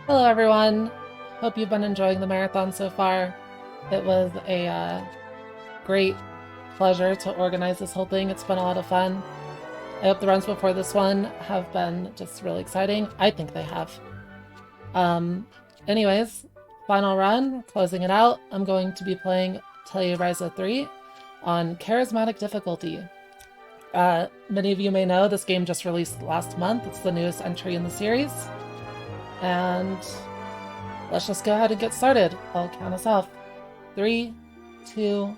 Hello everyone! Hope you've been enjoying the marathon so far. It was a great pleasure to organize this whole thing. It's been a lot of fun. I hope the runs before this one have been just really exciting. I think they have. Anyways, final run, closing it out. I'm going to be playing Atelier Ryza 3 on Charismatic difficulty. Many of you may know this game just released last month. It's the newest entry in the series. And let's just go ahead and get started. I'll count us off. 3, 2,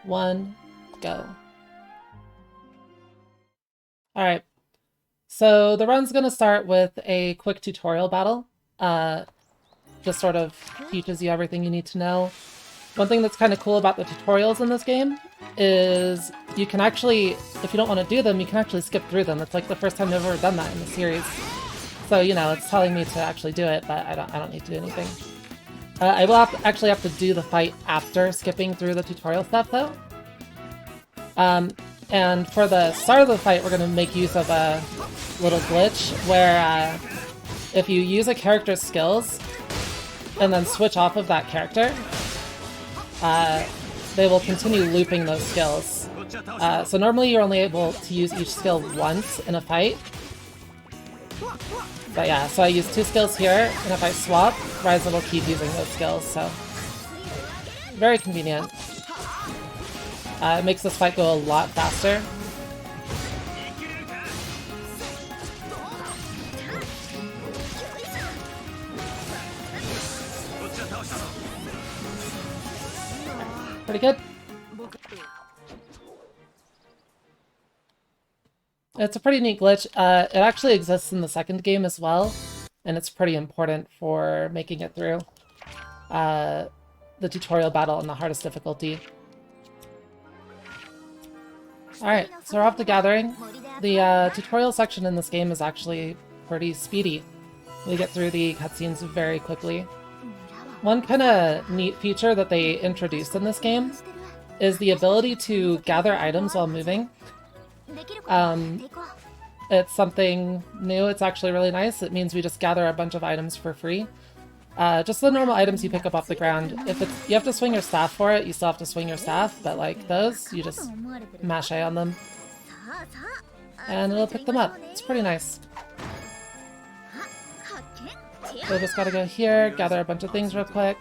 1, go. Alright, so the run's going to start with a quick tutorial battle. Just sort of teaches you everything you need to know. One thing that's kind of cool about the tutorials in this game is you can actually, if you don't want to do them, you can actually skip through them. It's like the first time I've ever done that in the series. So, you know, it's telling me to actually do it, but I don't need to do anything. I will actually have to do the fight after skipping through the tutorial stuff, though. And for the start of the fight, we're going to make use of a little glitch where if you use a character's skills and then switch off of that character, they will continue looping those skills. So normally you're only able to use each skill once in a fight. But yeah, so I use 2 skills here, and if I swap, Ryza will keep using those skills, so very convenient. It makes this fight go a lot faster. Pretty good. It's a pretty neat glitch. It actually exists in the second game as well, and it's pretty important for making it through the tutorial battle on the hardest difficulty. Alright, so we're off to Gathering. The tutorial section in this game is actually pretty speedy. We get through the cutscenes very quickly. One kind of neat feature that they introduced in this game is the ability to gather items while moving. It's something new. It's actually really nice. It means we just gather a bunch of items for free. Just the normal items you pick up off the ground. If it's, you have to swing your staff for it, you still have to swing your staff, but like those, you just mash A on them. And it'll pick them up. It's pretty nice. So just gotta go here, gather a bunch of things real quick.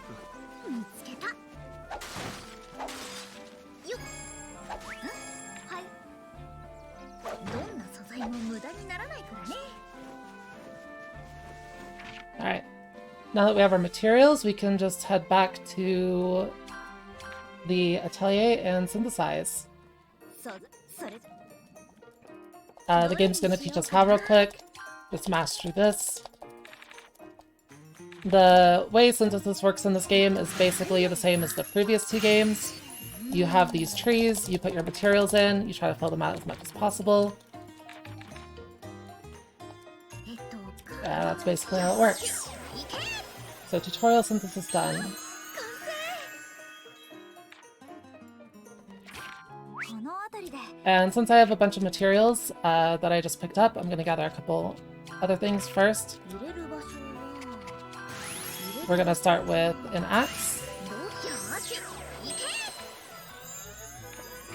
Alright, now that we have our materials, we can just head back to the Atelier and synthesize. The game's going to teach us how real quick. Just mash through this. The way synthesis works in this game is basically the same as the previous 2 games. You have these trees, you put your materials in, you try to fill them out as much as possible. That's basically how it works. So tutorial synthesis done. And since I have a bunch of materials that I just picked up, I'm going to gather a couple other things first. We're going to start with an axe.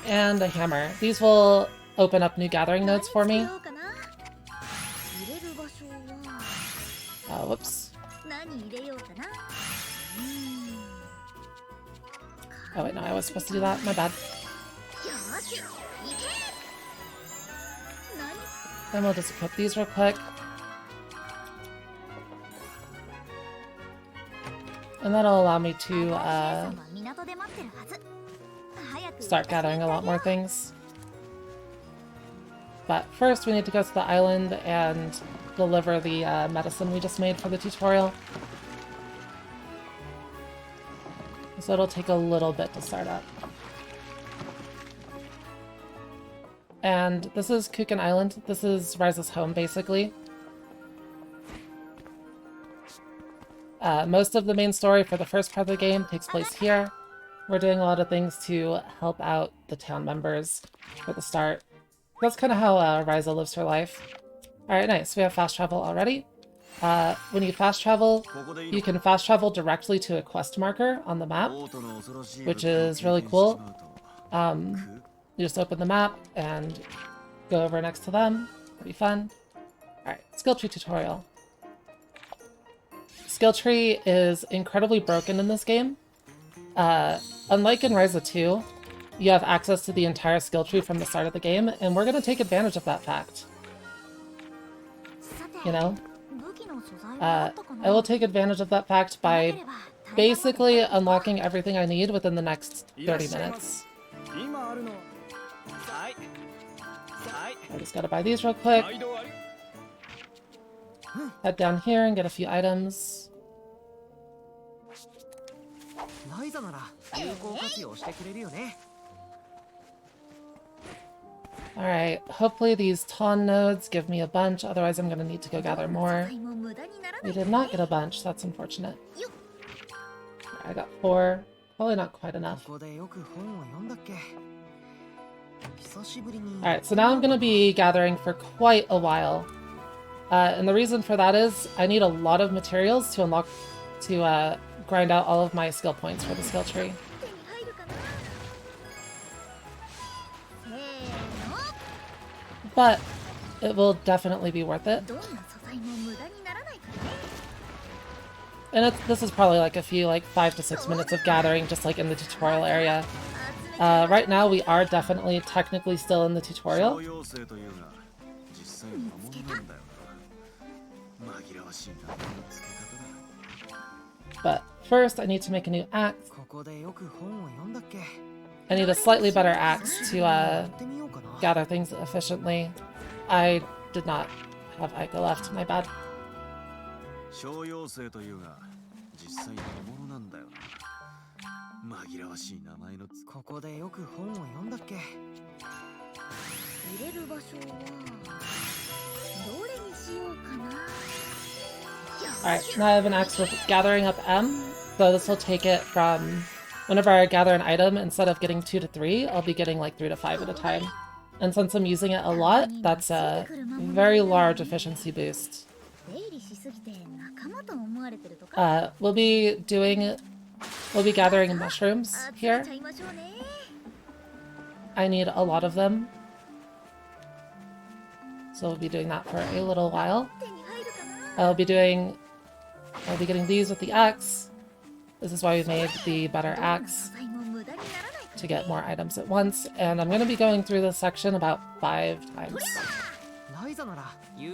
And a hammer. These will open up new gathering nodes for me. Whoops. Oh wait, no, I was supposed to do that. My bad. Then we'll just equip these real quick. And that'll allow me to start gathering a lot more things. But first we need to go to the island and deliver the medicine we just made for the tutorial. So it'll take a little bit to start up. And this is Kuken Island. This is Ryza's home, basically. Most of the main story for the first part of the game takes place here. We're doing a lot of things to help out the town members for the start. That's kind of how Ryza lives her life. Alright, nice. We have fast travel already. when you fast travel, you can fast travel directly to a quest marker on the map, which is really cool. You just open the map and go over next to them. Pretty fun. Alright, skill tree tutorial. Skill tree is incredibly broken in this game. Unlike in Ryza 2, you have access to the entire skill tree from the start of the game, and we're going to take advantage of that fact. You know? I will take advantage of that fact by basically unlocking everything I need within the next 30 minutes. I just gotta buy these real quick. Head down here and get a few items. Alright, hopefully these Ton nodes give me a bunch, otherwise I'm gonna need to go gather more. We did not get a bunch, that's unfortunate. I got 4, probably not quite enough. Alright, so now I'm gonna be gathering for quite a while. And the reason for that is I need a lot of materials to unlock, to grind out all of my skill points for the skill tree. But it will definitely be worth it. And this is probably like a few, like 5 to 6 minutes of gathering just like in the tutorial area. Right now we are definitely technically still in the tutorial. But first I need to make a new axe. I need a slightly better axe to gather things efficiently. I did not have Ica left, my bad. Alright, now I have an axe with gathering up M, so this will take it from whenever I gather an item, instead of getting 2 to 3, I'll be getting like 3 to 5 at a time. And since I'm using it a lot, that's a very large efficiency boost. We'll be gathering mushrooms here. I need a lot of them. So we'll be doing that for a little while. I'll be getting these with the axe. This is why we made the better axe, to get more items at once, and I'm going to be going through this section about 5 times.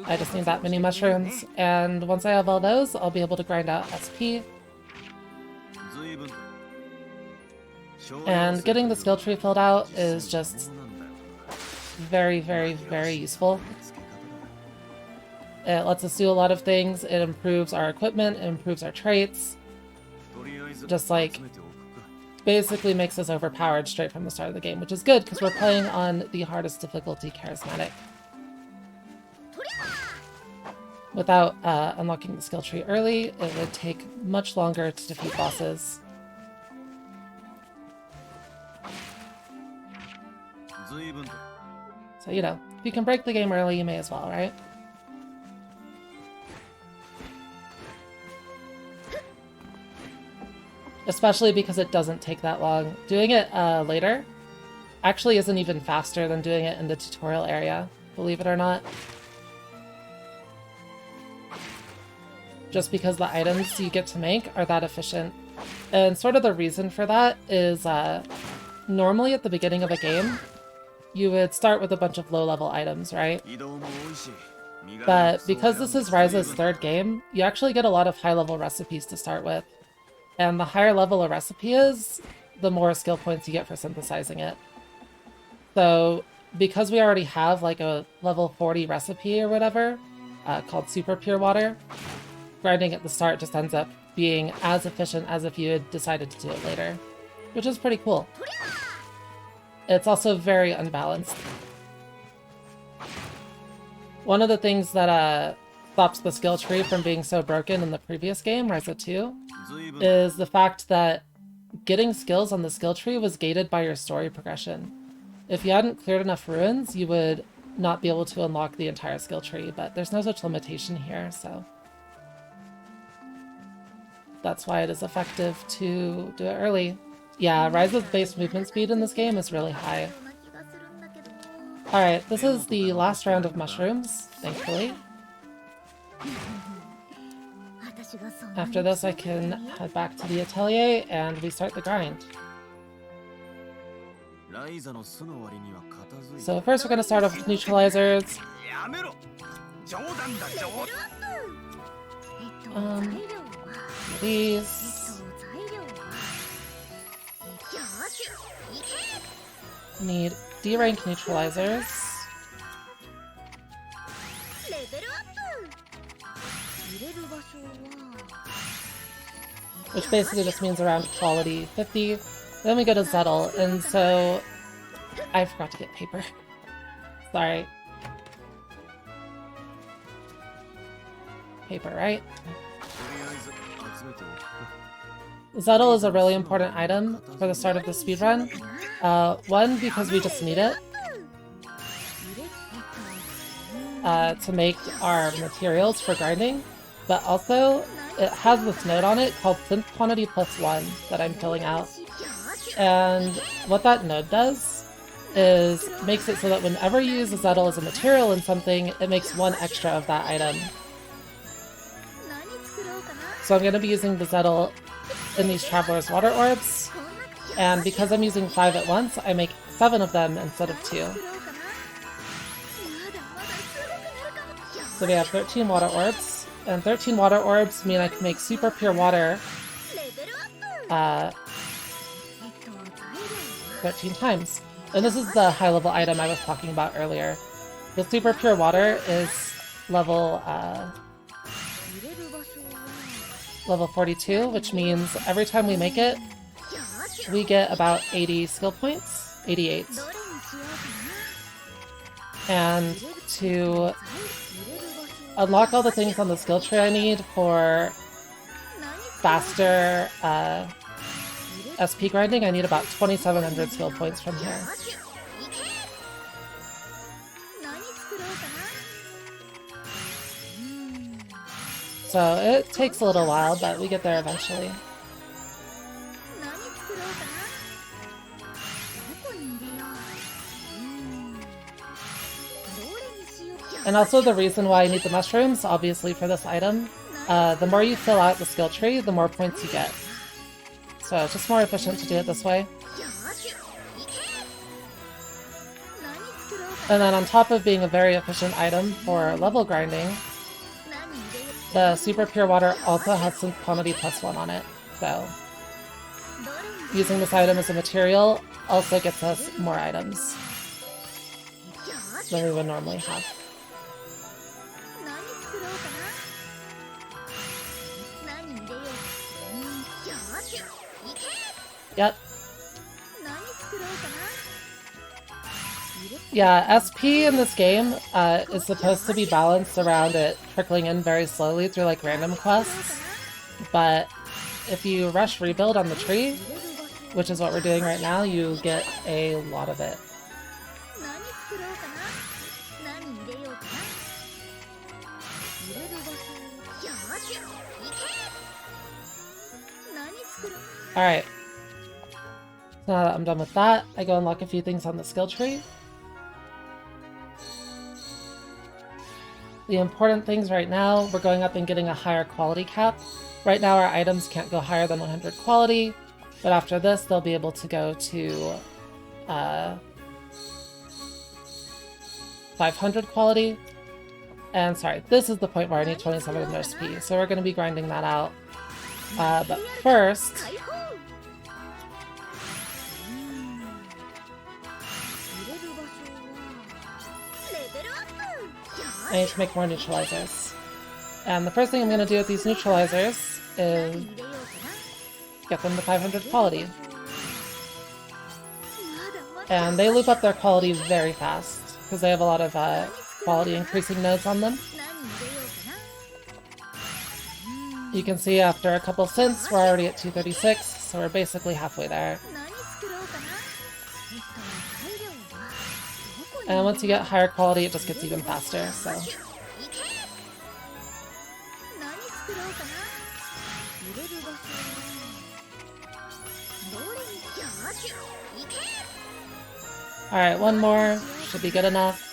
I just need that many mushrooms, and once I have all those, I'll be able to grind out SP. And getting the skill tree filled out is just very, very, very useful. It lets us do a lot of things. It improves our equipment, it improves our traits. Just like, basically makes us overpowered straight from the start of the game, which is good because we're playing on the hardest difficulty, Charismatic. Without unlocking the skill tree early, it would take much longer to defeat bosses. So, you know, if you can break the game early, you may as well, right? Especially because it doesn't take that long. Doing it later actually isn't even faster than doing it in the tutorial area, believe it or not. Just because the items you get to make are that efficient. And sort of the reason for that is normally at the beginning of a game, you would start with a bunch of low-level items, right? But because this is Ryza's 3rd game, you actually get a lot of high-level recipes to start with. And the higher level a recipe is, the more skill points you get for synthesizing it. So, because we already have like a level 40 recipe or whatever, called Super Pure Water, grinding at the start just ends up being as efficient as if you had decided to do it later, which is pretty cool. It's also very unbalanced. One of the things that stops the skill tree from being so broken in the previous game, Ryza 2, is the fact that getting skills on the skill tree was gated by your story progression. If you hadn't cleared enough ruins, you would not be able to unlock the entire skill tree, but there's no such limitation here, so that's why it is effective to do it early. Yeah, Ryza's base movement speed in this game is really high. Alright, this is the last round of mushrooms, thankfully. After this, I can head back to the Atelier and restart the grind. So first we're going to start off with neutralizers. These. Need D-rank neutralizers. Which basically just means around quality 50. Then we go to Zettel, and so I forgot to get paper. Sorry. Paper, right? Zettel is a really important item for the start of the speedrun. One, because we just need it to make our materials for grinding, but also it has this note on it called synth quantity +1 that I'm filling out. And what that node does is makes it so that whenever you use the Zettel as a material in something, it makes 1 extra of that item. So I'm going to be using the Zettel in these Traveler's Water Orbs, and because I'm using 5 at once, I make 7 of them instead of 2. So we have 13 Water Orbs, and 13 Water Orbs mean I can make super pure water 13 times. And this is the high-level item I was talking about earlier. The super pure water is level 42, which means every time we make it, we get about 80 skill points, 88. And to unlock all the things on the skill tree I need for faster SP grinding, I need about 2,700 skill points from here. So it takes a little while, but we get there eventually. And also the reason why I need the mushrooms, obviously for this item, the more you fill out the skill tree, the more points you get. So it's just more efficient to do it this way. And then on top of being a very efficient item for level grinding, the super pure water also has some quantity +1 on it. So using this item as a material also gets us more items than we would normally have. Yep. Yeah, SP in this game is supposed to be balanced around it trickling in very slowly through like random quests, but if you rush rebuild on the tree, which is what we're doing right now, you get a lot of it. Alright. So now that I'm done with that, I go unlock a few things on the skill tree. The important things right now, we're going up and getting a higher quality cap. Right now our items can't go higher than 100 quality, but after this they'll be able to go to 500 quality. And sorry, this is the point where I need 27 SP, so we're going to be grinding that out. But first, I need to make more neutralizers. And the first thing I'm going to do with these neutralizers is get them to 500 quality. And they loop up their quality very fast, because they have a lot of quality increasing nodes on them. You can see after a couple synths, we're already at 236, so we're basically halfway there. And once you get higher quality, it just gets even faster, so. Alright, one more. Should be good enough.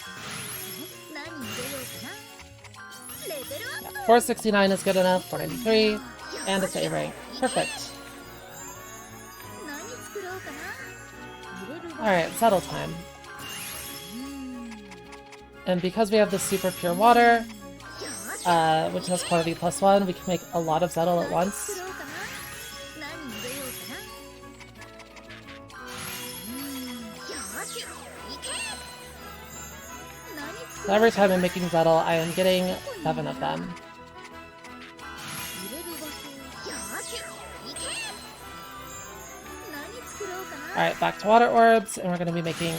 Yeah, 469 is good enough. 493. And a save rank. Perfect. Alright, settle time. And because we have the super pure water, which has quantity +1, we can make a lot of Zettle at once. So every time I'm making Zettle, I am getting 7 of them. Alright, back to water orbs, and we're going to be making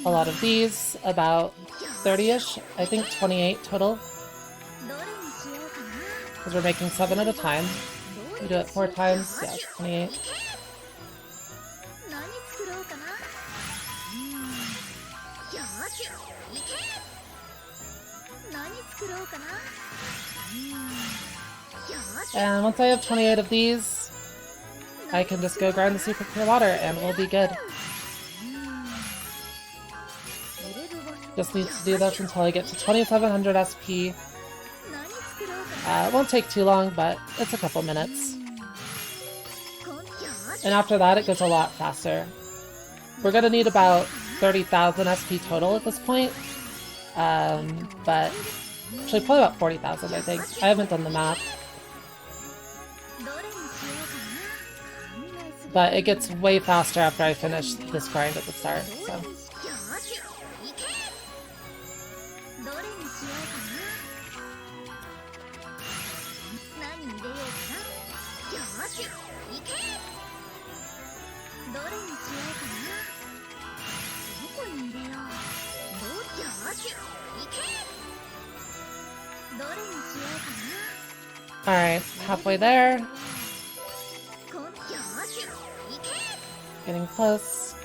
a lot of these, about 30-ish, I think 28 total. Because we're making 7 at a time. We do it 4 times, yeah, 28. And once I have 28 of these, I can just go grind the super pure water and we'll be good. Just need to do this until I get to 2700 SP. It won't take too long, but it's a couple minutes. And after that, it goes a lot faster. We're gonna need about 30,000 SP total at this point. But actually probably about 40,000, I think. I haven't done the math. But it gets way faster after I finish this grind at the start, so. Alright, halfway there. Getting close.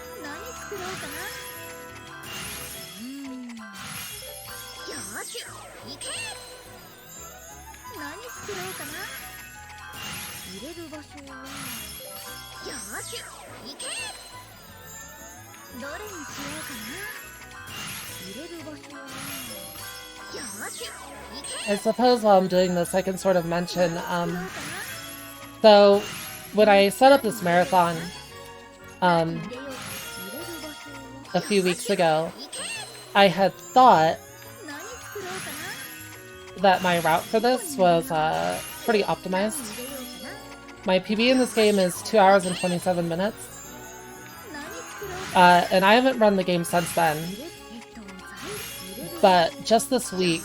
I suppose while I'm doing this, I can sort of mention, so when I set up this marathon, a few weeks ago, I had thought that my route for this was pretty optimized. My PB in this game is 2 hours and 27 minutes. And I haven't run the game since then. But just this week,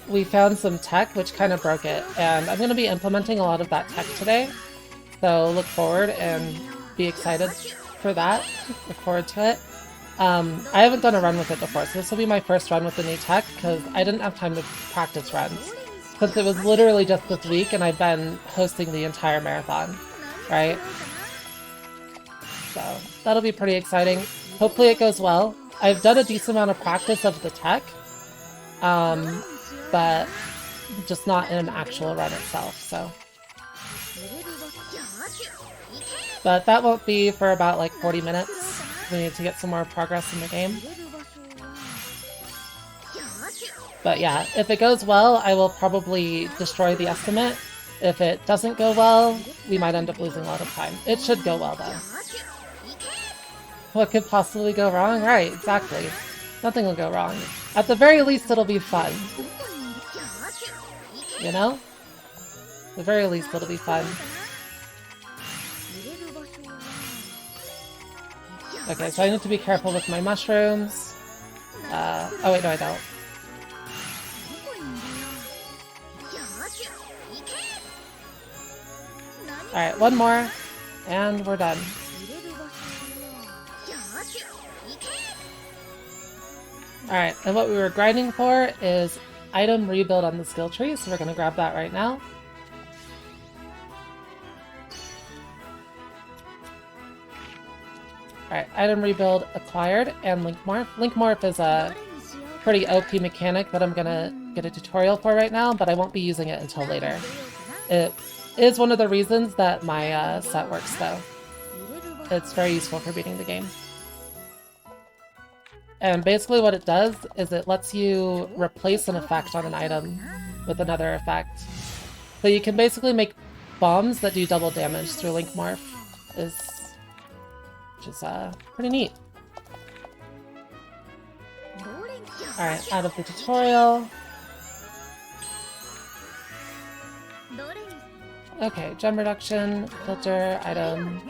we found some tech which kind of broke it. And I'm going to be implementing a lot of that tech today. So look forward and be excited for that. Look forward to it. I haven't done a run with it before, so this will be my first run with the new tech, because I didn't have time to practice runs. Since it was literally just this week, and I've been hosting the entire marathon, right? So, that'll be pretty exciting. Hopefully it goes well. I've done a decent amount of practice of the tech, but just not in an actual run itself, so. But that won't be for about like 40 minutes. We need to get some more progress in the game. But yeah, if it goes well, I will probably destroy the estimate. If it doesn't go well, we might end up losing a lot of time. It should go well though. What could possibly go wrong? Right, exactly. Nothing will go wrong. At the very least, it'll be fun. You know? At the very least, it'll be fun. Okay, so I need to be careful with my mushrooms. Oh wait, no I don't. Alright, one more, and we're done. Alright, and what we were grinding for is item rebuild on the skill tree, so we're going to grab that right now. Alright, item rebuild acquired, and link morph. Link morph is a pretty OP mechanic that I'm going to get a tutorial for right now, but I won't be using it until later. It is one of the reasons that my set works though. It's very useful for beating the game. And basically what it does is it lets you replace an effect on an item with another effect. So you can basically make bombs that do double damage through Link Morph, which is pretty neat. Alright, out of the tutorial. Okay, gem reduction, filter, item.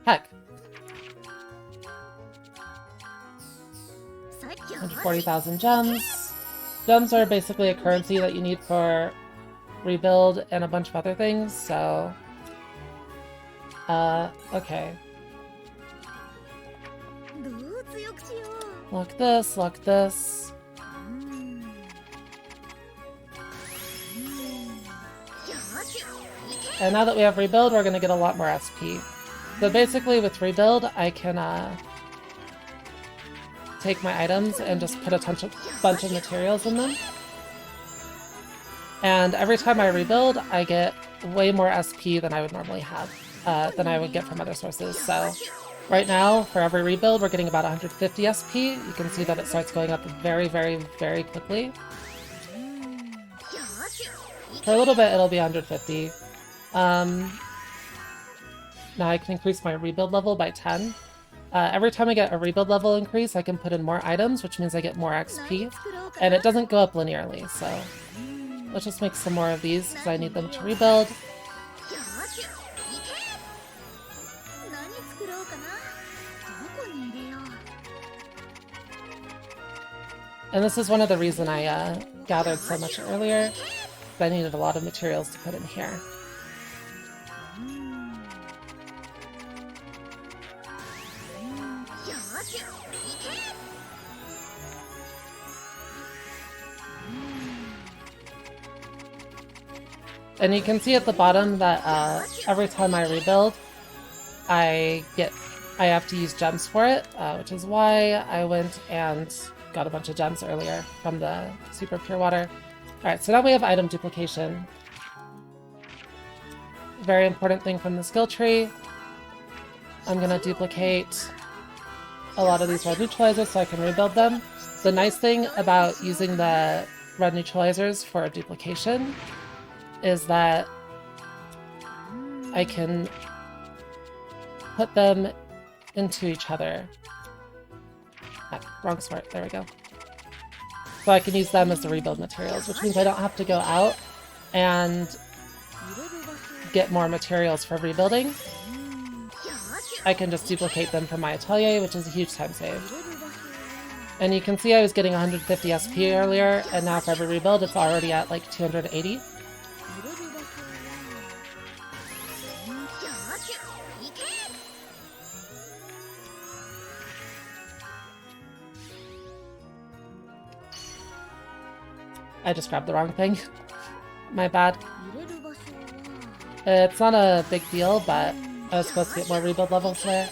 Heck. 140,000 gems. Gems are basically a currency that you need for rebuild and a bunch of other things, so... okay. Lock this, lock this. And now that we have rebuild, we're gonna get a lot more SP. So basically with rebuild, I can take my items and just put a bunch of materials in them. And every time I rebuild, I get way more SP than I would normally have, than I would get from other sources. So right now, for every rebuild, we're getting about 150 SP. You can see that it starts going up very, very, very quickly. For a little bit, it'll be 150. Now I can increase my rebuild level by 10. Every time I get a rebuild level increase, I can put in more items, which means I get more XP. And it doesn't go up linearly, so... let's just make some more of these, because I need them to rebuild. And this is one of the reasons I gathered so much earlier. I needed a lot of materials to put in here. And you can see at the bottom that every time I rebuild, I have to use gems for it, which is why I went and got a bunch of gems earlier from the super pure water. Alright, so now we have item duplication. Very important thing from the skill tree. I'm gonna duplicate a lot of these red neutralizers so I can rebuild them. The nice thing about using the red neutralizers for duplication is that I can put them into each other. Ah, wrong smart, there we go. So I can use them as the rebuild materials, which means I don't have to go out and get more materials for rebuilding. I can just duplicate them from my Atelier, which is a huge time save. And you can see I was getting 150 SP earlier, and now for every rebuild it's already at like 280. I just grabbed the wrong thing. My bad. It's not a big deal, but I was supposed to get more rebuild levels there.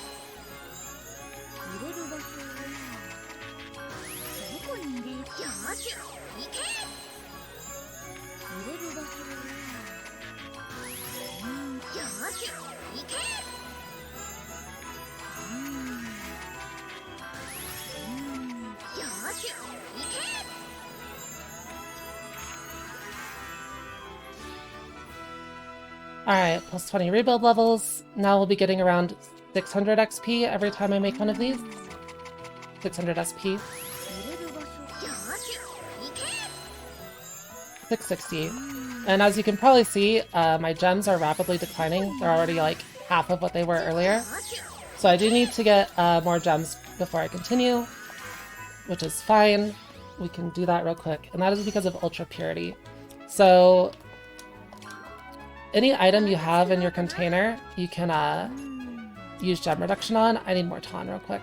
Alright, plus 20 rebuild levels. Now we'll be getting around 600 XP every time I make one of these. 600 SP. 660. And as you can probably see, my gems are rapidly declining. They're already like half of what they were earlier. So I do need to get more gems before I continue, which is fine. We can do that real quick. And that is because of ultra purity. So any item you have in your container, you can use gem reduction on. I need more ton real quick.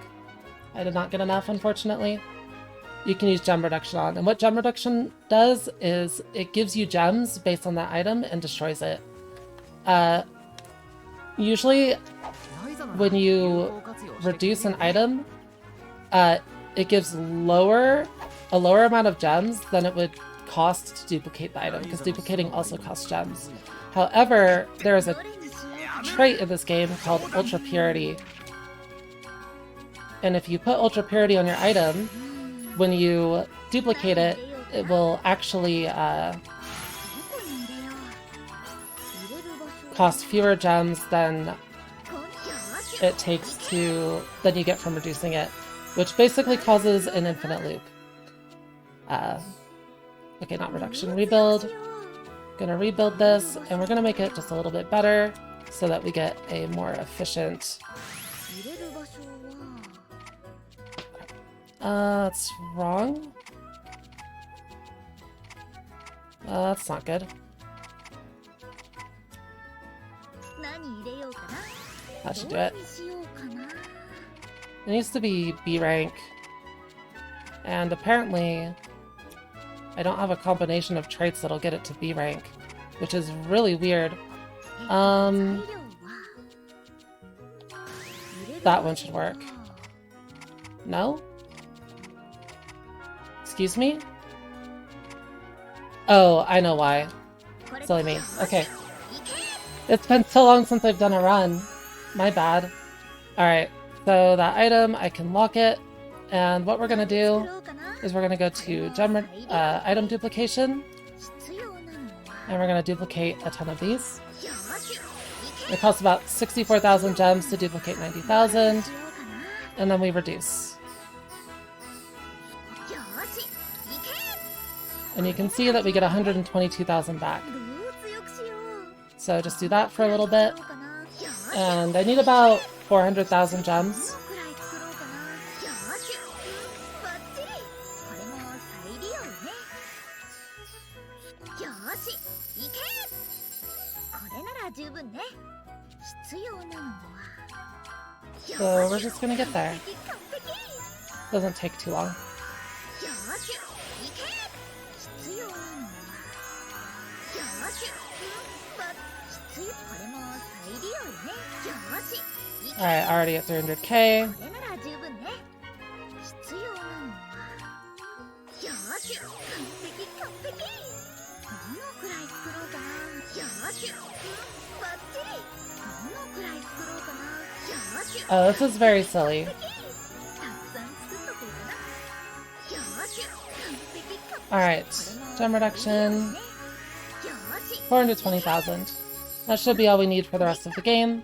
I did not get enough, unfortunately. You can use gem reduction on. And what gem reduction does is it gives you gems based on that item and destroys it. Usually, when you reduce an item, it gives a lower amount of gems than it would cost to duplicate the item, because duplicating also costs gems. However, there is a trait in this game called Ultra Purity, And if you put Ultra Purity on your item, when you duplicate it, it will actually cost fewer gems than it takes than you get from reducing it, which basically causes an infinite loop. Okay, not reduction, rebuild. Gonna rebuild this, and we're gonna make it just a little bit better so that we get a more efficient... that's wrong. That's not good. That should do it. It needs to be B rank. And apparently, I don't have a combination of traits that'll get it to B rank, which is really weird. That one should work. No? Excuse me? Oh, I know why. Silly me. Okay. It's been so long since I've done a run. My bad. Alright, so that item, I can lock it. And what we're gonna do is we're gonna go to item duplication. And we're gonna duplicate a ton of these. It costs about 64,000 gems to duplicate 90,000. And then we reduce. And you can see that we get 122,000 back. So just do that for a little bit. And I need about 400,000 gems. So we're just gonna get there. Doesn't take too long. Alright, already at 300k. Oh, this is very silly. Alright, gem reduction. 420,000. That should be all we need for the rest of the game.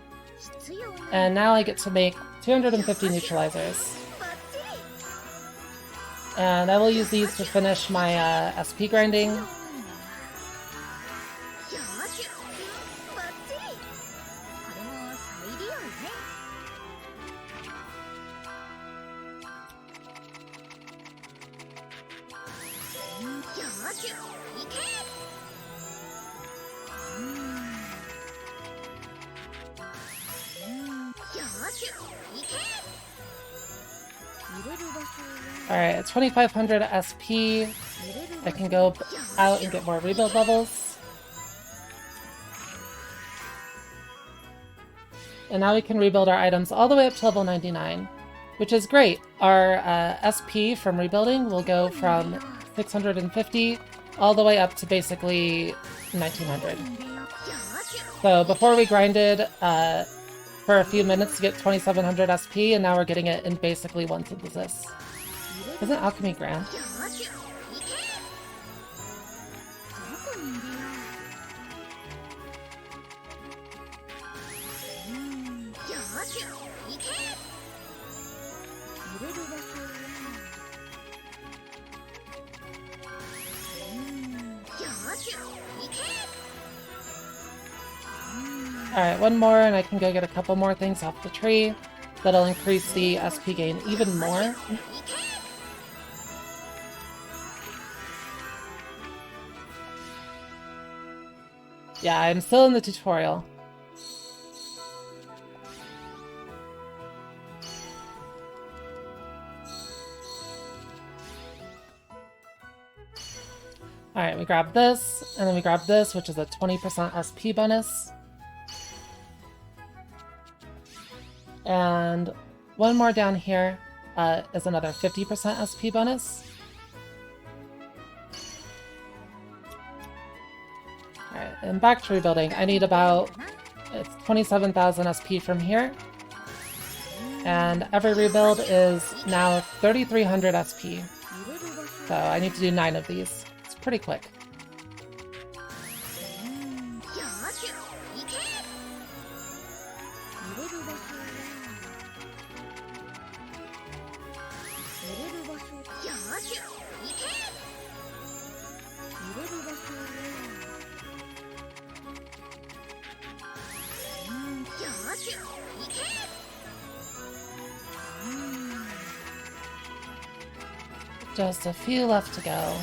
And now I get to make 250 neutralizers. And I will use these to finish my SP grinding. Alright, at 2500 SP, I can go out and get more rebuild levels. And now we can rebuild our items all the way up to level 99, which is great. Our SP from rebuilding will go from 650 all the way up to basically 1900. So before we grinded for a few minutes to get 2700 SP, and now we're getting it in basically one synthesis. Isn't Alchemy grand? Alright, one more and I can go get a couple more things off the tree. That'll increase the SP gain even more. Yeah, I'm still in the tutorial. Alright, we grab this, and then we grab this, which is a 20% SP bonus. And one more down here is another 50% SP bonus. Alright, and back to rebuilding. I need about 27,000 SP from here. And every rebuild is now 3,300 SP. So I need to do 9 of these. It's pretty quick. Just a few left to go.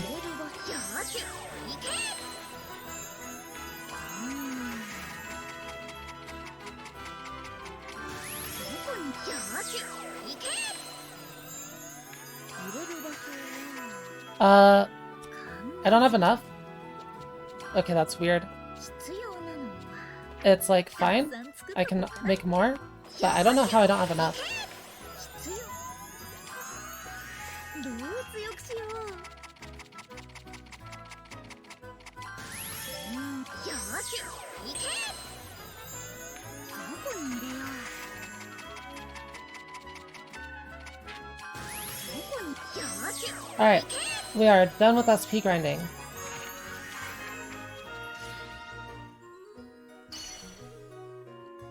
I don't have enough. Okay, that's weird. It's like, fine, I can make more, but I don't know how I don't have enough. Alright, we are done with SP grinding.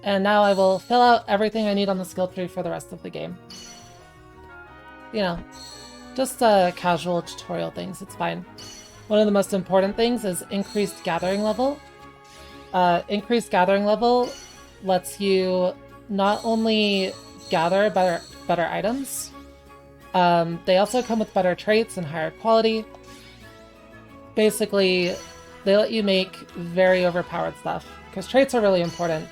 And now I will fill out everything I need on the skill tree for the rest of the game. You know, just casual tutorial things, it's fine. One of the most important things is increased gathering level. Increased gathering level lets you not only gather better items, they also come with better traits and higher quality. Basically, they let you make very overpowered stuff, because traits are really important.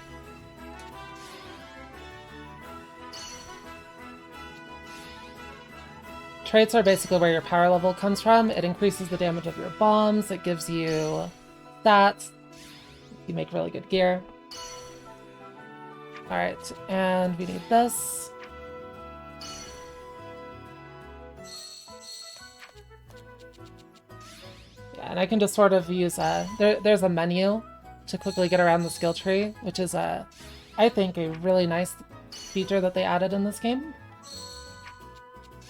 Traits are basically where your power level comes from. It increases the damage of your bombs, it gives you stats, you make really good gear. Alright, and we need this. Yeah, and I can just sort of use there's a menu to quickly get around the skill tree, which is I think a really nice feature that they added in this game.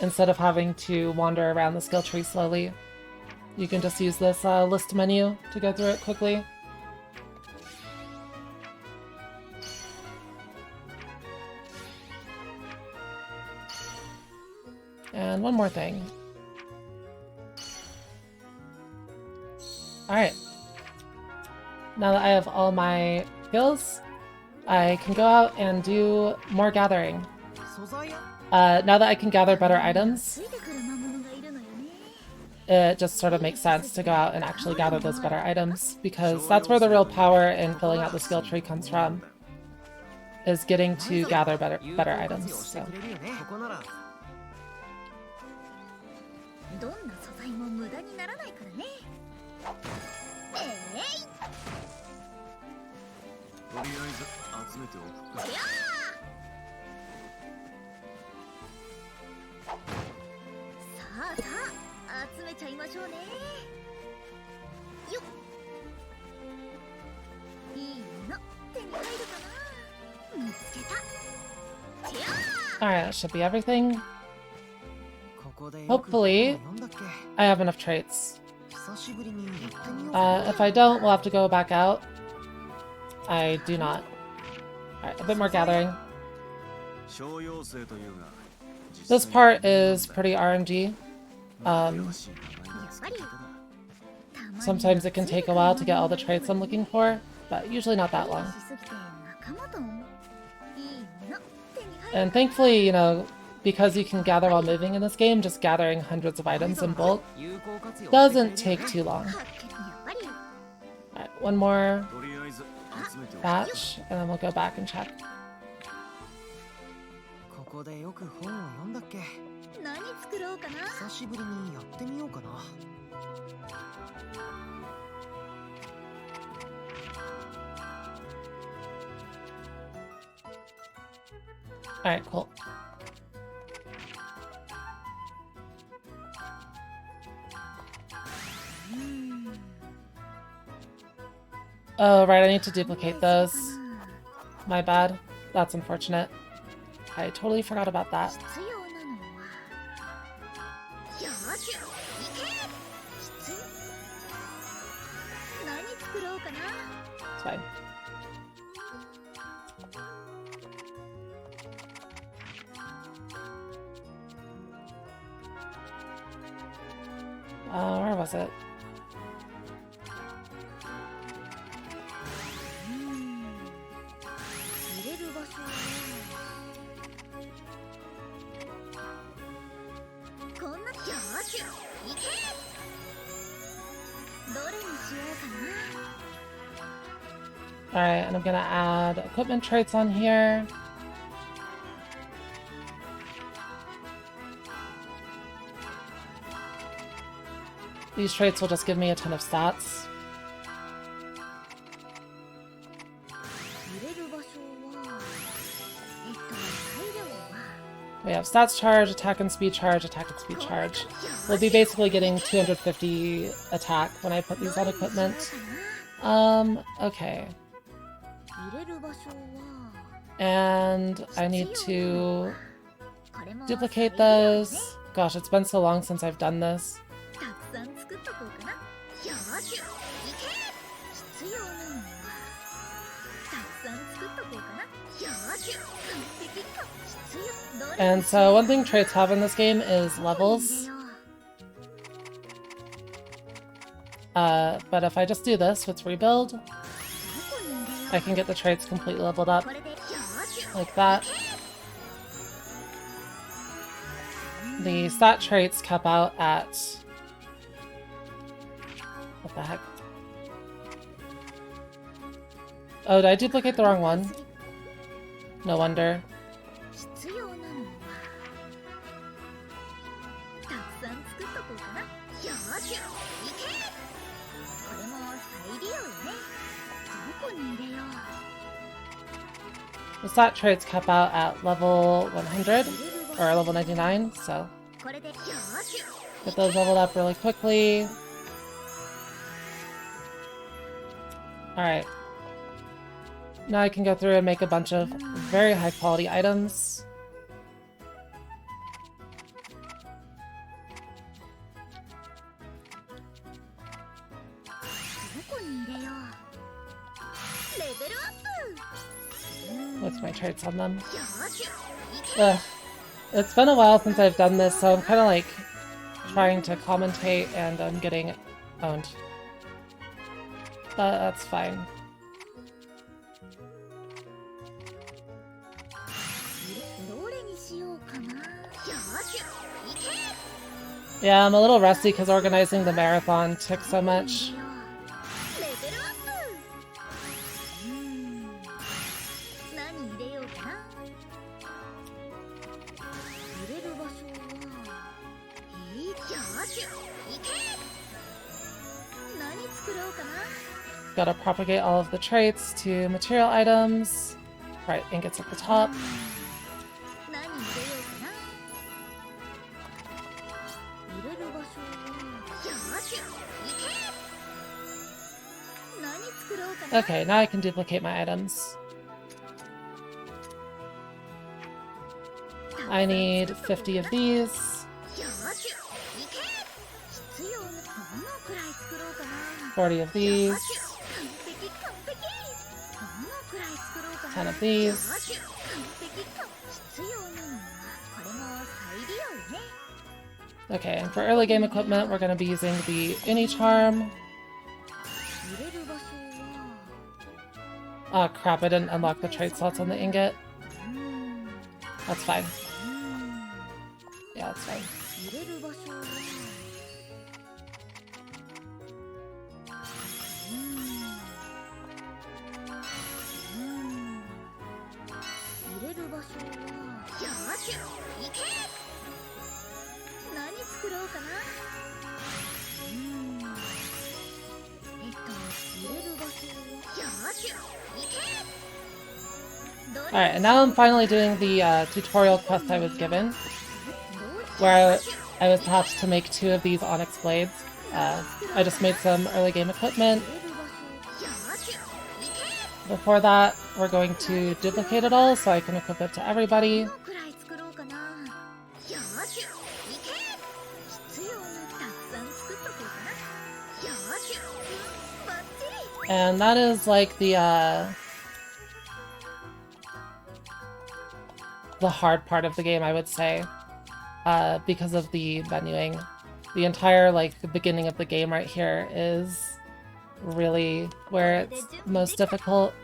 Instead of having to wander around the skill tree slowly, you can just use this list menu to go through it quickly. And one more thing. Alright. Now that I have all my skills, I can go out and do more gathering. Now that I can gather better items, it just sort of makes sense to go out and actually gather those better items, because that's where the real power in filling out the skill tree comes from, is getting to gather better items. So. Alright, that should be everything. Hopefully, I have enough traits. If I don't, we'll have to go back out. I do not. Alright, a bit more gathering. This part is pretty RNG. Sometimes it can take a while to get all the traits I'm looking for, but usually not that long. And thankfully, you know, because you can gather while moving in this game, just gathering hundreds of items in bulk doesn't take too long. Alright, one more batch, and then we'll go back and check. Alright, cool. Oh, right, I need to duplicate those. My bad. That's unfortunate. I totally forgot about that. It's fine. Where was it? Alright, and I'm gonna add equipment traits on here. These traits will just give me a ton of stats. We have stats charge, attack and speed charge, attack and speed charge. We'll be basically getting 250 attack when I put these on equipment. Okay. And I need to duplicate those. Gosh, it's been so long since I've done this. And so one thing traits have in this game is levels. But if I just do this with rebuild, I can get the traits completely leveled up. Like that. The stat traits cap out at... What the heck? Oh, did I duplicate the wrong one? No wonder. The stat traits cap out at level 100, or level 99, so get those leveled up really quickly. Alright. Now I can go through and make a bunch of very high quality items. What's my traits on them? Ugh. It's been a while since I've done this, so I'm kind of like trying to commentate and I'm getting owned. But that's fine. Yeah, I'm a little rusty because organizing the marathon took so much. Gotta propagate all of the traits to material items. Right, ingots at the top. Okay, now I can duplicate my items. I need 50 of these. 40 of these. 10 of these. Okay, and for early game equipment, we're going to be using the Uni Charm. Oh crap, I didn't unlock the trade slots on the ingot. That's fine. Yeah, that's fine. Alright, and now I'm finally doing the tutorial quest I was given, where I was tasked to make 2 of these onyx blades. I just made some early game equipment. Before that, we're going to duplicate it all so I can equip it to everybody. And that is like the hard part of the game, I would say, because of the menuing. The entire, like, the beginning of the game right here is really where it's most difficult.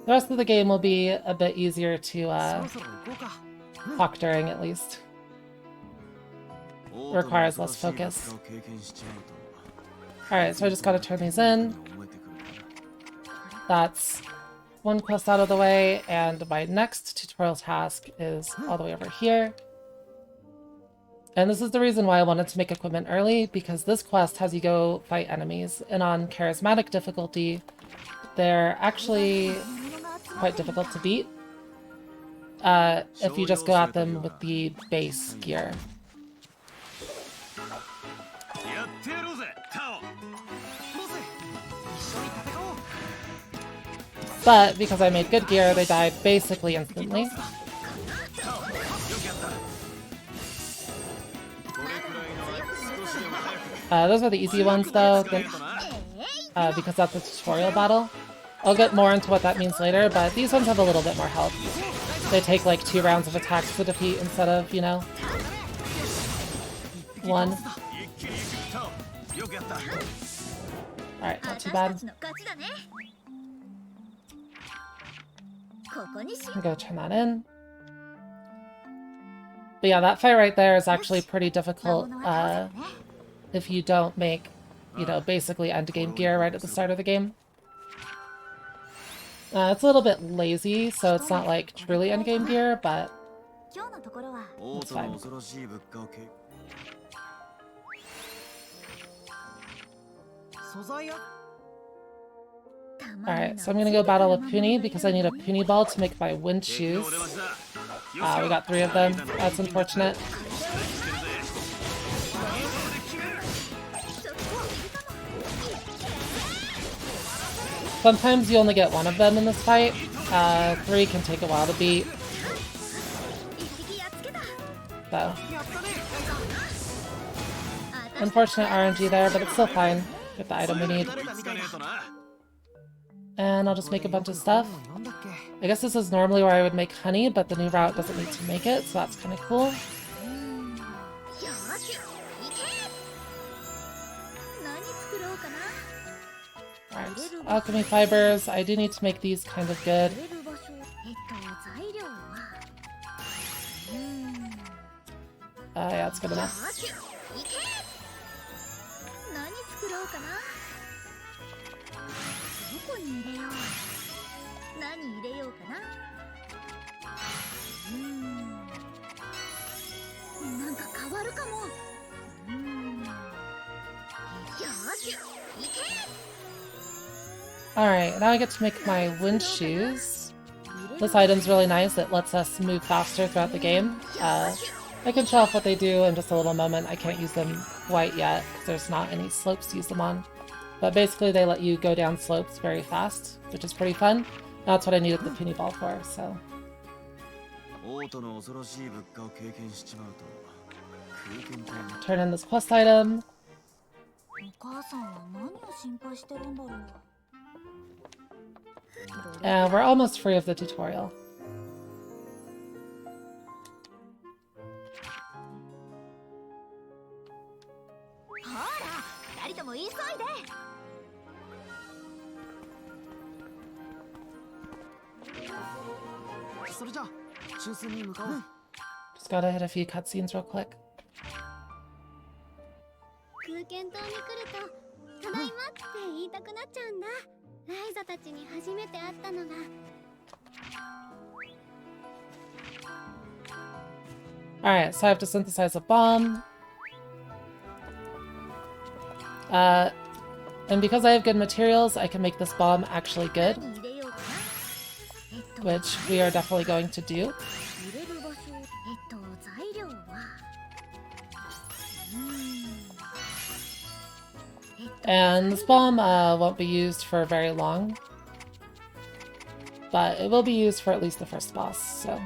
The rest of the game will be a bit easier to talk during, at least. Requires less focus. Alright, so I just gotta turn these in. That's one quest out of the way, and my next tutorial task is all the way over here. And this is the reason why I wanted to make equipment early, because this quest has you go fight enemies, and on charismatic difficulty, they're actually quite difficult to beat if you just go at them with the base gear. But because I made good gear, they died basically instantly. Those are the easy ones though, because that's a tutorial battle. I'll get more into what that means later, but these ones have a little bit more health. They take like 2 rounds of attacks to defeat instead of, you know, 1. Alright, not too bad. I'm gonna turn that in. But yeah, that fight right there is actually pretty difficult if you don't make, you know, basically endgame gear right at the start of the game. It's a little bit lazy, so it's not like truly endgame gear, but it's fine. Alright, so I'm gonna go battle a Puni because I need a Puni ball to make my wind shoes. We got 3 of them. That's unfortunate. Sometimes you only get 1 of them in this fight. 3 can take a while to beat. So. Unfortunate RNG there, but it's still fine. Get the item we need. And I'll just make a bunch of stuff. I guess this is normally where I would make honey, but the new route doesn't need to make it, so that's kind of cool. Alright, alchemy fibers. I do need to make these kind of good. Yeah, that's good enough. Alright, now I get to make my wind shoes. This item's really nice. It lets us move faster throughout the game. I can show off what they do in just a little moment. I can't use them quite yet because there's not any slopes to use them on. But basically they let you go down slopes very fast, which is pretty fun. That's what I needed the Puni ball for, so. Turn in this quest item. And we're almost free of the tutorial. Just gotta hit a few cutscenes real quick. Alright, so I have to synthesize a bomb. And because I have good materials, I can make this bomb actually good. Which we are definitely going to do. And this bomb won't be used for very long, but it will be used for at least the first boss, so.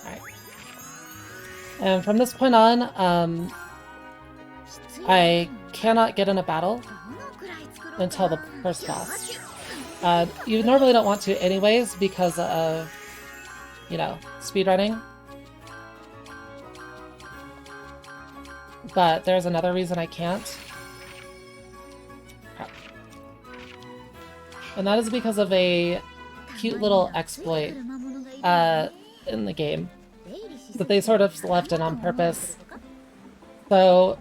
Alright. And from this point on, I cannot get in a battle until the first boss. You normally don't want to anyways because of, you know, speedrunning. But there's another reason I can't. Crap. And that is because of a cute little exploit in the game that they sort of left in on purpose. So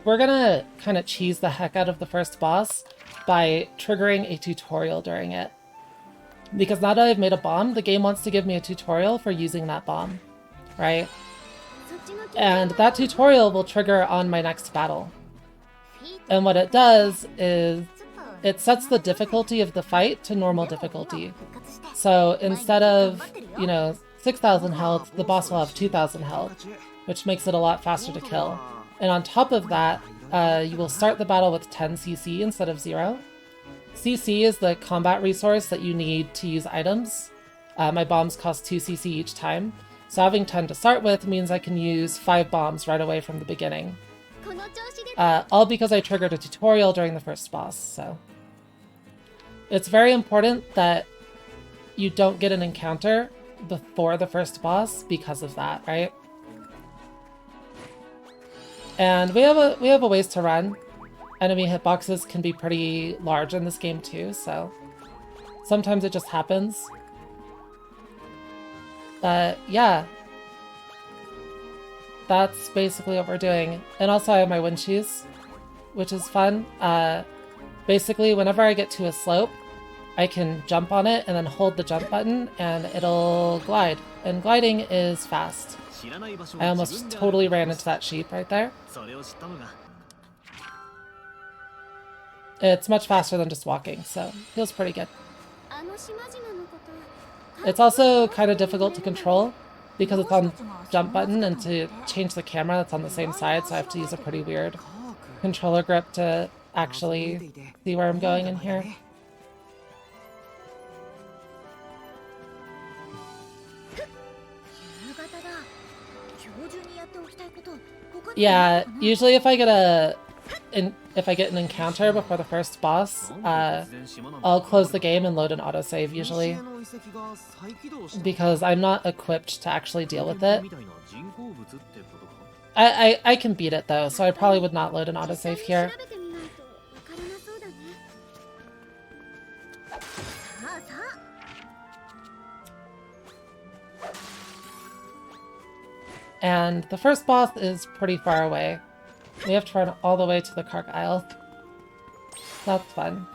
we're gonna kind of cheese the heck out of the first boss by triggering a tutorial during it. Because now that I've made a bomb, the game wants to give me a tutorial for using that bomb, right? And that tutorial will trigger on my next battle. And what it does is it sets the difficulty of the fight to normal difficulty. So instead of, you know, 6,000 health, the boss will have 2,000 health, which makes it a lot faster to kill. And on top of that, you will start the battle with 10 CC instead of 0. CC is the combat resource that you need to use items. My bombs cost 2 CC each time, so having 10 to start with means I can use 5 bombs right away from the beginning. All because I triggered a tutorial during the first boss, so. It's very important that you don't get an encounter before the first boss because of that, right? And we have a ways to run. Enemy hitboxes can be pretty large in this game too, so sometimes it just happens. But yeah, that's basically what we're doing. And also I have my wind shoes, which is fun. Basically, whenever I get to a slope, I can jump on it and then hold the jump button and it'll glide. And gliding is fast. I almost totally ran into that sheep right there. It's much faster than just walking, so feels pretty good. It's also kind of difficult to control because it's on jump button, and to change the camera that's on the same side, so I have to use a pretty weird controller grip to actually see where I'm going in here. Yeah, usually if I get an encounter before the first boss, I'll close the game and load an autosave usually, because I'm not equipped to actually deal with it. I can beat it though, so I probably would not load an autosave here. And the first boss is pretty far away. We have to run all the way to the Kark Isle. That's fun.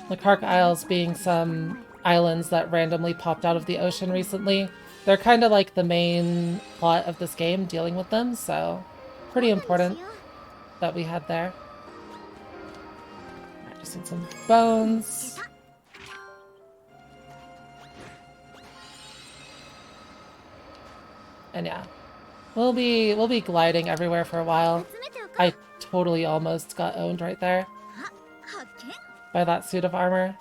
The Kark Isles being some islands that randomly popped out of the ocean recently. They're kind of like the main plot of this game, dealing with them, so pretty important that we had there. I just need some bones. And yeah, we'll be gliding everywhere for a while. I totally almost got owned right there by that suit of armor.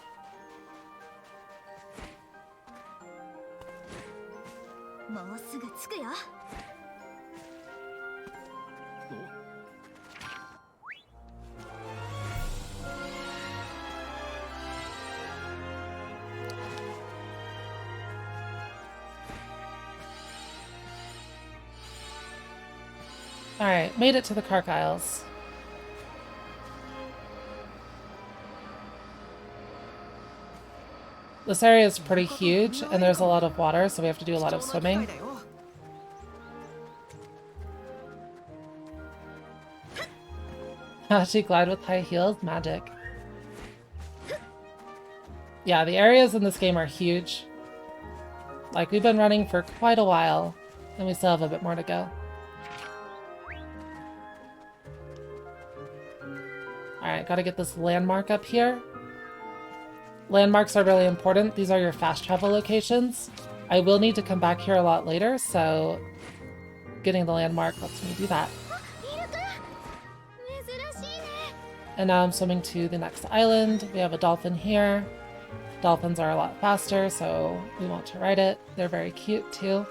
Alright, made it to the Kark Isles. This area is pretty huge, and there's a lot of water, so we have to do a lot of swimming. How she glide with high heels? Magic. Yeah, the areas in this game are huge. Like, we've been running for quite a while, and we still have a bit more to go. Alright, gotta get this landmark up here. Landmarks are really important. These are your fast travel locations. I will need to come back here a lot later, so getting the landmark lets me do that. And now I'm swimming to the next island. We have a dolphin here. Dolphins are a lot faster, so we want to ride it. They're very cute too.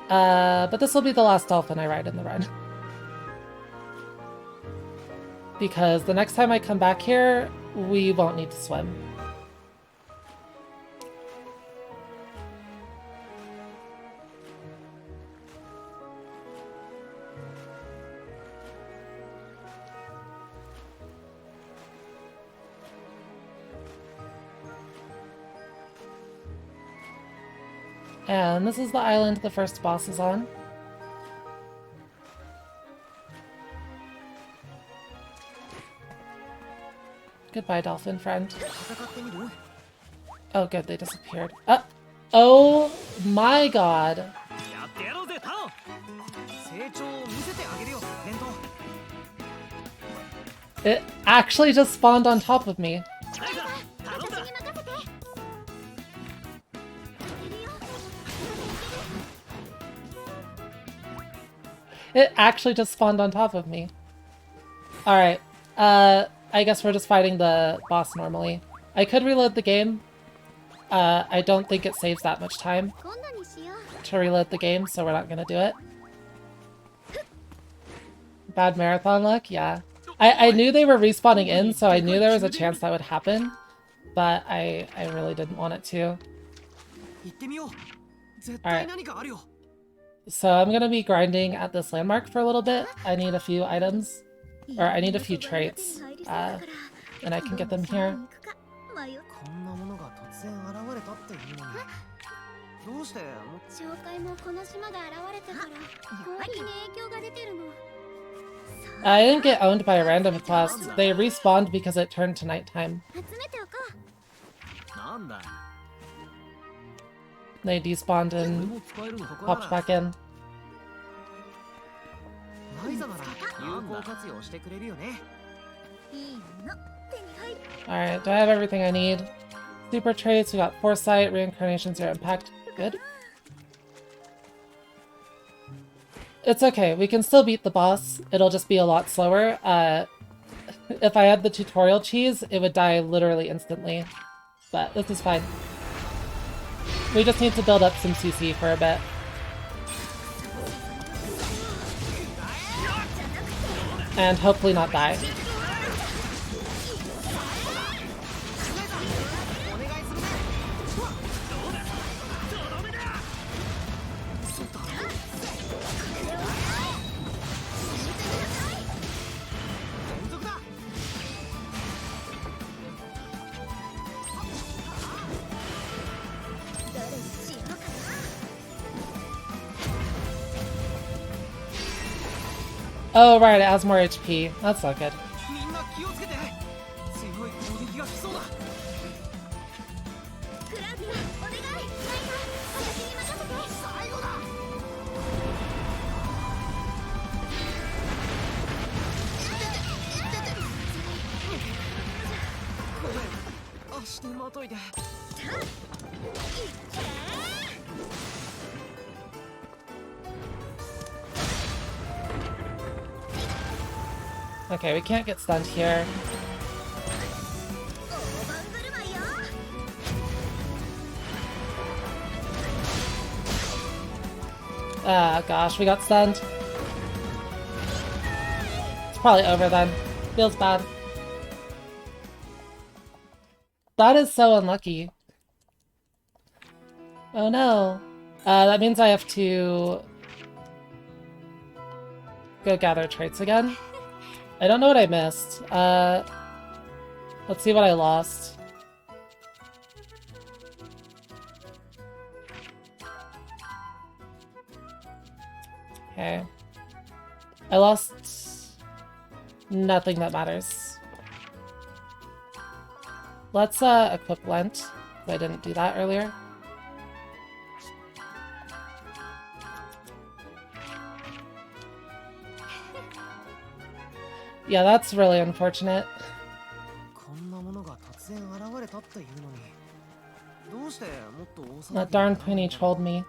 But this will be the last dolphin I ride in the run. Because the next time I come back here, we won't need to swim. And this is the island the first boss is on. Goodbye, dolphin friend. Oh, good, they disappeared. Oh my god. It actually just spawned on top of me. It actually just spawned on top of me. Alright, I guess we're just fighting the boss normally. I could reload the game. I don't think it saves that much time to reload the game, so we're not gonna do it. Bad marathon luck? Yeah. I knew they were respawning in, so I knew there was a chance that would happen, but I really didn't want it to. Alright. So I'm gonna be grinding at this landmark for a little bit. I need a few items, or I need a few traits, and I can get them here. I didn't get owned by a random quest. They respawned because it turned to nighttime. They despawned and popped back in. Alright, do I have everything I need? Super traits, we got Foresight, Reincarnation, Zero Impact. Good. It's okay, we can still beat the boss. It'll just be a lot slower. If I had the tutorial cheese, it would die literally instantly. But this is fine. We just need to build up some CC for a bit. And hopefully not die. Oh, right, it has more HP. That's not good. Okay, we can't get stunned here. Ah, gosh, we got stunned. It's probably over then. Feels bad. That is so unlucky. Oh no. That means I have to go gather traits again. I don't know what I missed. Let's see what I lost. Okay. I lost nothing that matters. Let's equip Lent. I didn't do that earlier. Yeah, that's really unfortunate. That darn Queenie trolled me.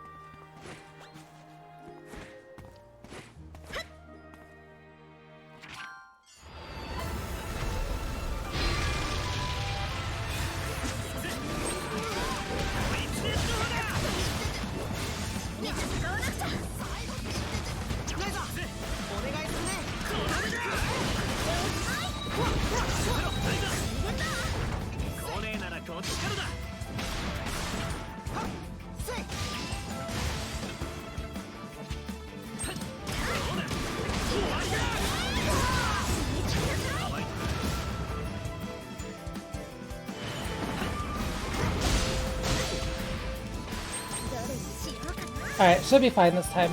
Alright, should be fine this time.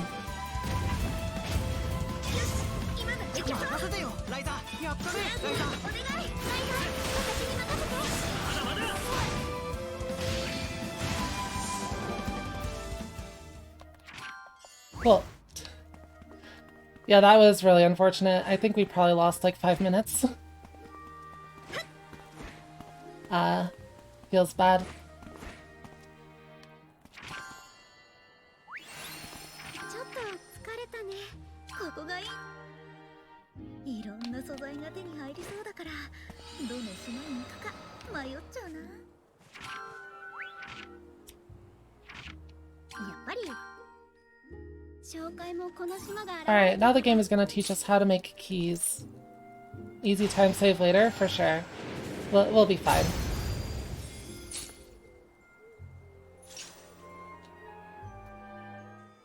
Cool. Yeah, that was really unfortunate. I think we probably lost like 5 minutes. Feels bad. Alright, now the game is going to teach us how to make keys. Easy time save later, for sure. We'll be fine.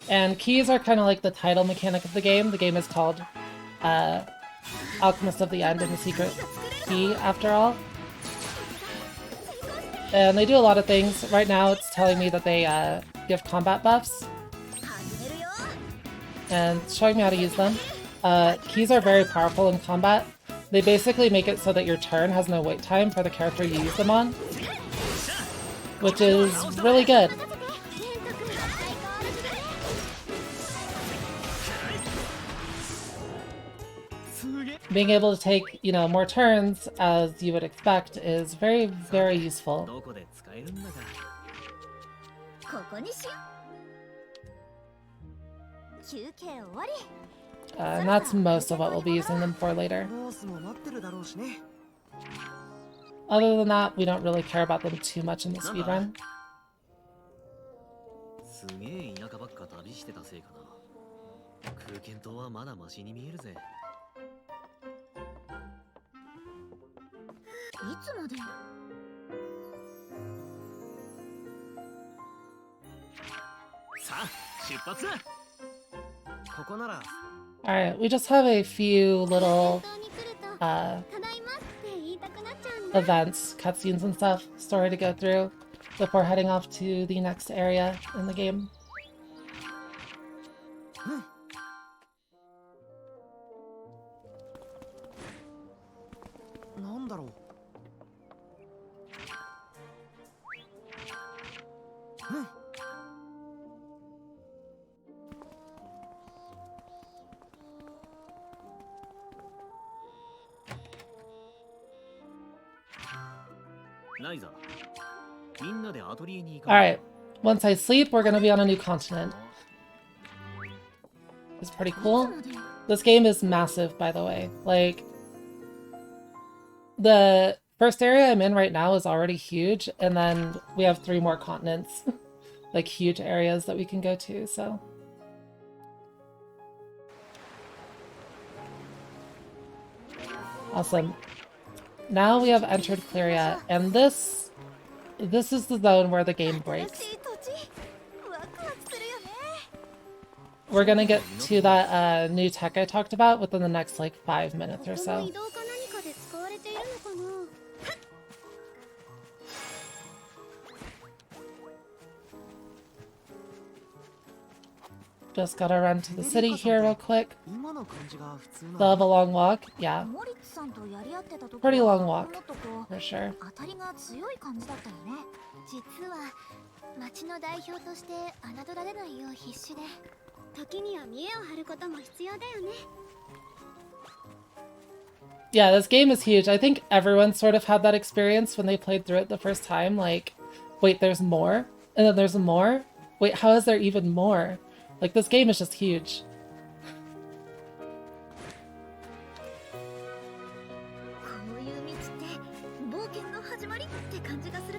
And keys are kind of like the title mechanic of the game. The game is called Alchemist of the End and the Secret Key, after all. And they do a lot of things. Right now it's telling me that they give combat buffs. And showing me how to use them. Keys are very powerful in combat. They basically make it so that your turn has no wait time for the character you use them on. Which is really good. Being able to take, you know, more turns, as you would expect, is very, very useful. And that's most of what we'll be using them for later. Other than that, we don't really care about them too much in the speedrun. Alright, we just have a few little events, cutscenes and stuff, story to go through before heading off to the next area in the game. Alright, once I sleep, we're gonna be on a new continent. It's pretty cool. This game is massive, by the way. Like, the first area I'm in right now is already huge, and then we have 3 more continents. Like, huge areas that we can go to, so... Awesome. Now we have entered Clearia, and this is the zone where the game breaks. We're gonna get to that new tech I talked about within the next, like, 5 minutes or so. Just gotta run to the city here real quick. They'll have a long walk. Yeah. Pretty long walk, for sure. Yeah, this game is huge. I think everyone sort of had that experience when they played through it the first time. Like, wait, there's more? And then there's more? Wait, how is there even more? Like, this game is just huge.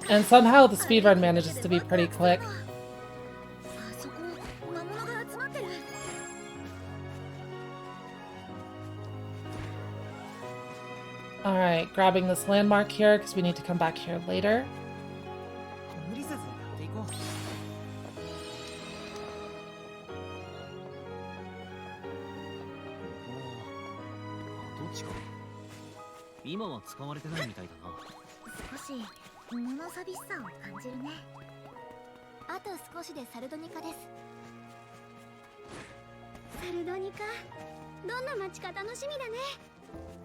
And somehow the speedrun manages to be pretty quick. Alright, grabbing this landmark here because we need to come back here later.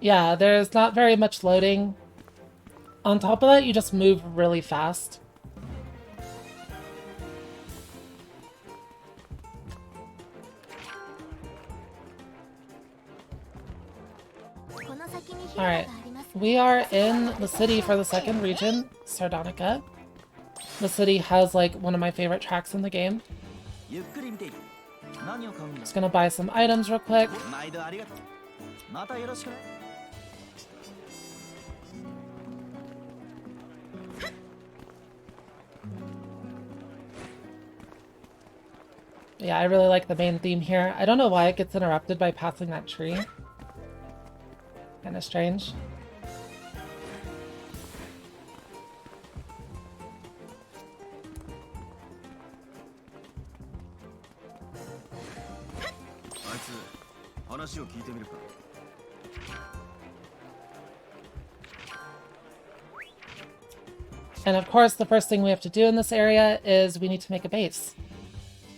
Yeah, there's not very much loading. On top of that, you just move really fast. Alright, we are in the city for the second region, Sardonica. The city has like one of my favorite tracks in the game. Just gonna buy some items real quick. Yeah, I really like the main theme here. I don't know why it gets interrupted by passing that tree. Kinda strange. And of course, the first thing we have to do in this area is we need to make a base.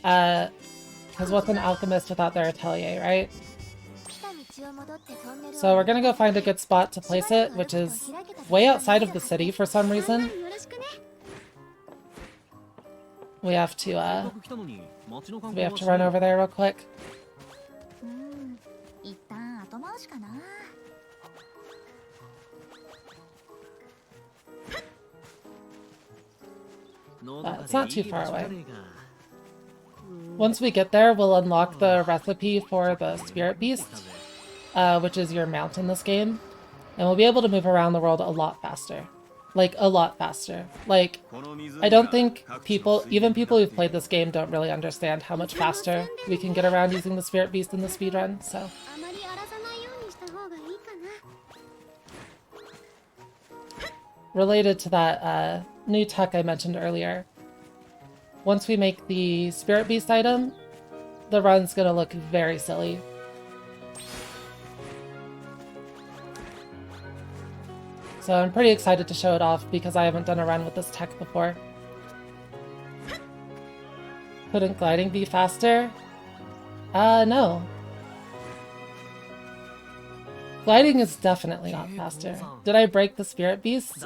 Because what's an alchemist without their atelier, right? So we're gonna go find a good spot to place it, which is way outside of the city for some reason. We have to run over there real quick. It's not too far away. Once we get there, we'll unlock the recipe for the Spirit Beast, which is your mount in this game. And we'll be able to move around the world a lot faster. Like, a lot faster. Like, I don't think people, even people who've played this game, don't really understand how much faster we can get around using the Spirit Beast in the speedrun, so. Related to that new tech I mentioned earlier, once we make the Spirit Beast item, the run's gonna look very silly. So I'm pretty excited to show it off because I haven't done a run with this tech before. Couldn't gliding be faster? No. Gliding is definitely not faster. Did I break the Spirit Beast?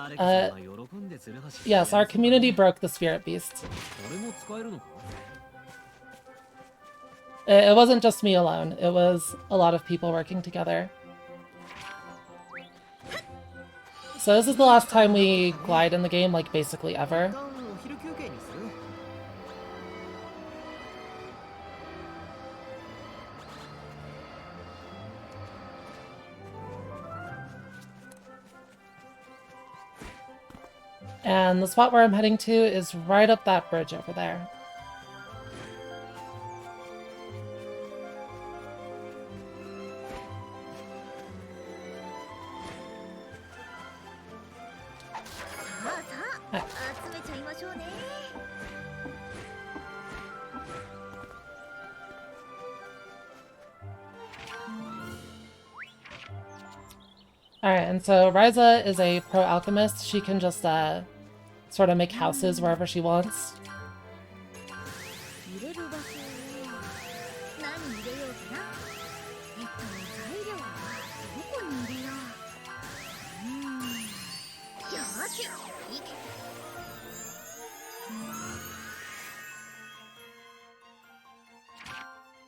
Yes, our community broke the Spirit Beast. It wasn't just me alone, it was a lot of people working together. So this is the last time we glide in the game, like basically ever. And the spot where I'm heading to is right up that bridge over there. Alright, and so Ryza is a pro alchemist. She can just sort of make houses wherever she wants.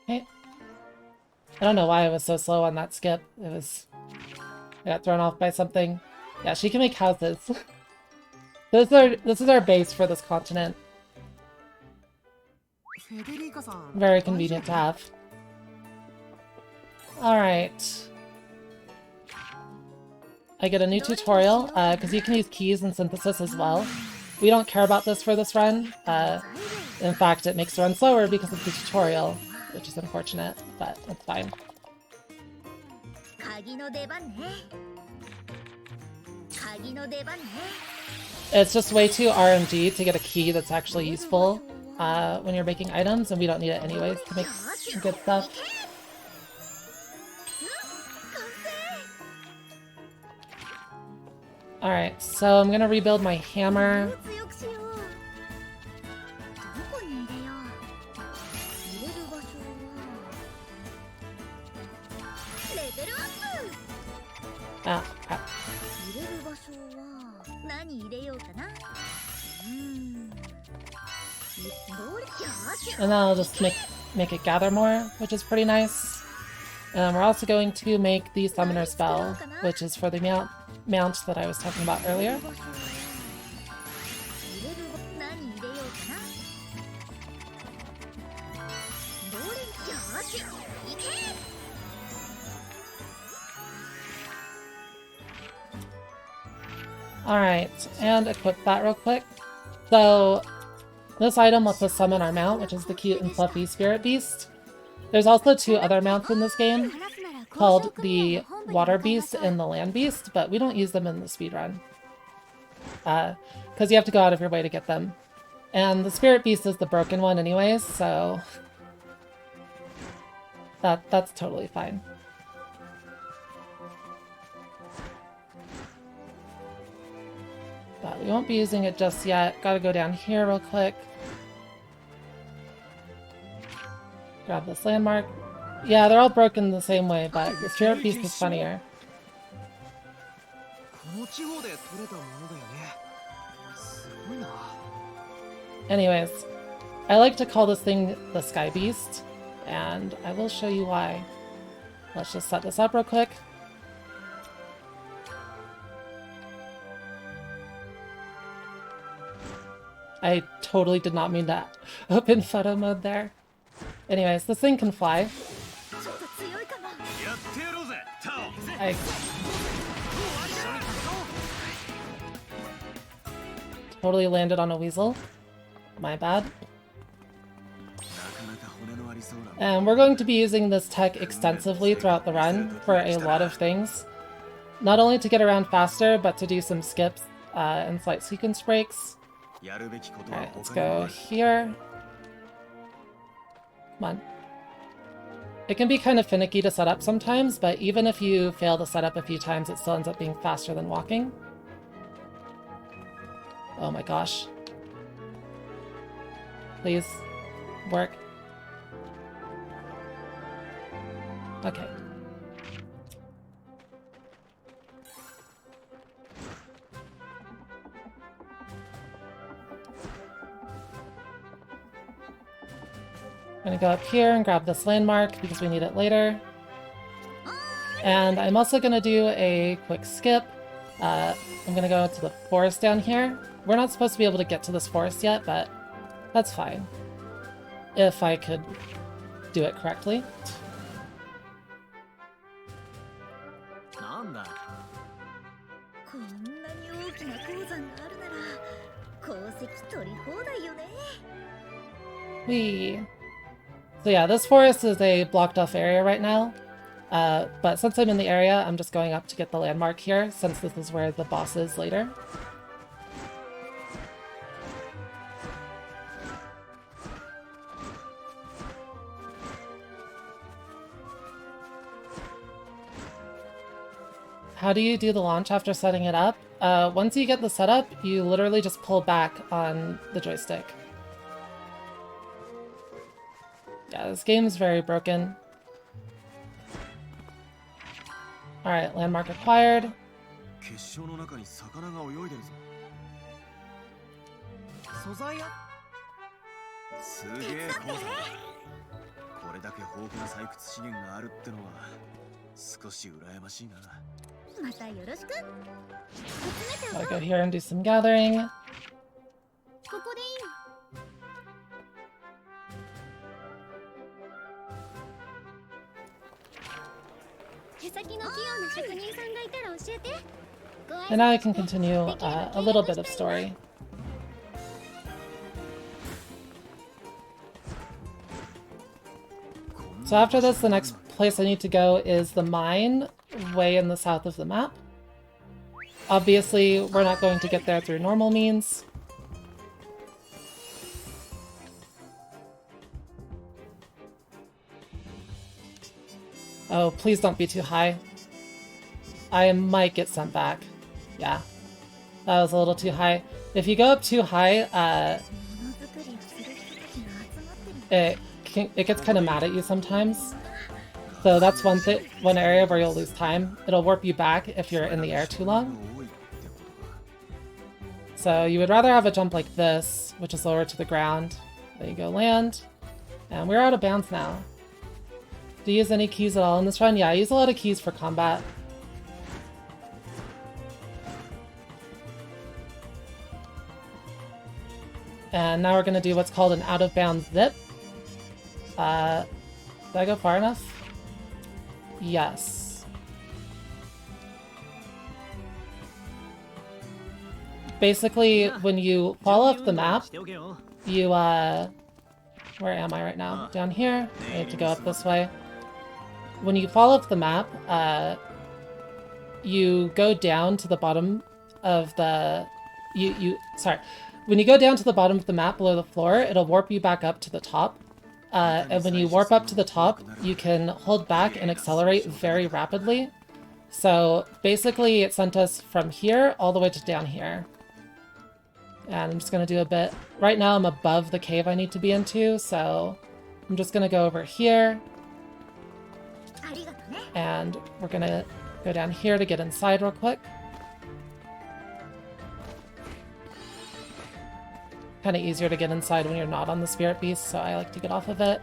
Okay. I don't know why I was so slow on that skip. It was I got thrown off by something. Yeah, she can make houses. This is our base for this continent. Very convenient to have. Alright. I get a new tutorial, because you can use keys and synthesis as well. We don't care about this for this run. In fact, it makes the run slower because of the tutorial, which is unfortunate, but it's fine. It's just way too RNG to get a key that's actually useful when you're making items, and we don't need it anyways to make good stuff. Alright, so I'm gonna rebuild my hammer. Ah, crap. And then I'll just make it gather more, which is pretty nice. And we're also going to make the summoner spell, which is for the mount that I was talking about earlier. Alright, and equip that real quick. So, this item lets us summon our mount, which is the cute and fluffy spirit beast. There's also two other mounts in this game, called the water beast and the land beast, but we don't use them in the speedrun. Because you have to go out of your way to get them. And the spirit beast is the broken one anyways, so that's totally fine. But we won't be using it just yet. Gotta go down here real quick. Grab this landmark. Yeah, they're all broken the same way, but the spirit beast is funnier. Anyways, I like to call this thing the Sky Beast, and I will show you why. Let's just set this up real quick. I totally did not mean to open photo mode there. Anyways, this thing can fly. I totally landed on a weasel. My bad. And we're going to be using this tech extensively throughout the run for a lot of things. Not only to get around faster, but to do some skips and slight sequence breaks. Alright, let's go here. Come on. It can be kind of finicky to set up sometimes, but even if you fail to set up a few times, it still ends up being faster than walking. Oh my gosh. Please. Work. Okay. I'm gonna go up here and grab this landmark because we need it later. And I'm also gonna do a quick skip. I'm gonna go to the forest down here. We're not supposed to be able to get to this forest yet, but that's fine. If I could do it correctly. Whee! So yeah, this forest is a blocked off area right now, but since I'm in the area, I'm just going up to get the landmark here, since this is where the boss is later. How do you do the launch after setting it up? Once you get the setup, you literally just pull back on the joystick. Yeah, this game is very broken. Alright, landmark acquired. Gotta go here and do some gathering. And now I can continue a little bit of story. So after this, the next place I need to go is the mine, way in the south of the map. Obviously, we're not going to get there through normal means. Oh, please don't be too high. I might get sent back. Yeah, that was a little too high. If you go up too high, it gets kind of mad at you sometimes. So that's one area where you'll lose time. It'll warp you back if you're in the air too long. So you would rather have a jump like this, which is lower to the ground. There you go, land. And we're out of bounds now. Do you use any keys at all in this run? Yeah, I use a lot of keys for combat. And now we're going to do what's called an out-of-bounds zip. Did I go far enough? Yes. Basically, when you fall off the map, you, where am I right now? Down here? I need to go up this way. When you fall off the map, you go down to the bottom of the... Sorry. When you go down to the bottom of the map below the floor, it'll warp you back up to the top. And when you warp up to the top, you can hold back and accelerate very rapidly. So basically, it sent us from here all the way to down here. And I'm just going to do a bit... Right now, I'm above the cave I need to be into, so I'm just going to go over here. And we're going to go down here to get inside real quick. Kind of easier to get inside when you're not on the spirit beast, so I like to get off of it.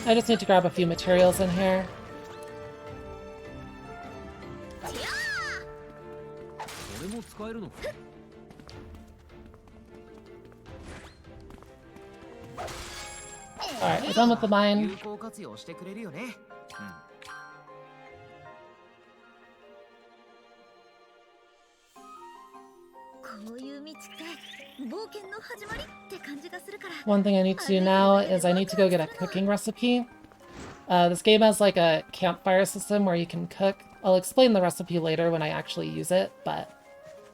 I just need to grab a few materials in here. Alright, we're done with the mine. One thing I need to do now is I need to go get a cooking recipe. This game has like a campfire system where you can cook. I'll explain the recipe later when I actually use it, but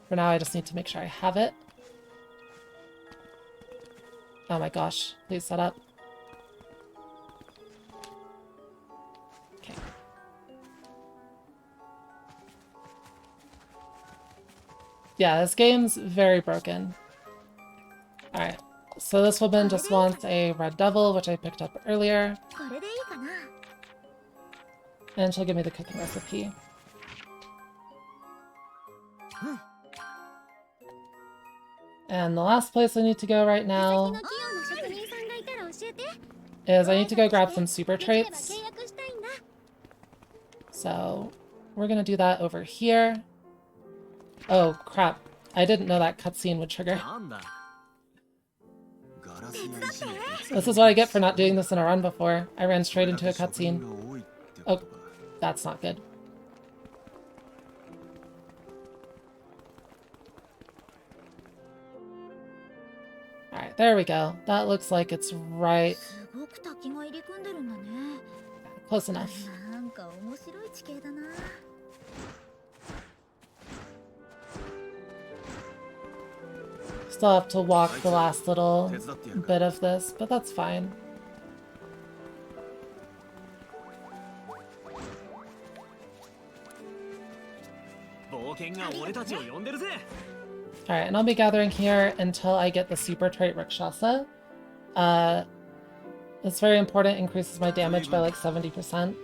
for now I just need to make sure I have it. Oh my gosh, please set up. Okay. Yeah, this game's very broken. Alright, so this woman just wants a red devil, which I picked up earlier. And she'll give me the cooking recipe. And the last place I need to go right now is I need to go grab some super traits. So we're gonna do that over here. Oh crap, I didn't know that cutscene would trigger. This is what I get for not doing this in a run before. I ran straight into a cutscene. Oh, that's not good. Alright, there we go. That looks like it's right... Close enough. Still have to walk the last little bit of this, but that's fine. Alright, and I'll be gathering here until I get the super trait Rakshasa. It's very important, increases my damage by like 70%.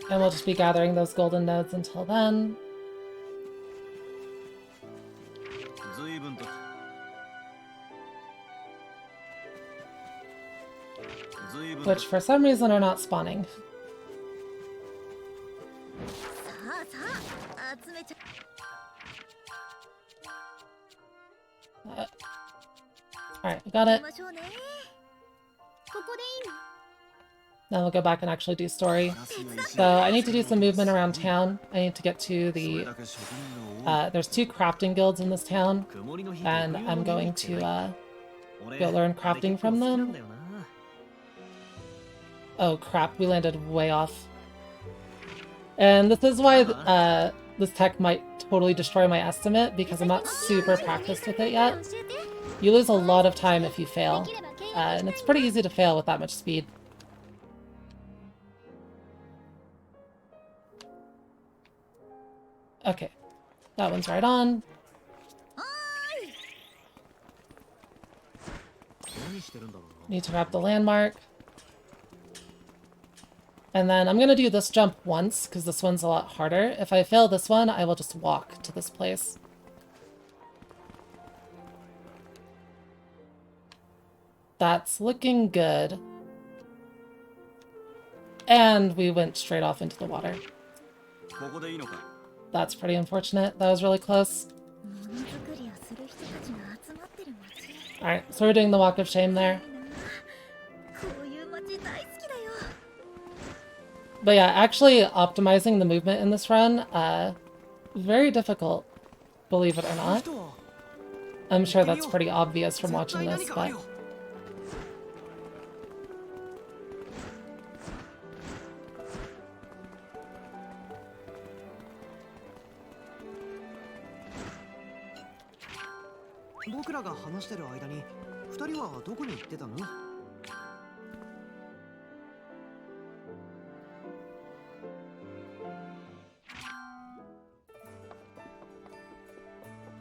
And we'll just be gathering those golden nodes until then. which for some reason are not spawning. Alright, we got it. Now we'll go back and actually do story. So I need to do some movement around town. I need to get to the... there's 2 crafting guilds in this town, and I'm going to go learn crafting from them. Oh crap, we landed way off. And this is why this tech might totally destroy my estimate, because I'm not super practiced with it yet. You lose a lot of time if you fail, and it's pretty easy to fail with that much speed. Okay, that one's right on. Need to grab the landmark. And then I'm going to do this jump once, because this one's a lot harder. If I fail this one, I will just walk to this place. That's looking good. And we went straight off into the water. That's pretty unfortunate. That was really close. Alright, so we're doing the walk of shame there. But yeah, actually optimizing the movement in this run, very difficult, believe it or not. I'm sure that's pretty obvious from watching this, but...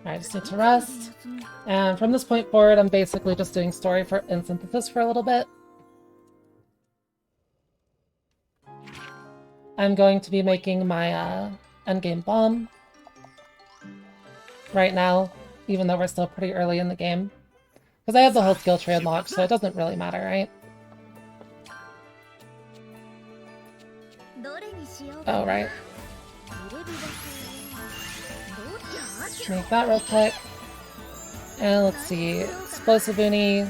I just need to rest. And from this point forward, I'm basically just doing story and synthesis for a little bit. I'm going to be making my endgame bomb right now, even though we're still pretty early in the game. Because I have the whole skill tree unlocked, so it doesn't really matter, right? Oh, right. Make that real quick. And let's see. Explosive Uni.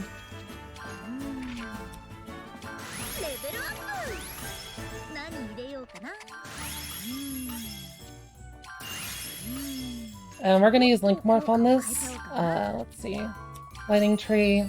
And we're gonna use Link Morph on this. Let's see. Lightning Tree.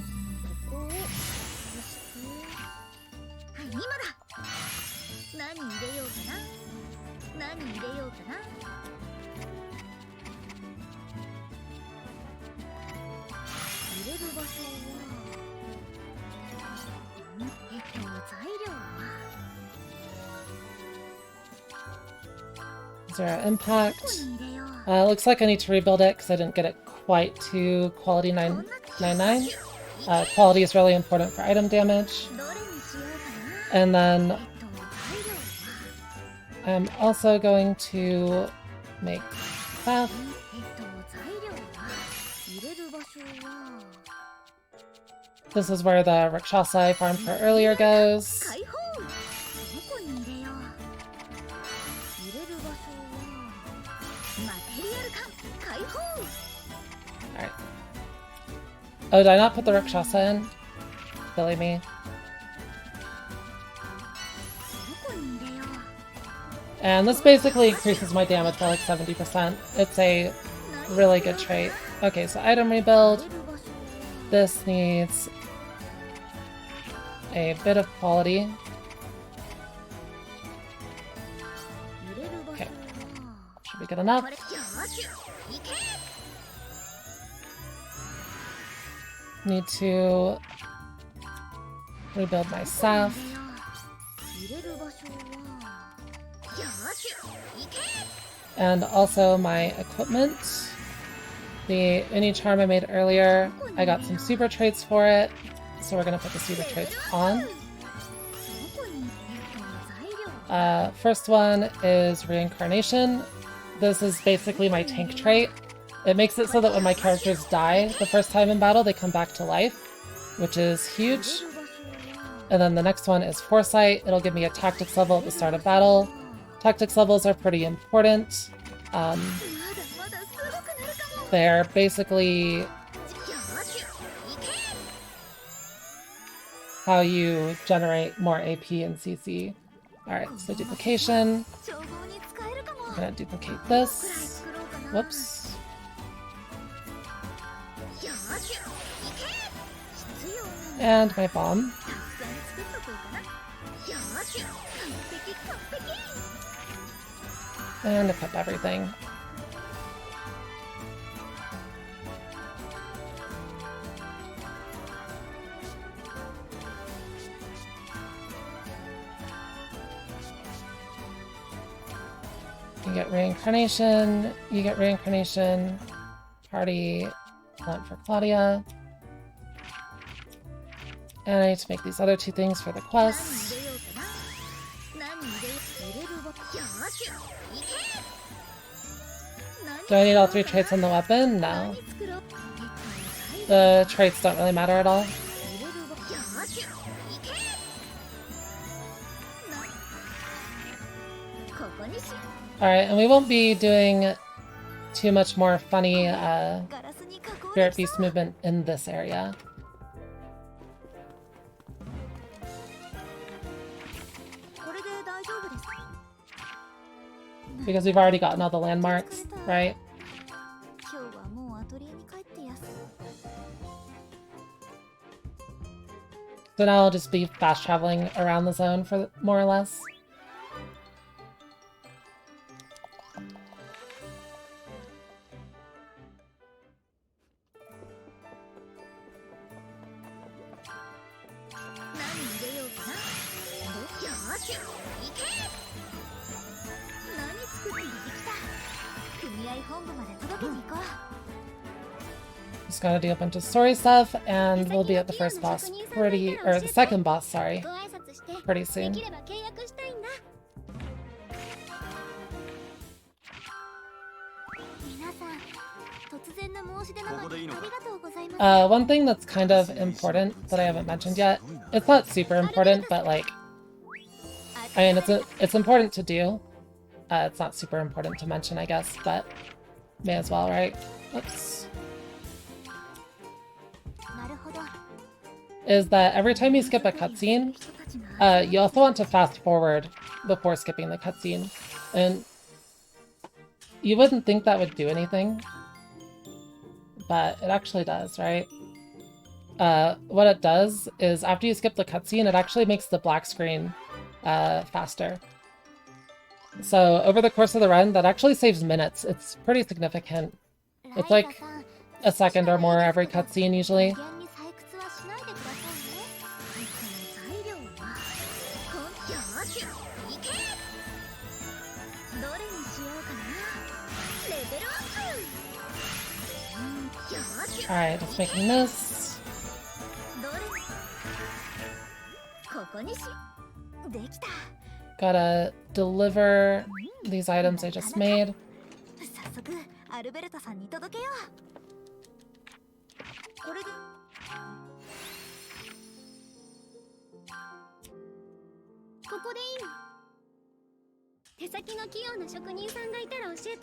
Zero impact. Looks like I need to rebuild it because I didn't get it quite to quality 999. Quality is really important for item damage. And then I'm also going to make that. This is where the Rakshasa I farmed for earlier goes. Alright. Oh, did I not put the Rakshasa in? Silly me. And this basically increases my damage by like 70%. It's a really good trait. Okay, so item rebuild. This needs a bit of quality. Okay. Should be good enough. Need to rebuild my staff. And also my equipment. The Uni Charm I made earlier, I got some super traits for it, so we're gonna put the super traits on. First one is Reincarnation. This is basically my tank trait. It makes it so that when my characters die the first time in battle, they come back to life, which is huge. And then the next one is Foresight. It'll give me a tactics level at the start of battle. Tactics levels are pretty important. They're basically how you generate more AP and CC. Alright, so duplication. I'm gonna duplicate this. Whoops. And my bomb. And equip everything. You get reincarnation, you get reincarnation, party, want for Claudia. And I need to make these other two things for the quest. Do I need all three traits on the weapon? No. The traits don't really matter at all. Alright, and we won't be doing too much more funny Spirit Beast movement in this area. Because we've already gotten all the landmarks, right? So now I'll just be fast traveling around the zone for more or less. Just gotta do a bunch of story stuff, and we'll be at the first boss or the second boss, sorry, pretty soon. One thing that's kind of important that I haven't mentioned yet, it's not super important, but like, I mean, it's important to do. It's not super important to mention, I guess, but may as well, right? Oops. Is that every time you skip a cutscene, you also want to fast forward before skipping the cutscene. And you wouldn't think that would do anything, but it actually does, right? What it does is after you skip the cutscene, it actually makes the black screen faster. So over the course of the run, that actually saves minutes. It's pretty significant. It's like a second or more every cutscene usually. Alright, just making this. Gotta deliver these items I just made.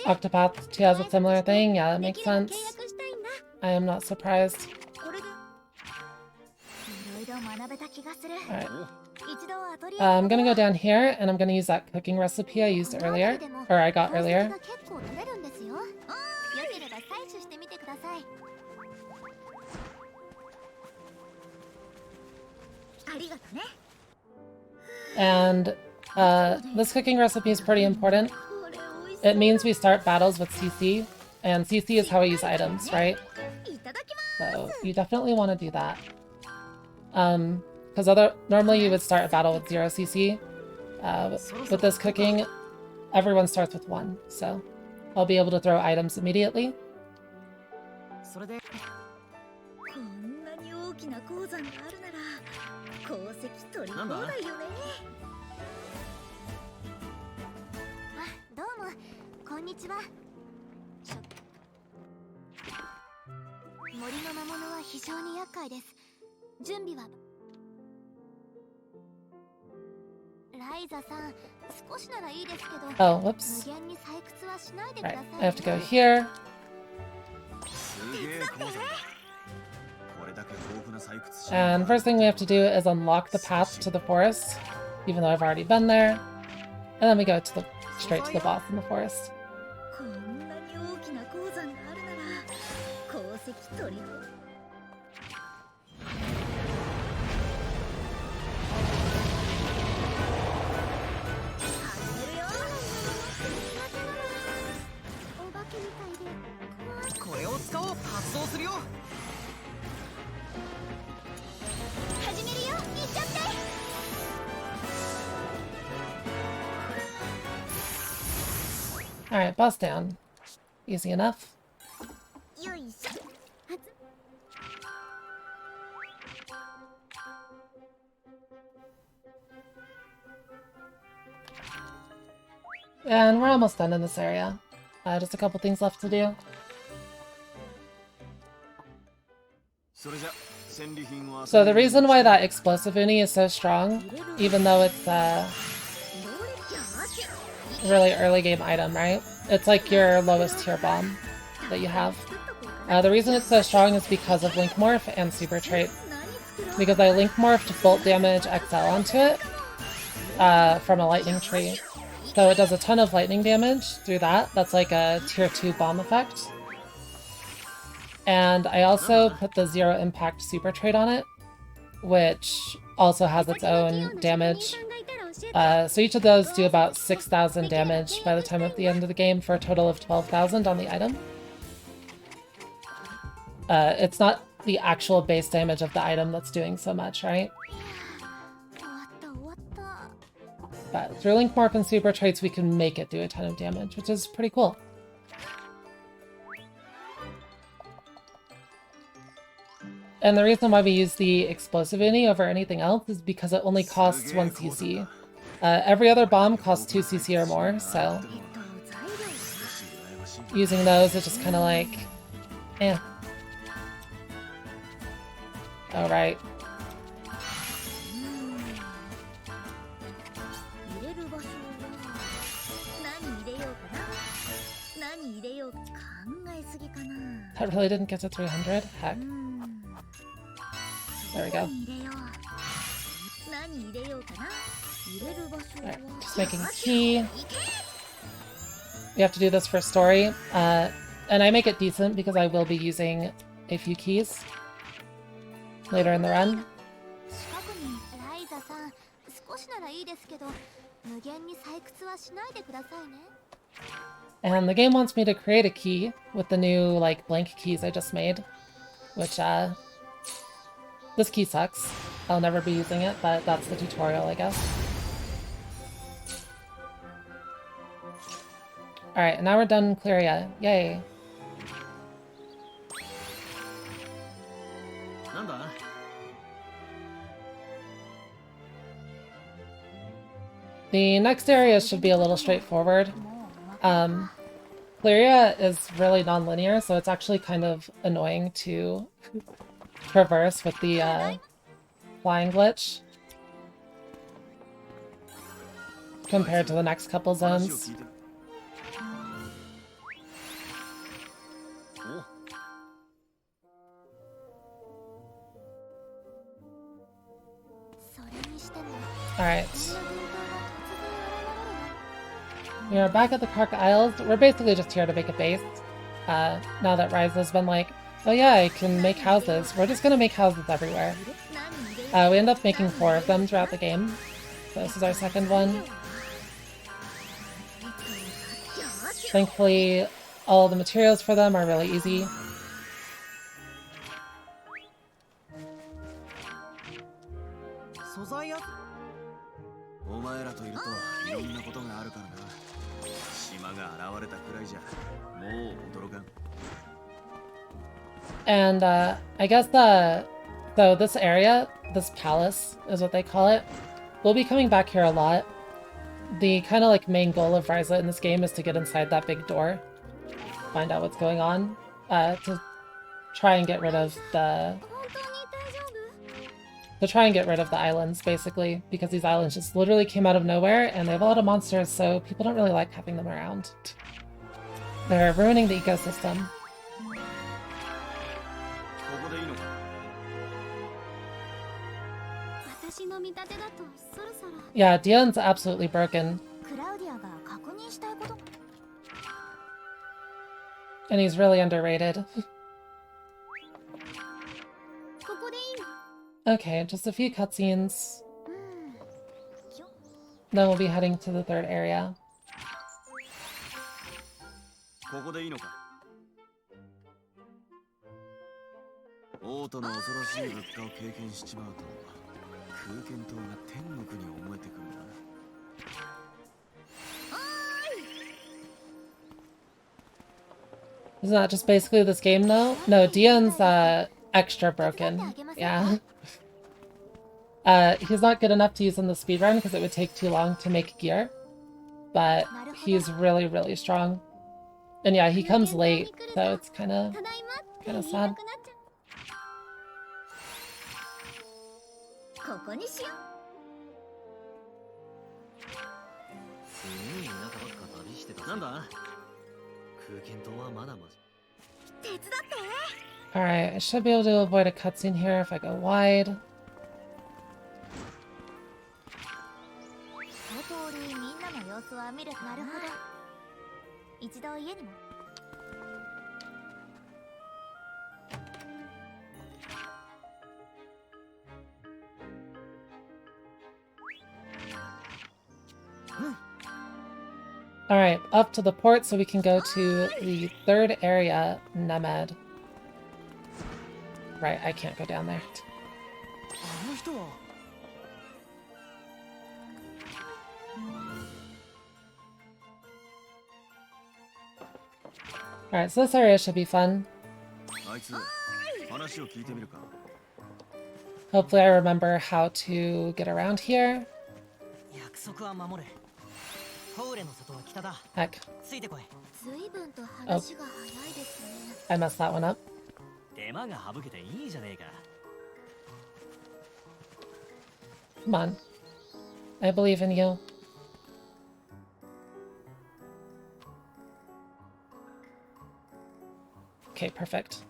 Octopath 2 has a similar thing, yeah, that makes sense. I am not surprised. Alright. I'm gonna go down here and I'm gonna use that cooking recipe I used earlier, or I got earlier. And this cooking recipe is pretty important. It means we start battles with CC, and CC is how we use items, right? So you definitely want to do that. Because normally you would start a battle with 0 CC. With this cooking, everyone starts with 1, so I'll be able to throw items immediately. Oh, whoops. Right, I have to go here. And first thing we have to do is unlock the path to the forest, even though I've already been there. And then we go to straight to the boss in the forest. Alright, boss down. Easy enough. And we're almost done in this area. Just a couple things left to do. So the reason why that explosive uni is so strong, even though it's a really early game item, right? It's like your lowest tier bomb that you have. The reason it's so strong is because of Link Morph and Super Trait. Because I Link Morphed Bolt Damage XL onto it from a lightning tree. So it does a ton of lightning damage through that. That's like a tier 2 bomb effect. And I also put the Zero Impact Super Trait on it, which also has its own damage. So each of those do about 6,000 damage by the time of the end of the game for a total of 12,000 on the item. It's not the actual base damage of the item that's doing so much, right? But through Link Morph and Super Traits, we can make it do a ton of damage, which is pretty cool. And the reason why we use the Explosive Uni over anything else is because it only costs 1 CC. Every other bomb costs 2 CC or more, so using those is just kind of like, eh. Oh, right. That really didn't get to 300? Heck. There we go. Alright, just making a key. We have to do this for story. And I make it decent because I will be using a few keys later in the run. And the game wants me to create a key with the new, like, blank keys I just made. Which, this key sucks. I'll never be using it, but that's the tutorial, I guess. Alright, and now we're done in Clearia. Yay! The next area should be a little straightforward. Clearia is really non-linear, so it's actually kind of annoying to traverse with the flying glitch compared to the next couple zones. Alright. We are back at the Kark Isles. We're basically just here to make a base. Now that Ryza's been like, oh yeah, I can make houses. We're just gonna make houses everywhere. We end up making 4 of them throughout the game. So this is our second one. Thankfully, all the materials for them are really easy. And I guess so this area, this palace is what they call it, we'll be coming back here a lot. The kind of like main goal of Ryza in this game is to get inside that big door, find out what's going on, to try and get rid of the to try and get rid of the islands, basically, because these islands just literally came out of nowhere, and they have a lot of monsters, so people don't really like having them around. They're ruining the ecosystem. Yeah, Dion's absolutely broken. And he's really underrated. Okay, just a few cutscenes. Then we'll be heading to the third area. Isn't that just basically this game though? No, Dion's extra broken. Yeah. He's not good enough to use in the speedrun because it would take too long to make gear. But he's really, really strong. And yeah, he comes late, so it's kind of sad. Alright, I should be able to avoid a cutscene here if I go wide. Alright, up to the port so we can go to the third area, Nemed. Right, I can't go down there. Alright, so this area should be fun. Hopefully I remember how to get around here. Heck. Oh. I messed that one up. Come on. I believe in you. Okay, perfect.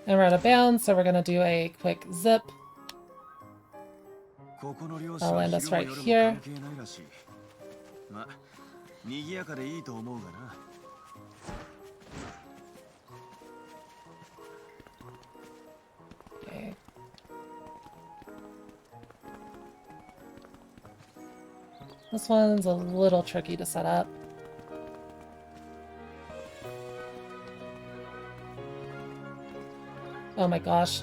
And we're out of bounds, so we're gonna do a quick zip. I'll land us right here. Okay. This one's a little tricky to set up. Oh my gosh.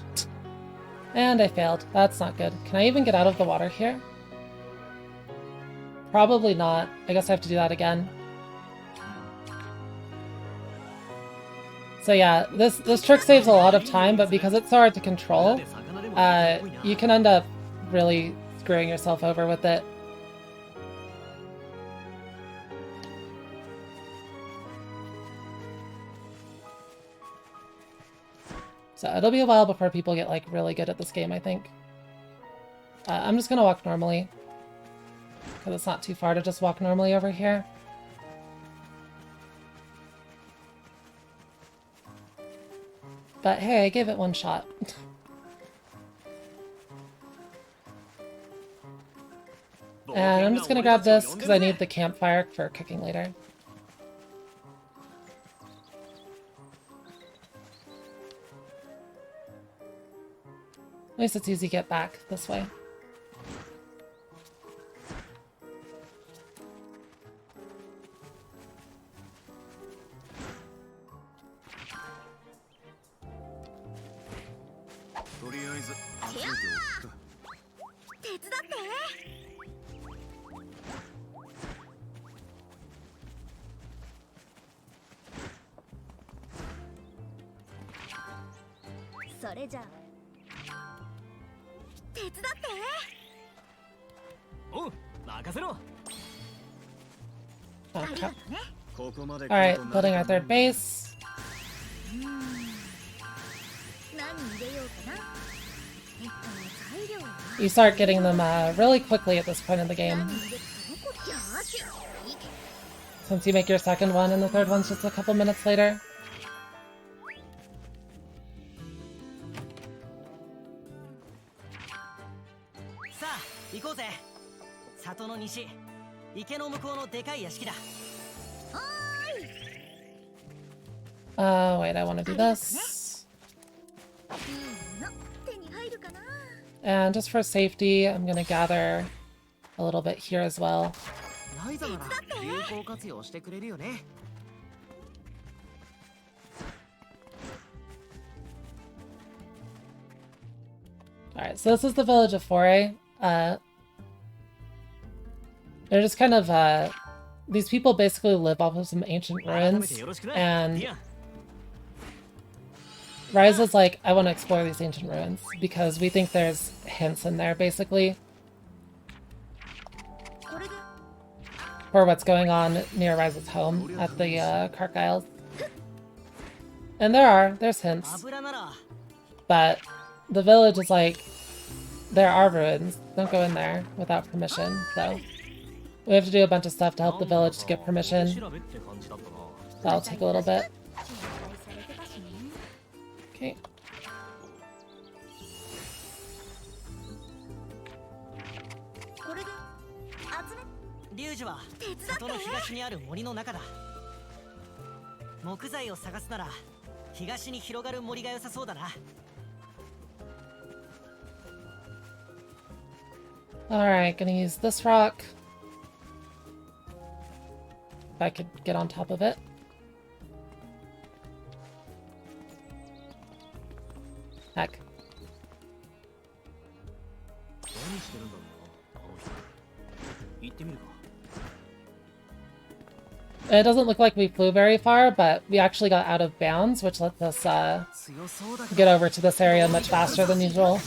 And I failed. That's not good. Can I even get out of the water here? Probably not. I guess I have to do that again. So yeah, this trick saves a lot of time, but because it's so hard to control, you can end up really screwing yourself over with it. So it'll be a while before people get like really good at this game, I think. I'm just gonna walk normally, because it's not too far to just walk normally over here. But hey, I gave it one shot. And I'm just gonna grab this because I need the campfire for cooking later. At least it's easy to get back this way. Okay. Alright, building our third base. You start getting them really quickly at this point in the game. Since you make your second one and the third one's just a couple minutes later. Wait, I want to do this. And just for safety, I'm going to gather a little bit here as well. Alright, so this is the village of Foray. They're just kind of, these people basically live off of some ancient ruins, and Ryza's like, I want to explore these ancient ruins, because we think there's hints in there, basically, for what's going on near Ryza's home at the Kark Isles. And there's hints. But the village is like, there are ruins, don't go in there without permission, so we have to do a bunch of stuff to help the village to get permission. That'll take a little bit. Okay. Alright, gonna use this rock. If I could get on top of it. Heck. It doesn't look like we flew very far, but we actually got out of bounds, which lets us get over to this area much faster than usual.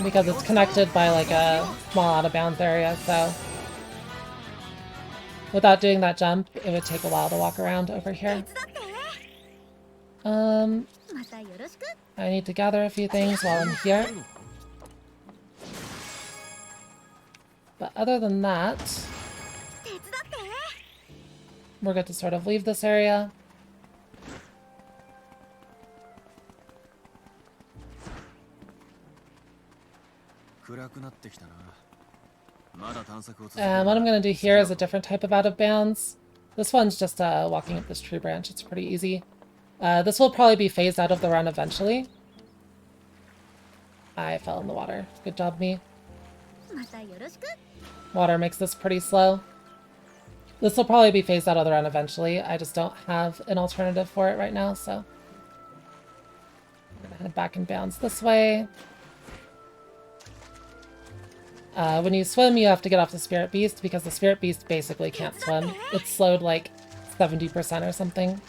Because it's connected by like a small out of bounds area, so without doing that jump, it would take a while to walk around over here. I need to gather a few things while I'm here. But other than that, we're good to sort of leave this area. And what I'm going to do here is a different type of out of bounds. This one's just walking up this tree branch. It's pretty easy. This will probably be phased out of the run eventually. I fell in the water. Good job, me. Water makes this pretty slow. This will probably be phased out of the run eventually. I just don't have an alternative for it right now, so I'm going to head back in bounds this way. When you swim, you have to get off the Spirit Beast, because the Spirit Beast basically can't swim. It's slowed like 70% or something.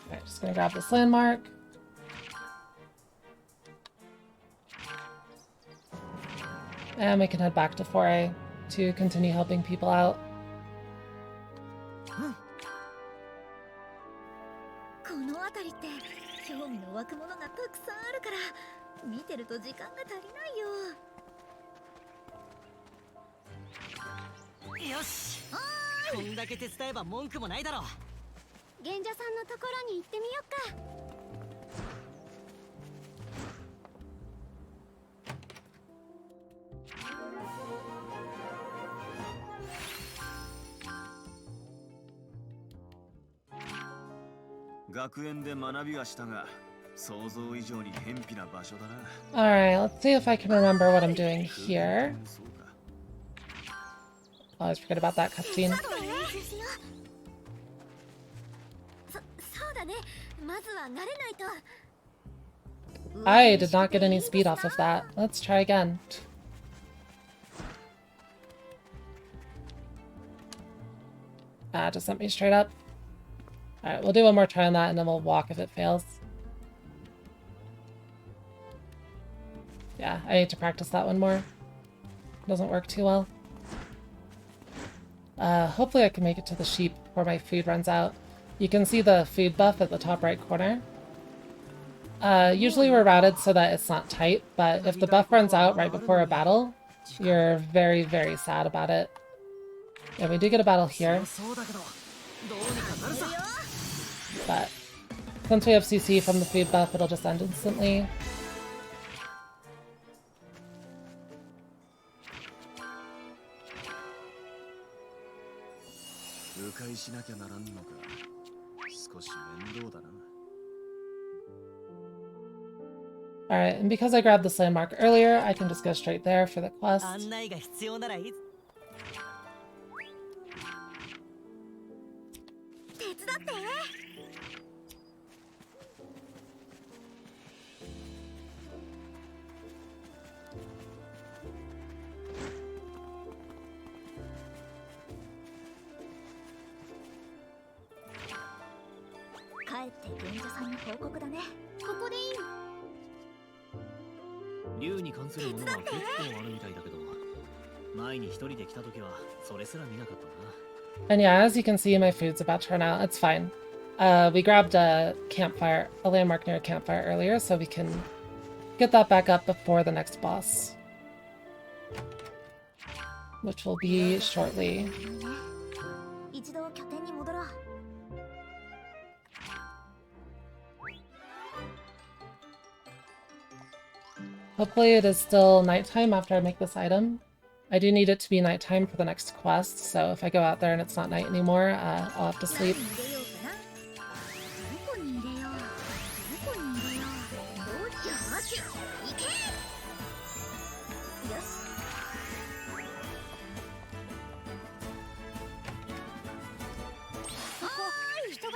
Alright, just gonna grab this landmark. And we can head back to Foray to continue helping people out. Alright, let's see if I can remember what I'm doing here. I always forget about that cutscene. I did not get any speed off of that. Let's try again. Just sent me straight up. Alright, we'll do one more try on that and then we'll walk if it fails. Yeah, I need to practice that one more. Doesn't work too well. Hopefully I can make it to the sheep before my food runs out. You can see the food buff at the top right corner. Usually we're routed so that it's not tight, but if the buff runs out right before a battle, you're very, very sad about it. Yeah, we do get a battle here. But since we have CC from the food buff, it'll just end instantly. Alright, and because I grabbed this landmark earlier, I can just go straight there for the quest. And yeah, as you can see, my food's about to run out. It's fine. We grabbed a campfire, a landmark near a campfire earlier, so we can get that back up before the next boss, which will be shortly. Hopefully it is still nighttime after I make this item. I do need it to be nighttime for the next quest, so if I go out there and it's not night anymore, I'll have to sleep.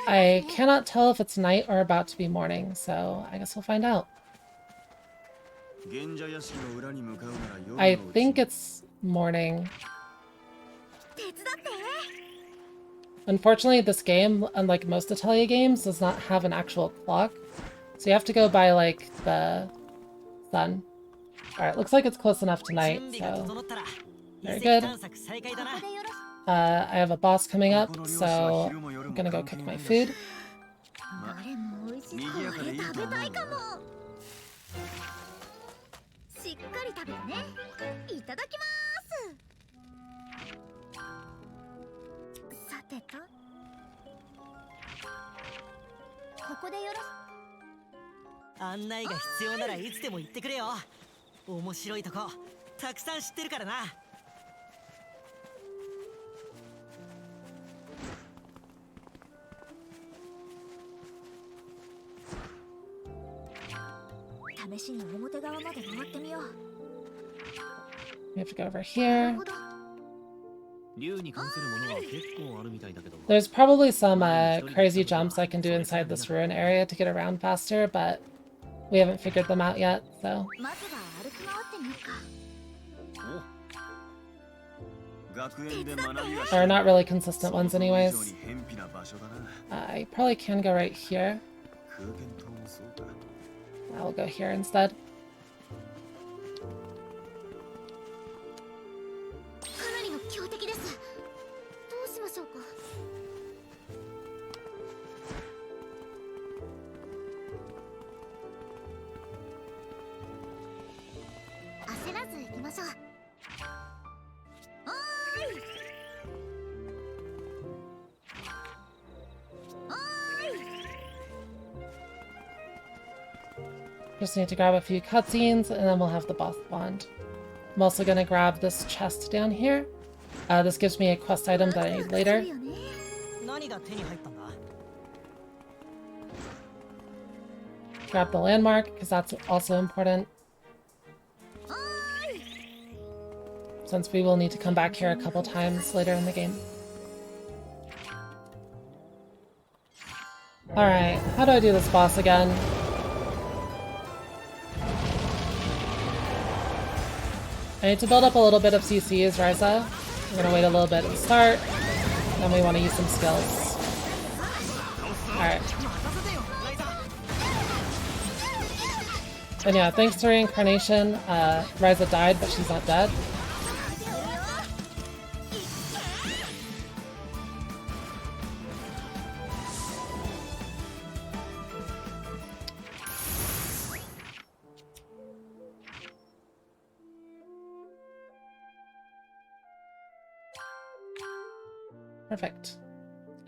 I cannot tell if it's night or about to be morning, so I guess we'll find out. I think it's morning. Unfortunately, this game, unlike most Atelier games, does not have an actual clock. So you have to go by, like, the sun. Alright, looks like it's close enough to night, so... Very good. I have a boss coming up, so I'm gonna go cook my food. We have to go over here. There's probably some crazy jumps I can do inside this ruin area to get around faster, but we haven't figured them out yet, so... Or not really consistent ones anyways. I probably can go right here. I'll go here instead. Just need to grab a few cutscenes and then we'll have the boss bond. I'm also going to grab this chest down here. This gives me a quest item that I need later. Grab the landmark, because that's also important. Since we will need to come back here a couple times later in the game. Alright, how do I do this boss again? I need to build up a little bit of CC as Ryza. We're gonna wait a little bit at the start, then we want to use some skills. Alright. And yeah, thanks to reincarnation, Ryza died, but she's not dead. Perfect.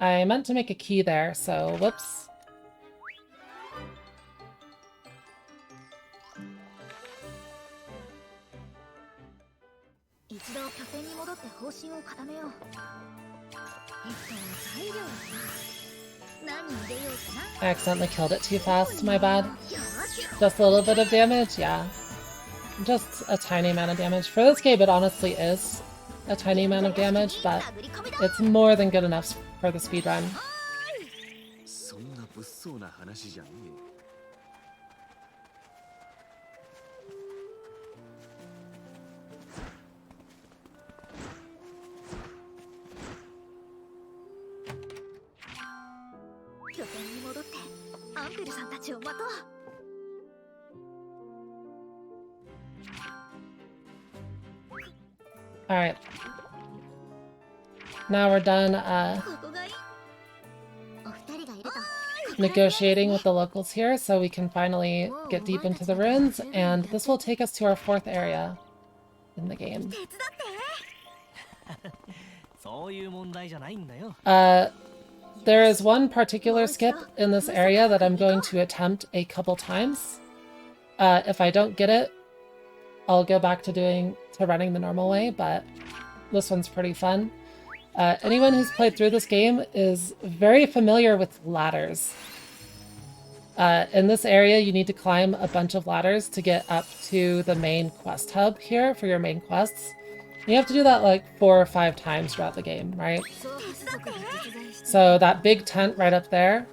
I meant to make a key there, so whoops. I accidentally killed it too fast, my bad. Just a little bit of damage? Yeah. Just a tiny amount of damage. For this game, it honestly is a tiny amount of damage, but it's more than good enough for the speedrun. Alright. Now we're done negotiating with the locals here, so we can finally get deep into the ruins, and this will take us to our 4th area in the game. There is one particular skip in this area that I'm going to attempt a couple times. If I don't get it, I'll go back to running the normal way, but this one's pretty fun. Anyone who's played through this game is very familiar with ladders. In this area, you need to climb a bunch of ladders to get up to the main quest hub here for your main quests. You have to do that like 4 or 5 times throughout the game, right? So that big tent right up there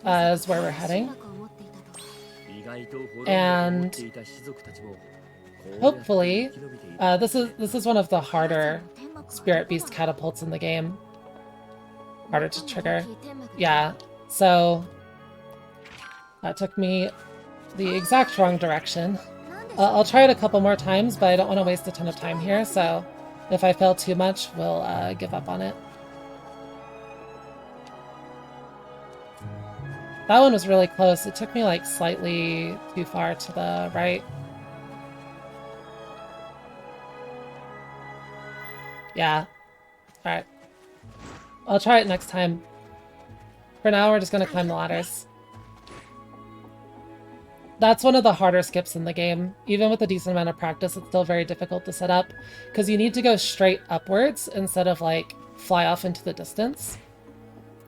is where we're heading. And hopefully, this is one of the harder Spirit Beast catapults in the game. Harder to trigger. Yeah, so that took me the exact wrong direction. I'll try it a couple more times, but I don't want to waste a ton of time here, so if I fail too much, we'll give up on it. That one was really close. It took me like slightly too far to the right. Yeah. Alright. I'll try it next time. For now, we're just gonna climb the ladders. That's one of the harder skips in the game. Even with a decent amount of practice, it's still very difficult to set up, because you need to go straight upwards instead of, like, fly off into the distance.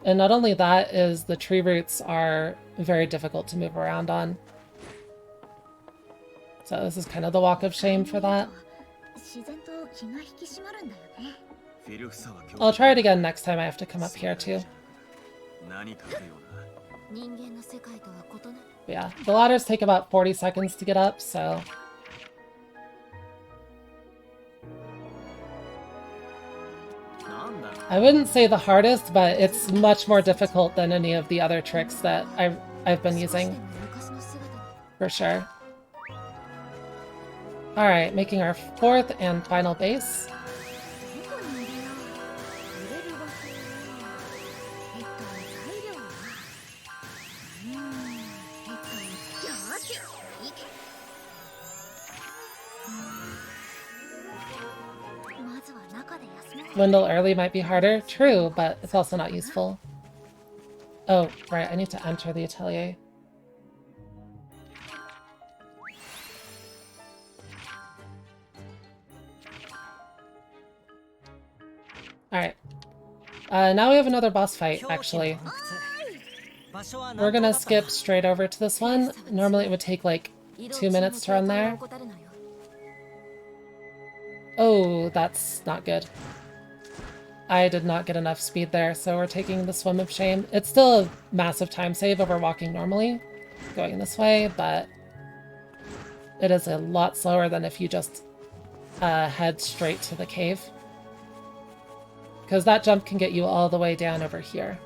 And not only that, is the tree roots are very difficult to move around on. So this is kind of the walk of shame for that. I'll try it again next time I have to come up here too. But yeah, the ladders take about 40 seconds to get up, so... I wouldn't say the hardest, but it's much more difficult than any of the other tricks that I've been using. For sure. Alright, making our 4th and final base. Dwindle early might be harder. True, but it's also not useful. Oh, right, I need to enter the Atelier. Alright. Now we have another boss fight, actually. We're gonna skip straight over to this one. Normally it would take like 2 minutes to run there. Oh, that's not good. I did not get enough speed there, so we're taking the Swim of Shame. It's still a massive time save over walking normally, going this way, but it is a lot slower than if you just head straight to the cave. Because that jump can get you all the way down over here.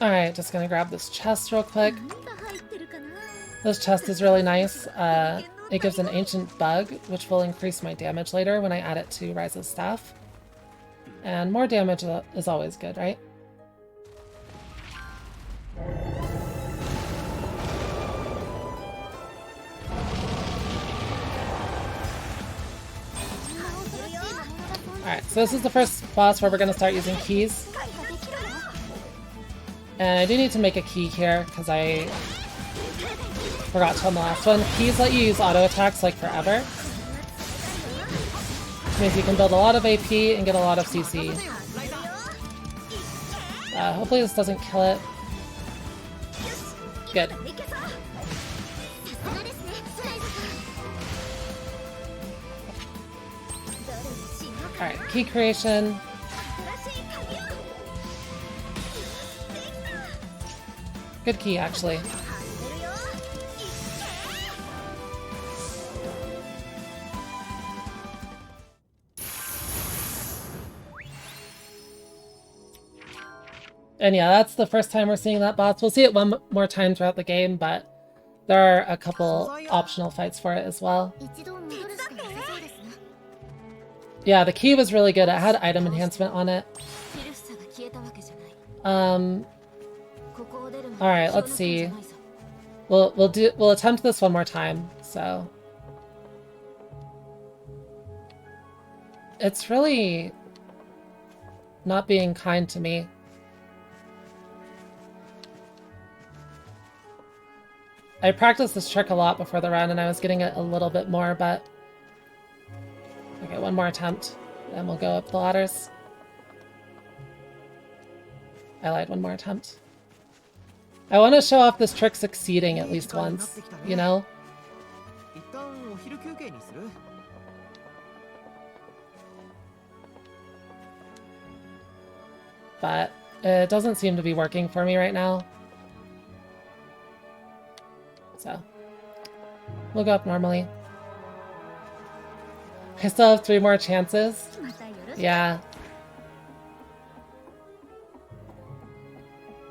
Alright, just gonna grab this chest real quick. This chest is really nice. It gives an ancient bug, which will increase my damage later when I add it to Ryza's staff. And more damage is always good, right? Alright, so this is the first boss where we're going to start using keys. And I do need to make a key here, because I forgot to on the last one. Keys let you use auto attacks like forever. Which means you can build a lot of AP and get a lot of CC. Hopefully this doesn't kill it. Good. Alright, key creation. Good key, actually. And yeah, that's the first time we're seeing that boss. We'll see it one more time throughout the game, but there are a couple optional fights for it as well. Yeah, the key was really good. It had item enhancement on it. Alright, let's see. We'll attempt this one more time, so. It's really not being kind to me. I practiced this trick a lot before the run and I was getting it a little bit more, but okay, one more attempt and we'll go up the ladders. I lied, one more attempt. I want to show off this trick succeeding at least once, you know? But it doesn't seem to be working for me right now. So, we'll go up normally. I still have 3 more chances. Yeah.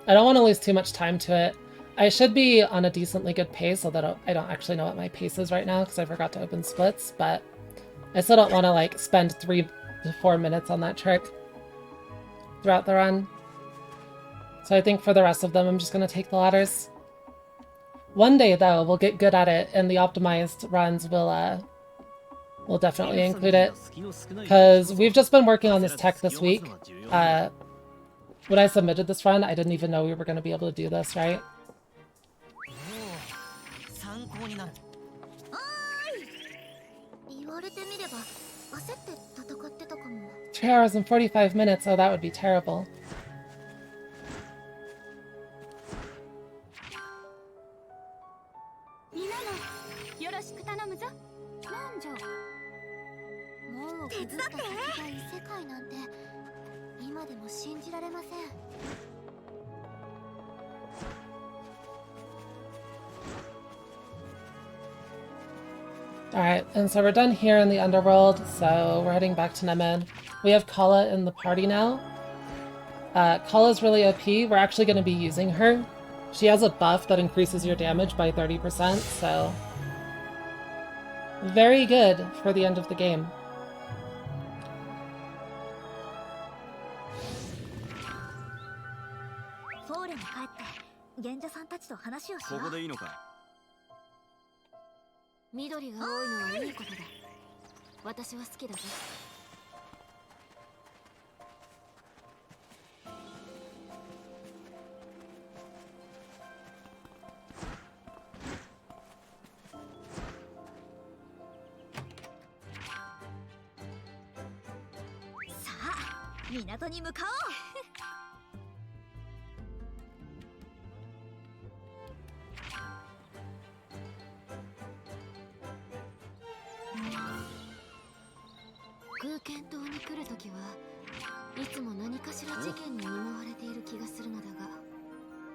I don't want to lose too much time to it. I should be on a decently good pace, although I don't actually know what my pace is right now because I forgot to open splits, but I still don't want to like spend 3 to 4 minutes on that trick throughout the run. So I think for the rest of them, I'm just going to take the ladders. One day, though, we'll get good at it, and the optimized runs will definitely include it. Because we've just been working on this tech this week. When I submitted this run, I didn't even know we were going to be able to do this, right? 3 hours and 45 minutes, oh, that would be terrible. Alright, and so we're done here in the underworld, so we're heading back to Nemen. We have Kala in the party now. Kala's really OP. We're actually going to be using her. She has a buff that increases your damage by 30%, so very good for the end of the game.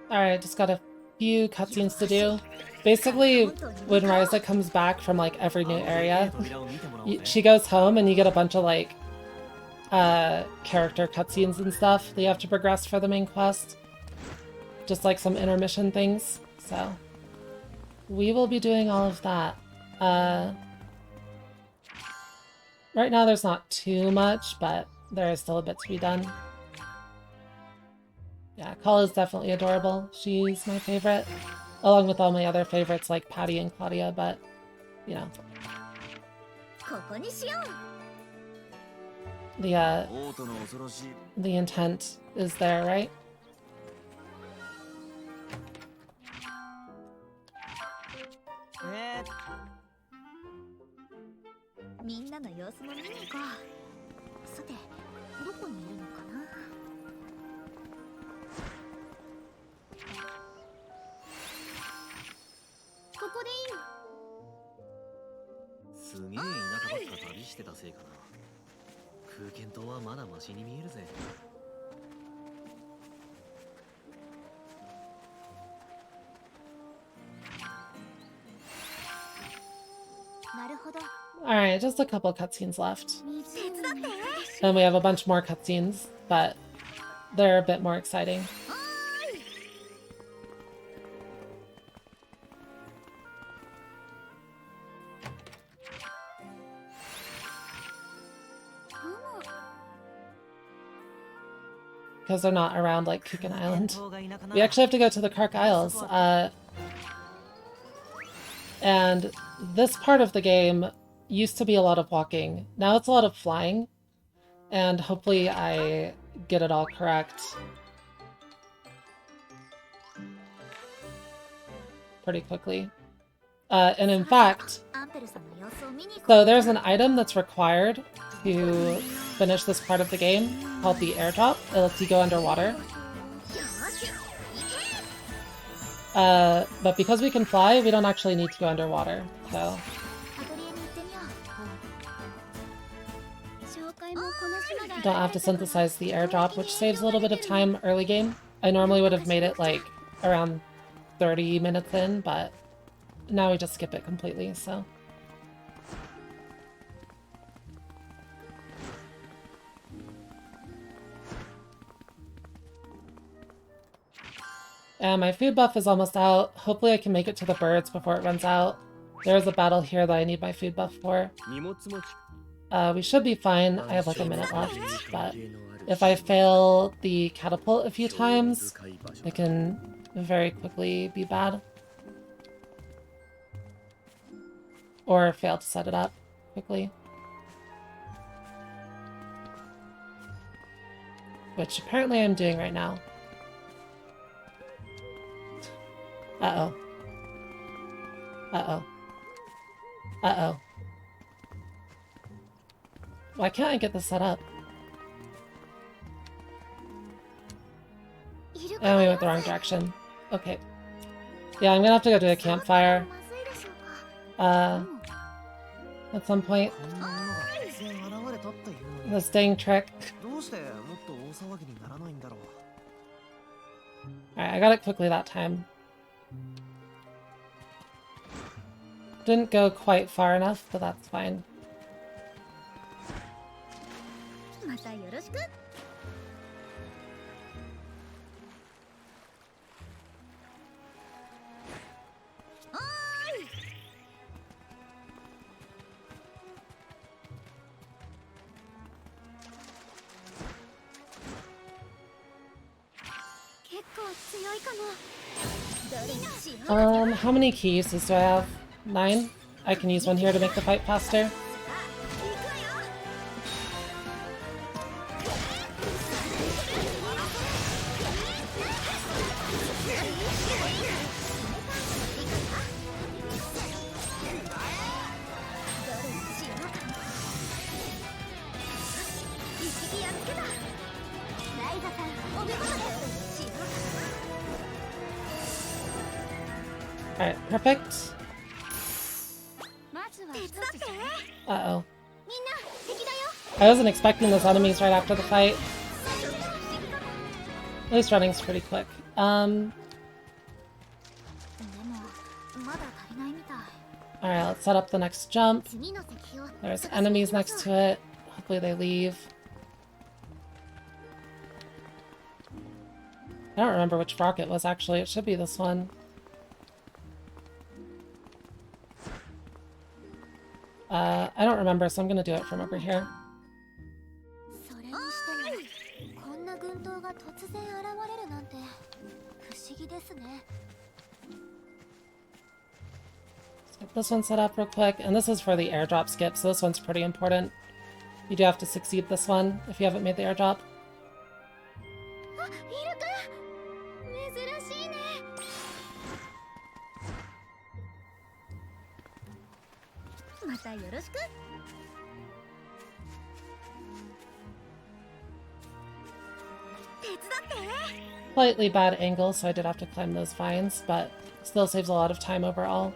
Alright, just got a few cutscenes to do. Basically, when Ryza comes back from like every new area, she goes home and you get a bunch of like character cutscenes and stuff that you have to progress for the main quest. Just like some intermission things. So we will be doing all of that. Right now there's not too much, but there is still a bit to be done. Yeah, Call is definitely adorable. She's my favorite, along with all my other favorites like Patty and Claudia, but, you know. The intent is there, right? Alright, just a couple cutscenes left. And we have a bunch more cutscenes, but they're a bit more exciting. Because they're not around like Kuken Island. We actually have to go to the Kark Isles. And this part of the game used to be a lot of walking. Now it's a lot of flying. And hopefully I get it all correct pretty quickly. And in fact, so there's an item that's required to finish this part of the game called the airdrop. It lets you go underwater. But because we can fly, we don't actually need to go underwater, so... Don't have to synthesize the airdrop, which saves a little bit of time early game. I normally would have made it like around 30 minutes in, but now we just skip it completely, so... And my food buff is almost out. Hopefully I can make it to the birds before it runs out. There's a battle here that I need my food buff for. We should be fine. I have like a minute left, but if I fail the catapult a few times, it can very quickly be bad. Or fail to set it up quickly. Which apparently I'm doing right now. Uh-oh. Uh-oh. Uh-oh. Why can't I get this set up? And we went the wrong direction. Okay. Yeah, I'm gonna have to go to a campfire. At some point. This dang trick. Alright, I got it quickly that time. Didn't go quite far enough, but that's fine. How many key uses do I have? 9? I can use one here to make the fight faster. Alright, perfect. Uh-oh. I wasn't expecting those enemies right after the fight. At least running's pretty quick. Alright, let's set up the next jump. There's enemies next to it. Hopefully they leave. I don't remember which rock it was, actually. It should be this one. I don't remember, so I'm gonna do it from over here. Let's get this one set up real quick, and this is for the airdrop skip, so this one's pretty important. You do have to succeed this one if you haven't made the airdrop. Slightly bad angle, so I did have to climb those vines, but still saves a lot of time overall.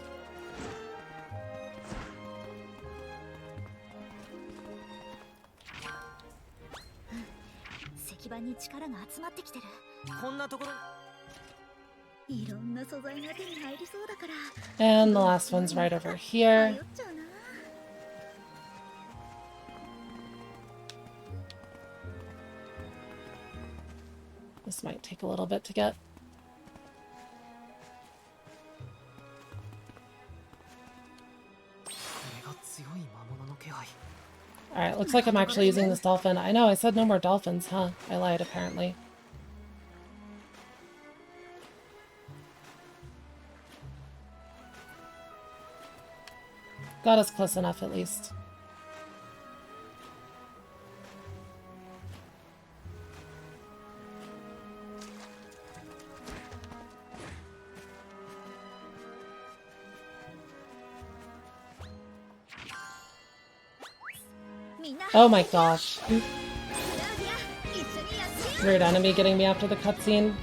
And the last one's right over here. This might take a little bit to get. Alright, looks like I'm actually using this dolphin. I know, I said no more dolphins, huh? I lied, apparently. Got us close enough, at least. Oh my gosh. Weird enemy getting me after the cutscene.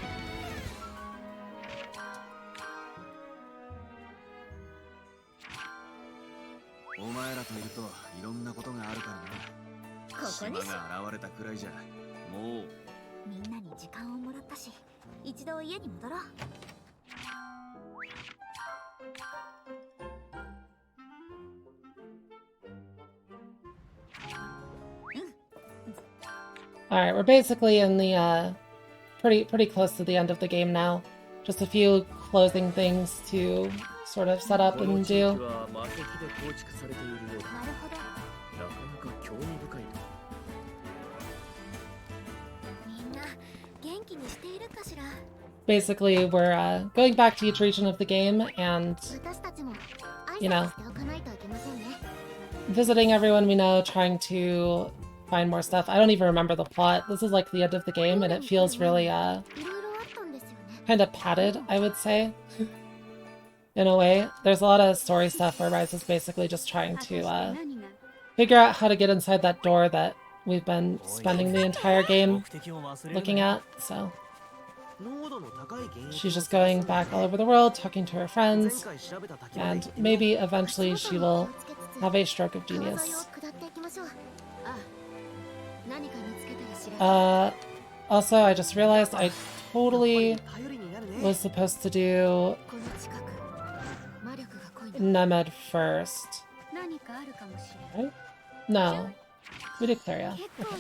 Alright, we're basically in the, pretty close to the end of the game now. Just a few closing things to sort of set up and do. Basically, we're going back to each region of the game and, you know, visiting everyone we know, trying to find more stuff. I don't even remember the plot. This is like the end of the game, and it feels really, kind of padded, I would say. In a way. There's a lot of story stuff where Ryza's basically just trying to, figure out how to get inside that door that we've been spending the entire game looking at, so. She's just going back all over the world, talking to her friends, and maybe eventually she will have a stroke of genius. Also, I just realized I totally was supposed to do Nemed first. Right? No. We did Claria. Okay.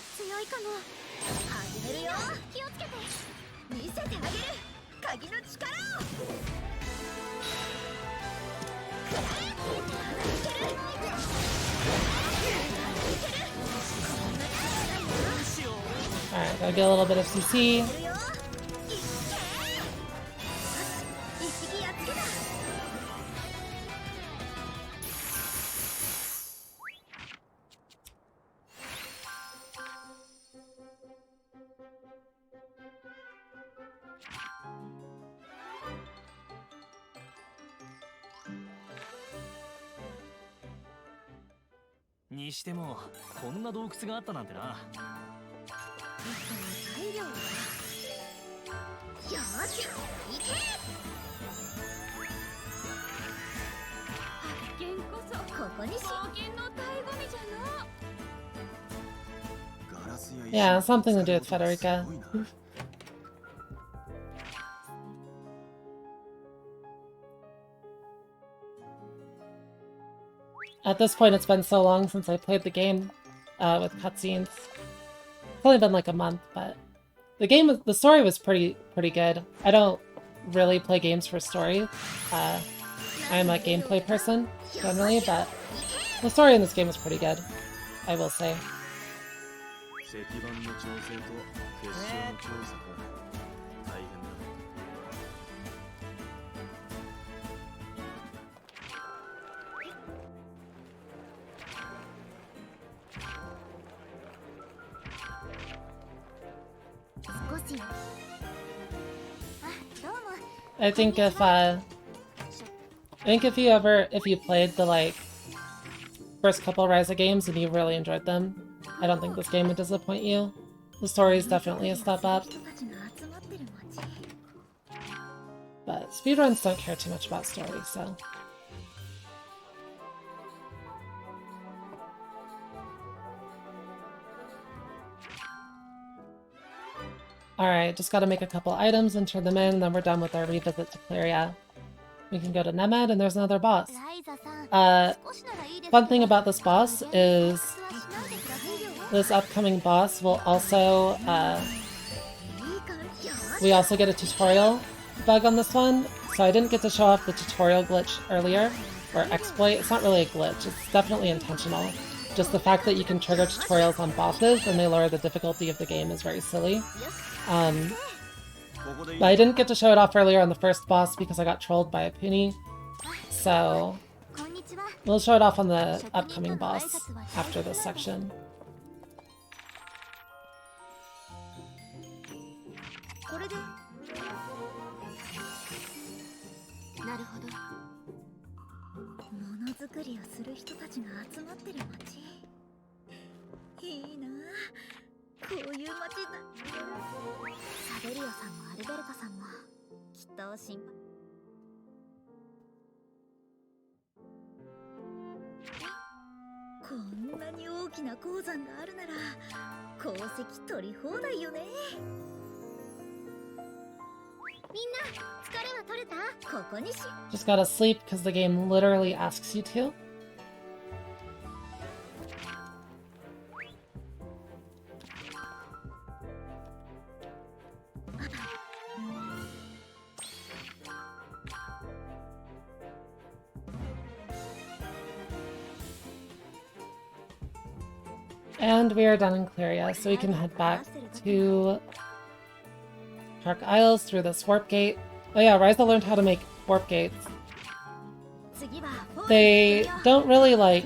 Alright, gotta get a little bit of CC. Yeah, something to do with Federica. At this point, it's been so long since I played the game with cutscenes. It's only been like a month, but the story was pretty good. I don't really play games for story. I'm a gameplay person generally, but the story in this game was pretty good, I will say. I think if you played the like first couple Ryza games and you really enjoyed them, I don't think this game would disappoint you. The story is definitely a step up. But speedruns don't care too much about story, so. Alright, just gotta make a couple items and turn them in, and then we're done with our revisit to Atelier. We can go to Nemad, and there's another boss. Fun thing about this boss is this upcoming boss will also, we also get a tutorial bug on this one, so I didn't get to show off the tutorial glitch earlier, or exploit. It's not really a glitch, it's definitely intentional. Just the fact that you can trigger tutorials on bosses and they lower the difficulty of the game is very silly. But I didn't get to show it off earlier on the first boss because I got trolled by a Puni, so we'll show it off on the upcoming boss after this section. Just gotta sleep because the game literally asks you to. And we are done in Cleria, so we can head back to Park Isles through this warp gate. Oh yeah, Ryza learned how to make warp gates. They don't really like,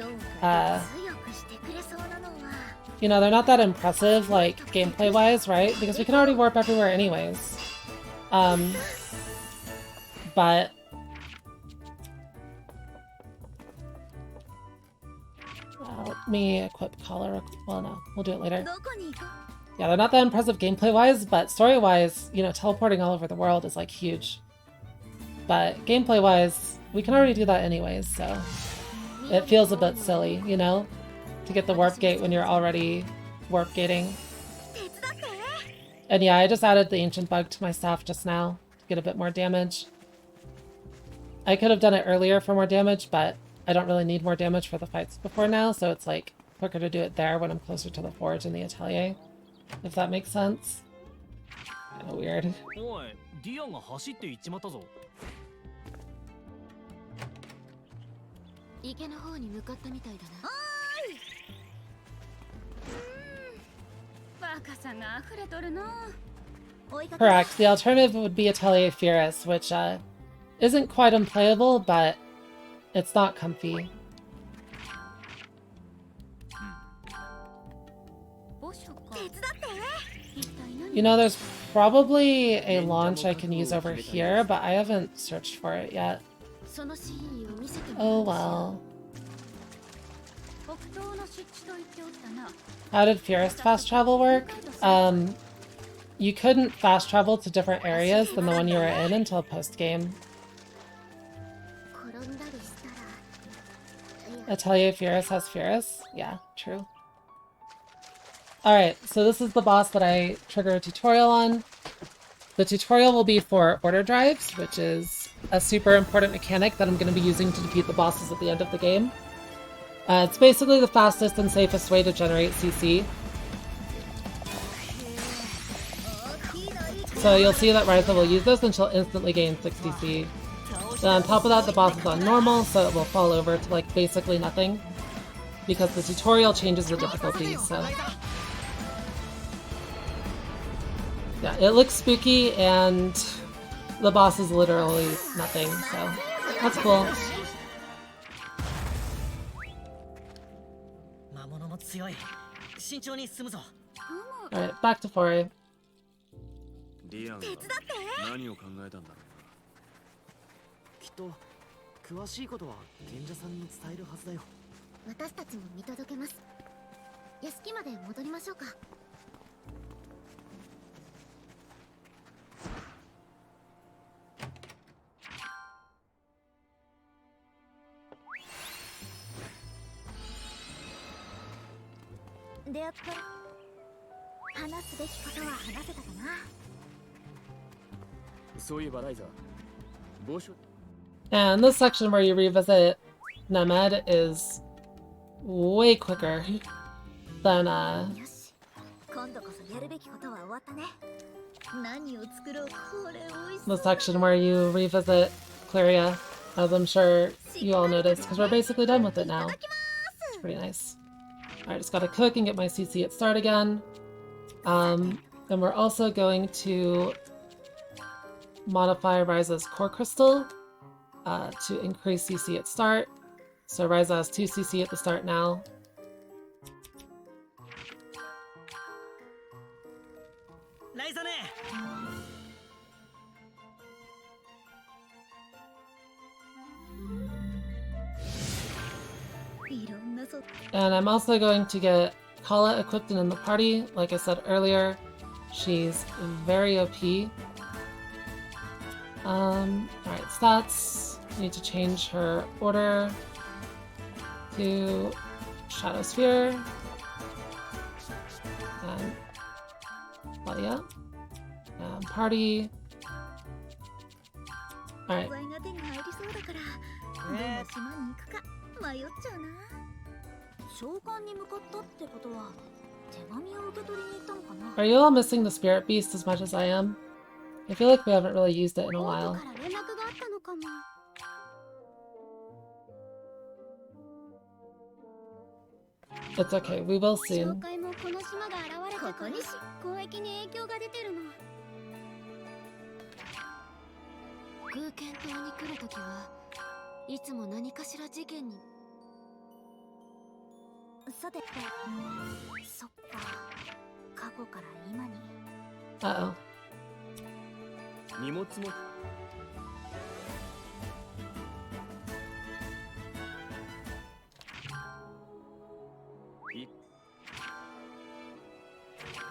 you know, they're not that impressive, like, gameplay-wise, right? Because we can already warp everywhere anyways. But let me equip Collar. Well, no, we'll do it later. Yeah, they're not that impressive gameplay-wise, but story-wise, you know, teleporting all over the world is, like, huge. But gameplay-wise, we can already do that anyways, so it feels a bit silly, you know, to get the warp gate when you're already warp gating. And yeah, I just added the ancient bug to my staff just now to get a bit more damage. I could have done it earlier for more damage, but I don't really need more damage for the fights before now, so it's like quicker to do it there when I'm closer to the forge and the atelier, if that makes sense. Kinda weird. Correct. The alternative would be Atelier Fierce, which isn't quite unplayable, but it's not comfy. You know, there's probably a launch I can use over here, but I haven't searched for it yet. Oh well. How did Fierce fast travel work? You couldn't fast travel to different areas than the one you were in until post-game. Atelier Furus has Furus? Yeah, true. Alright, so this is the boss that I trigger a tutorial on. The tutorial will be for order drives, which is a super important mechanic that I'm going to be using to defeat the bosses at the end of the game. It's basically the fastest and safest way to generate CC. So you'll see that Ryza will use this and she'll instantly gain 60 CC. Then on top of that, the boss is on normal, so it will fall over to like basically nothing. Because the tutorial changes the difficulty, so... Yeah, it looks spooky and the boss is literally nothing, so that's cool. Alright, back to Foray. きっと詳しいことは賢者さんに伝えるはずだよ。私たちも見届けます。屋敷まで戻りましょうか。出会った話すべきことは話せたかな。そういえばライザー、帽子。 And this section where you revisit Nemed is way quicker than the section where you revisit Cleria, as I'm sure you all noticed, because we're basically done with it now. It's pretty nice. Alright, just gotta cook and get my CC at start again. And we're also going to modify Ryza's core crystal to increase CC at start. So Ryza has 2 CC at the start now. And I'm also going to get Kala equipped and in the party. Like I said earlier, she's very OP. Alright, stats. Need to change her order to Shadow Sphere. And Claudia. And party. Alright. Are you all missing the Spirit Beast as much as I am? I feel like we haven't really used it in a while. It's okay, we will soon. Uh-oh.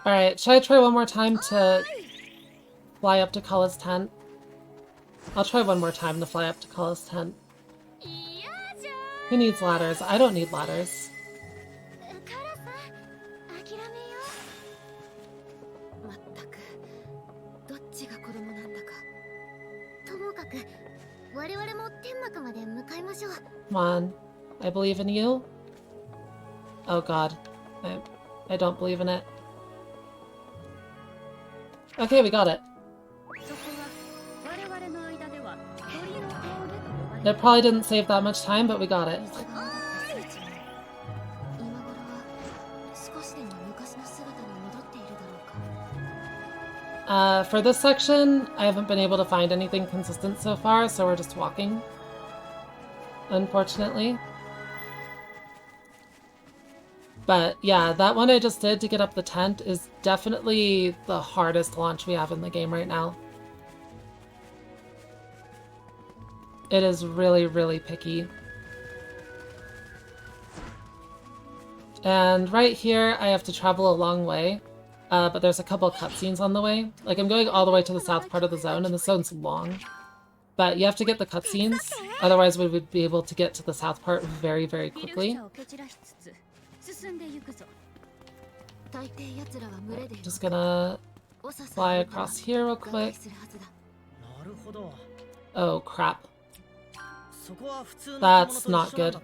Alright, should I try one more time to fly up to Kala's tent? I'll try one more time to fly up to Kala's tent. Who needs ladders? I don't need ladders. Come on. I believe in you. Oh god. I don't believe in it. Okay, we got it. It probably didn't save that much time, but we got it. For this section, I haven't been able to find anything consistent so far, so we're just walking. Unfortunately. But yeah, that one I just did to get up the tent is definitely the hardest launch we have in the game right now. It is really, really picky. And right here, I have to travel a long way. but there's a couple cutscenes on the way. Like, I'm going all the way to the south part of the zone, and the zone's long. But you have to get the cutscenes, otherwise we would be able to get to the south part very, very quickly. Just gonna fly across here real quick. Oh, crap. That's not good.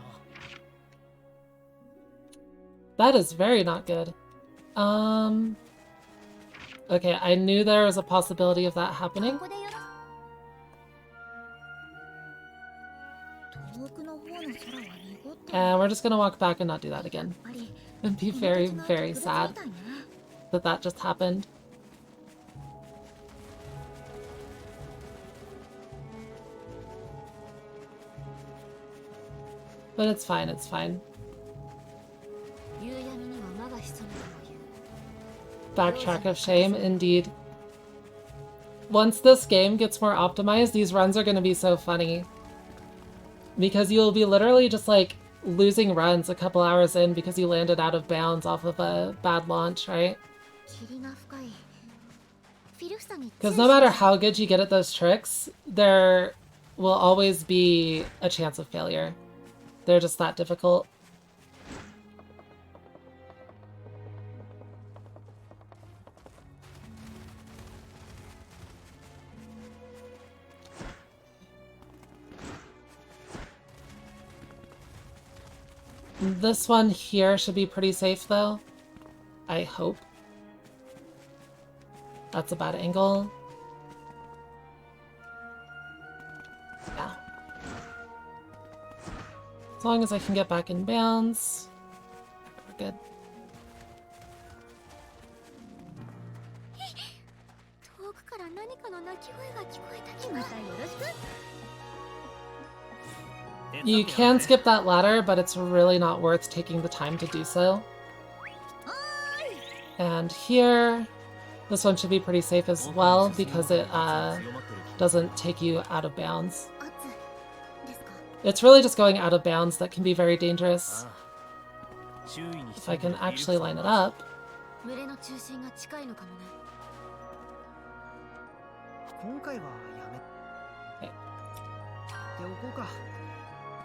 That is very not good. Okay, I knew there was a possibility of that happening. And we're just gonna walk back and not do that again. And be very, very sad that that just happened. But it's fine, it's fine. Backtrack of shame, indeed. Once this game gets more optimized, these runs are gonna be so funny. Because you'll be literally just like losing runs a couple hours in because you landed out of bounds off of a bad launch, right? Because no matter how good you get at those tricks, there will always be a chance of failure. They're just that difficult. This one here should be pretty safe, though. I hope. That's a bad angle. Yeah. As long as I can get back in bounds, we're good. You can skip that ladder, but it's really not worth taking the time to do so. And here, this one should be pretty safe as well because it doesn't take you out of bounds. It's really just going out of bounds that can be very dangerous. If I can actually line it up. Okay.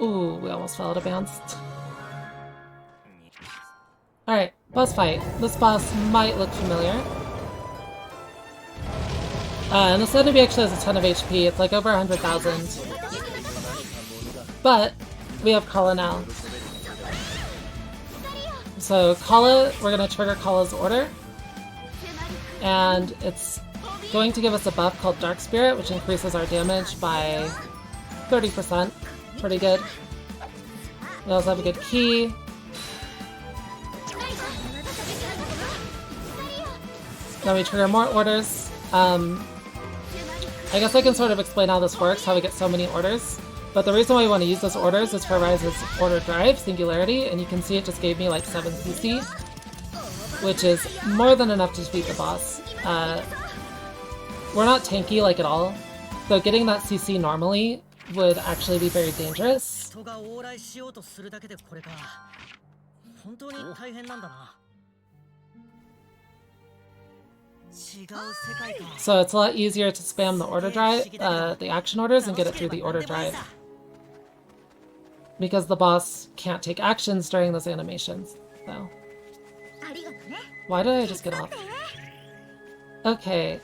Ooh, we almost fell out of bounds. Alright, boss fight. This boss might look familiar. And this enemy actually has a ton of HP. It's like over 100,000. But we have Kala now. So Kala, we're going to trigger Kala's order. And it's going to give us a buff called Dark Spirit, which increases our damage by 30%. Pretty good. We also have a good key. Then we trigger more orders. I guess I can sort of explain how this works, how we get so many orders. But the reason why we want to use those orders is for Ryza's order drive, Singularity, and you can see it just gave me like 7 CC, which is more than enough to defeat the boss. We're not tanky like at all, so getting that CC normally would actually be very dangerous. So it's a lot easier to spam the order drive, the action orders, and get it through the order drive. Because the boss can't take actions during those animations. So. Why did I just get off? Okay.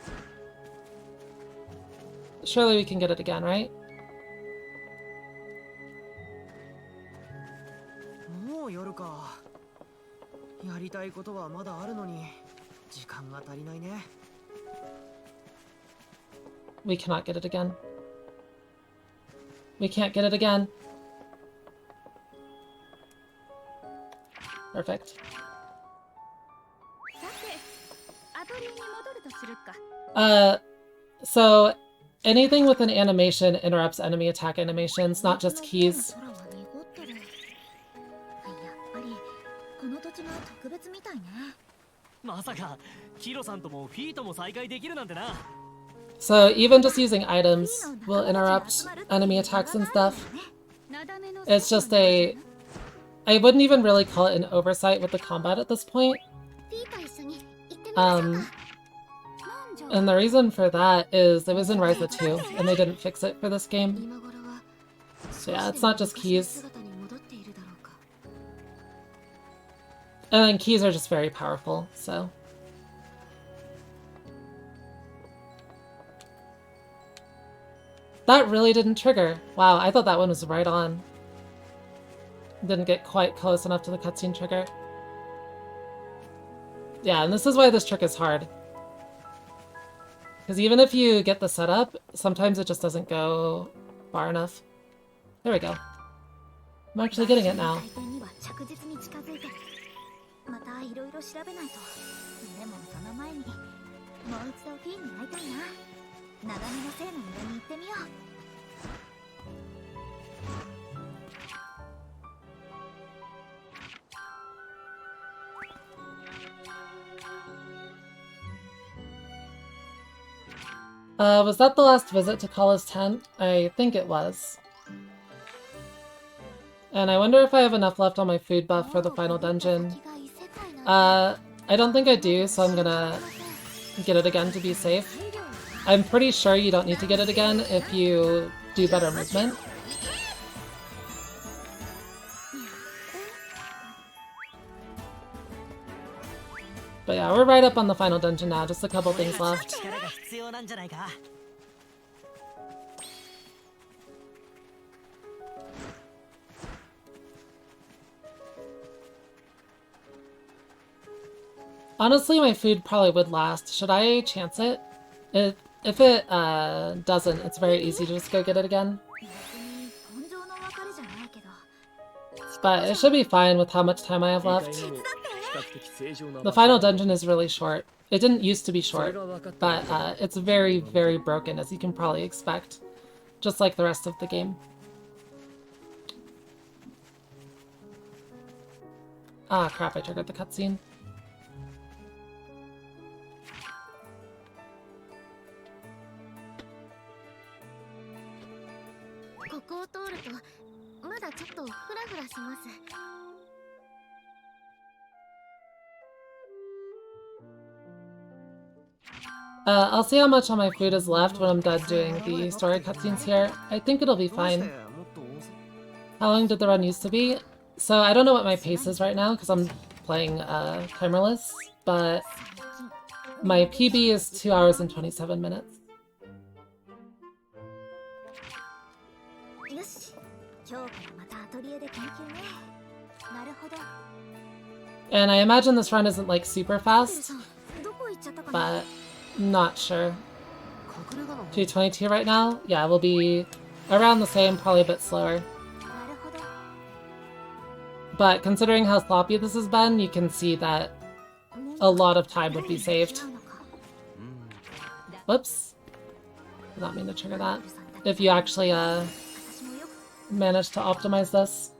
Surely we can get it again, right? We cannot get it again. We can't get it again. Perfect. So anything with an animation interrupts enemy attack animations, not just keys. So even just using items will interrupt enemy attacks and stuff. It's just I wouldn't even really call it an oversight with the combat at this point. And the reason for that is it was in Ryza 2, and they didn't fix it for this game. So yeah, it's not just keys. And then keys are just very powerful, so... That really didn't trigger. Wow, I thought that one was right on. Didn't get quite close enough to the cutscene trigger. Yeah, and this is why this trick is hard. Because even if you get the setup, sometimes it just doesn't go far enough. There we go. I'm actually getting it now. Was that the last visit to Kala's tent? I think it was. And I wonder if I have enough left on my food buff for the final dungeon. I don't think I do, so I'm gonna get it again to be safe. I'm pretty sure you don't need to get it again if you do better movement. But yeah, we're right up on the final dungeon now, just a couple things left. Honestly, my food probably would last. Should I chance it? If it doesn't, it's very easy to just go get it again. But it should be fine with how much time I have left. The final dungeon is really short. It didn't used to be short, but it's very, very broken, as you can probably expect. Just like the rest of the game. Ah, crap, I triggered the cutscene. I'll see how much of my food is left when I'm done doing the story cutscenes here. I think it'll be fine. How long did the run used to be? So I don't know what my pace is right now because I'm playing timerless, but my PB is 2 hours and 27 minutes. And I imagine this run isn't like super fast, but not sure. 222 right now? Yeah, we'll be around the same, probably a bit slower. But considering how sloppy this has been, you can see that a lot of time would be saved. Whoops. Did not mean to trigger that. If you actually manage to optimize this.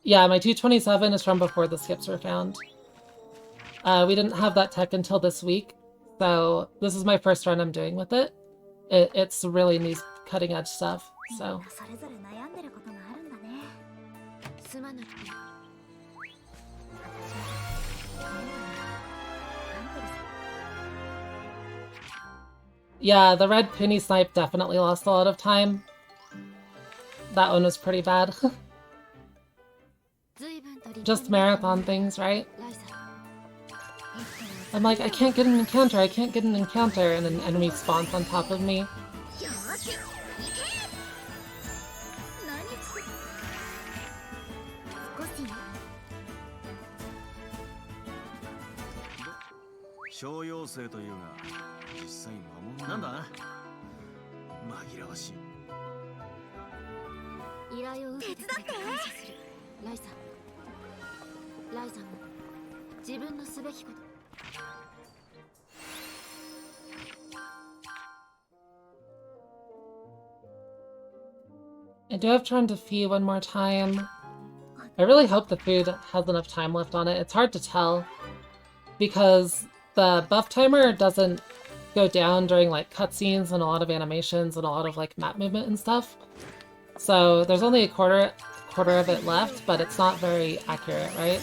Yeah, my 227 is from before the skips were found. We didn't have that tech until this week, so this is my first run I'm doing with it. It's really new cutting edge stuff, so. Yeah, the red Puni snipe definitely lost a lot of time. That one was pretty bad. Just marathon things, right? I'm like, I can't get an encounter, I can't get an encounter, and an enemy spawns on top of me. I do have trying to feed one more time. I really hope the food has enough time left on it. It's hard to tell because the buff timer doesn't go down during like cutscenes and a lot of animations and a lot of like map movement and stuff. So there's only a quarter of it left, but it's not very accurate, right?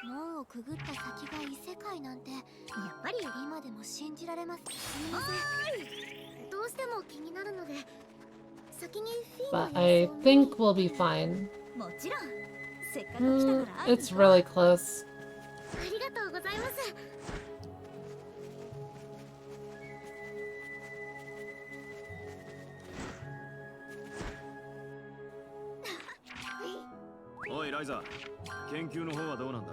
門をくぐった先が異世界なんてやっぱり今でも信じられます。すみません。どうしても気になるので先にフィー But の I 様子を見 think we'll be fine. もちろん。せっかく来たから It's really close. ありがとうございます。おいライザ、研究の方はどうなんだ。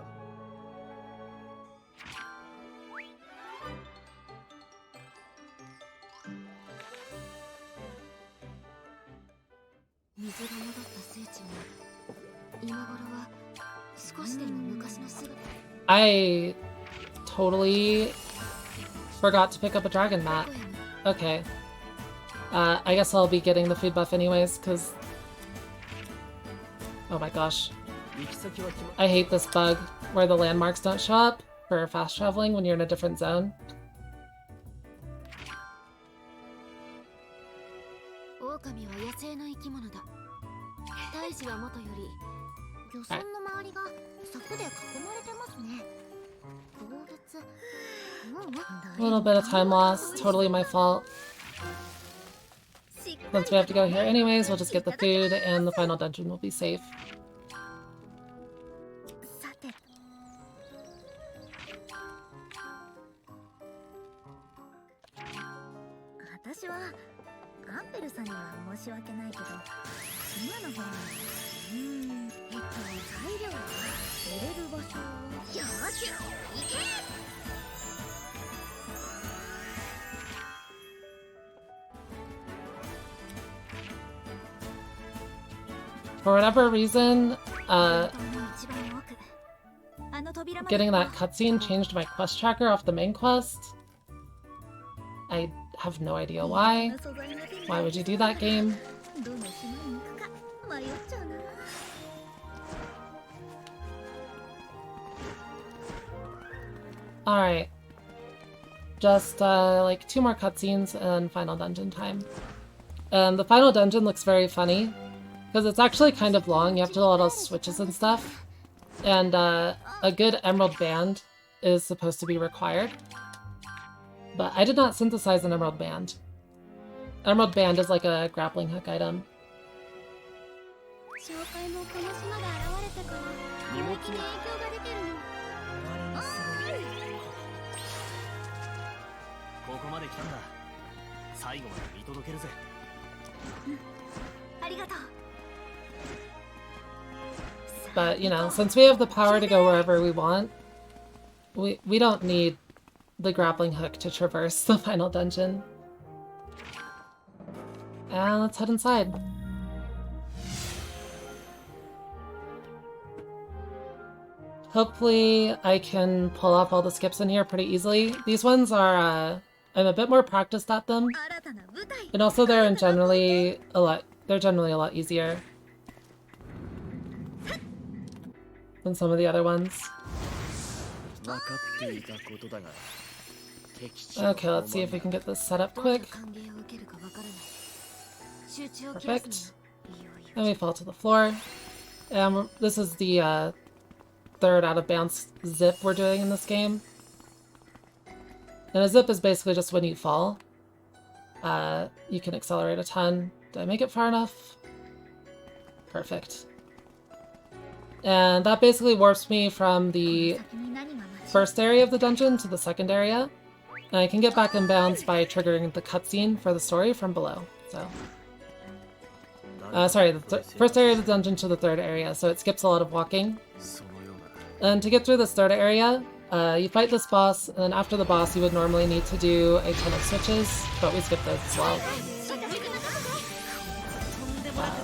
水が戻った聖地も今頃は少しでも昔の姿。 I totally forgot to pick up a dragon mat. Okay. I guess I'll be getting the food buff anyways, because... Oh my gosh. I hate this bug where the landmarks don't show up for fast traveling when you're in a different zone. 狼は野生の生き物だ。大地はもとより漁村の周りが柵で囲まれてますね。強烈。A little bit of time loss. Totally my fault. Since we have to go here anyways, we'll just get the food and the final dungeon will be safe. さて。私はアンペルさんには申し訳ないけど、今の方が材料を入れる場所を。よーし、行け。For whatever reason, getting that cutscene changed my quest tracker off the main quest. I have no idea why. Why would you do that, game? Alright. Just, like, 2 more cutscenes and final dungeon time. And the final dungeon looks very funny, because it's actually kind of long. You have to do a lot of switches and stuff. And, a good emerald band is supposed to be required. But I did not synthesize an emerald band. Emerald band is like a grappling hook item. But, you know, since we have the power to go wherever we want, we don't need the grappling hook to traverse the final dungeon. And let's head inside. Hopefully I can pull off all the skips in here pretty easily. These ones are, I'm a bit more practiced at them. And also they're generally a lot easier than some of the other ones. Okay, let's see if we can get this set up quick. Perfect. And we fall to the floor. And this is the third out of bounds zip we're doing in this game. And a zip is basically just when you fall. You can accelerate a ton. Did I make it far enough? Perfect. And that basically warps me from the first area of the dungeon to the second area. And I can get back in bounds by triggering the cutscene for the story from below. So, sorry, the first area of the dungeon to the third area, so it skips a lot of walking. And to get through this third area, you fight this boss, and then after the boss you would normally need to do a ton of switches, but we skipped those as well.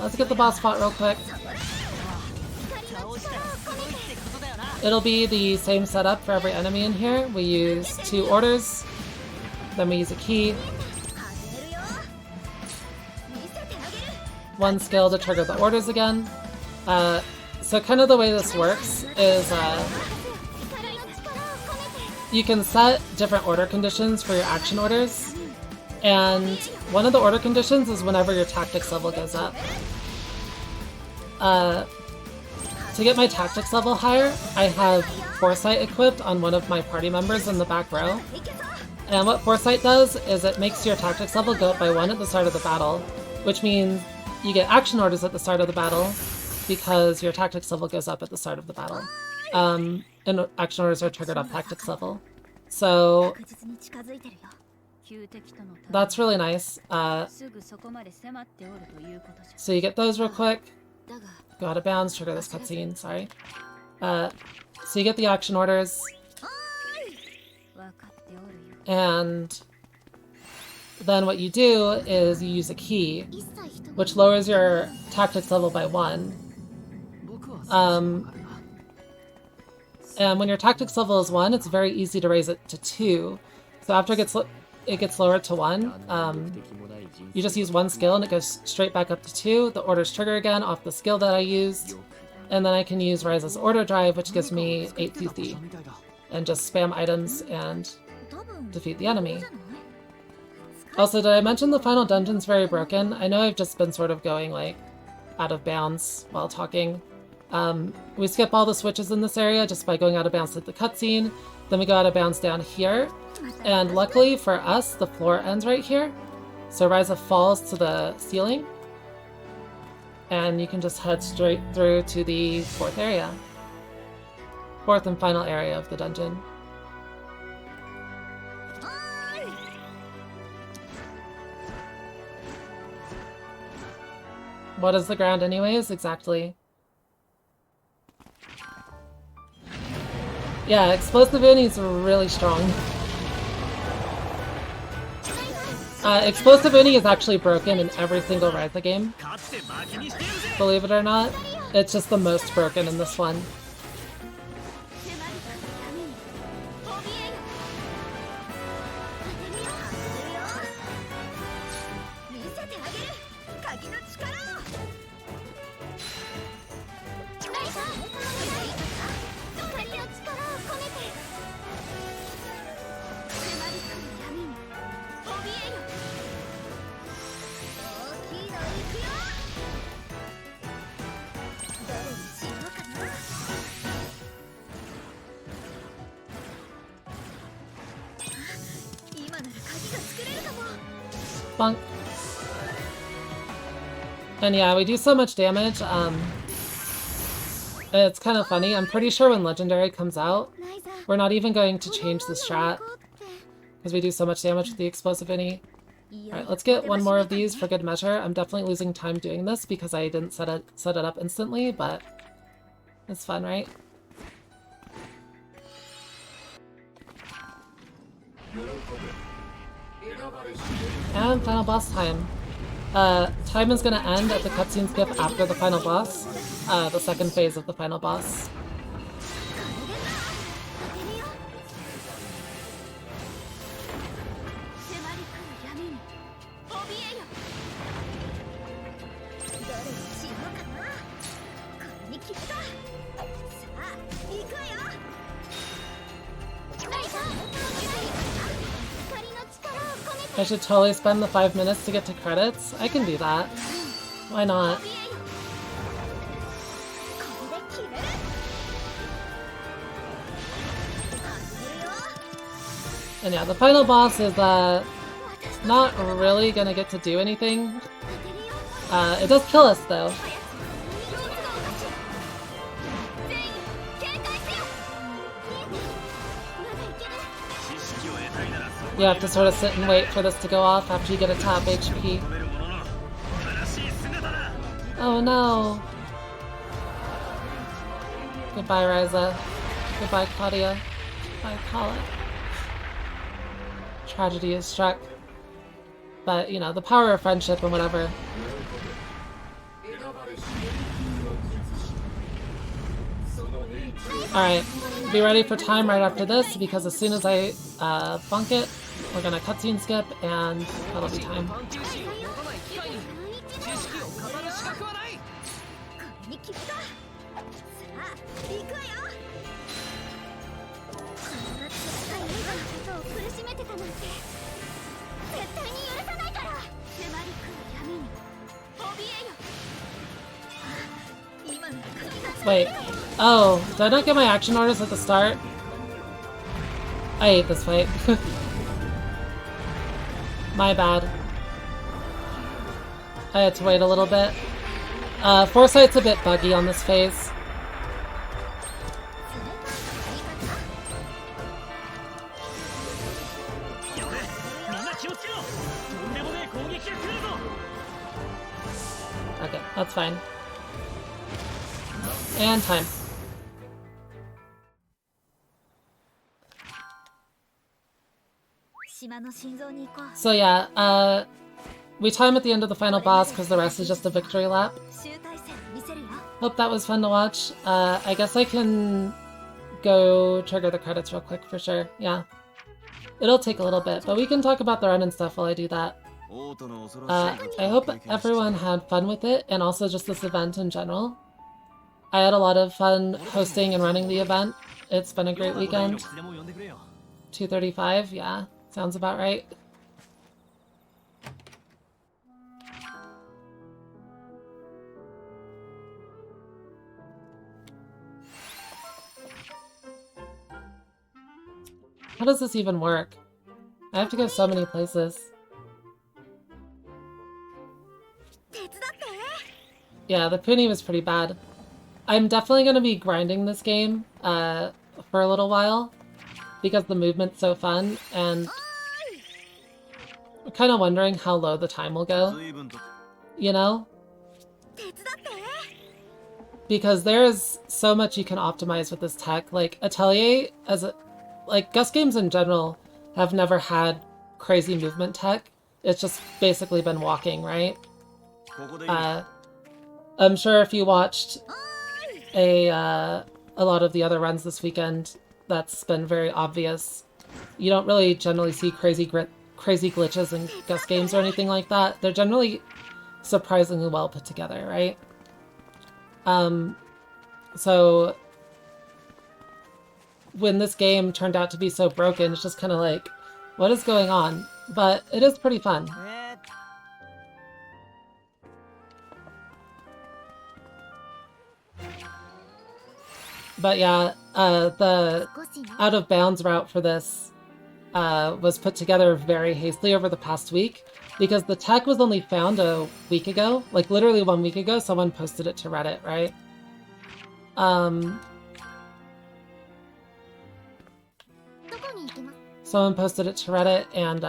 Let's get the boss fought real quick. It'll be the same setup for every enemy in here. We use 2 orders, then we use a key, 1 skill to trigger the orders again. So kind of the way this works is you can set different order conditions for your action orders, and one of the order conditions is whenever your tactics level goes up. To get my tactics level higher, I have Foresight equipped on one of my party members in the back row. And what Foresight does is it makes your tactics level go up by 1 at the start of the battle, which means you get action orders at the start of the battle because your tactics level goes up at the start of the battle. And action orders are triggered off tactics level. So that's really nice. So you get those real quick. Go out of bounds, trigger this cutscene, sorry. So you get the action orders. And then what you do is you use a key, which lowers your tactics level by 1. And when your tactics level is 1, it's very easy to raise it to 2. So after it gets lowered to 1, you just use 1 skill and it goes straight back up to 2. The orders trigger again off the skill that I used. And then I can use Ryza's order drive, which gives me 8 CC. And just spam items and defeat the enemy. Also, did I mention the final dungeon's very broken? I know I've just been sort of going, like, out of bounds while talking. We skip all the switches in this area just by going out of bounds to the cutscene. Then we go out of bounds down here. And luckily for us, the floor ends right here. So Ryza falls to the ceiling. And you can just head straight through to the 4th area. 4th and final area of the dungeon. What is the ground anyways? Exactly. Yeah, Explosive Uni is really strong. Explosive Uni is actually broken in every single Ryza game. Believe it or not, it's just the most broken in this one. Bonk. And yeah, we do so much damage. It's kind of funny. I'm pretty sure when Legendary comes out, we're not even going to change the strat because we do so much damage with the Explosive Ini. Alright, let's get one more of these for good measure. I'm definitely losing time doing this because I didn't set it up instantly, but it's fun, right? And final boss time. Time is gonna end at the cutscene skip after the final boss, the second phase of the final boss. I should totally spend the 5 minutes to get to credits. I can do that. Why not? And yeah, the final boss is not really gonna get to do anything. It does kill us though. You have to sort of sit and wait for this to go off after you get a top HP. Oh no! Goodbye, Ryza. Goodbye, Claudia. Goodbye, Colin. Tragedy is struck. But, you know, the power of friendship and whatever. Alright, be ready for time right after this, because as soon as I bunk it, we're gonna cutscene skip, and that'll be time. たなんて絶対に許さないから。迫り来る闇に怯えよ。今のが首が Wait. Oh, did I not get my action orders at the start? I hate this fight. My bad. I had to wait a little bit. Foresight's a bit buggy on this phase. Okay, that's fine. And time. So yeah, we time at the end of the final boss because the rest is just a victory lap. Hope that was fun to watch. I guess I can go trigger the credits real quick for sure. Yeah. It'll take a little bit, but we can talk about the run and stuff while I do that. I hope everyone had fun with it, and also just this event in general. I had a lot of fun hosting and running the event. It's been a great weekend. 2:35, yeah, sounds about right. How does this even work? I have to go so many places. Yeah, the Puni was pretty bad. I'm definitely going to be grinding this game for a little while because the movement's so fun, and I'm kind of wondering how low the time will go, you know? Because there's so much you can optimize with this tech. Like, Atelier, like, Gus games in general have never had crazy movement tech. It's just basically been walking, right? I'm sure if you watched a lot of the other runs this weekend, that's been very obvious. You don't really generally see crazy glitches in Gus games or anything like that. They're generally surprisingly well put together, right? So when this game turned out to be so broken, it's just kind of like, what is going on? But it is pretty fun. But yeah, the out of bounds route for this was put together very hastily over the past week because the tech was only found a week ago, like literally 1 week ago. Someone posted it to Reddit, right? Someone posted it to Reddit, and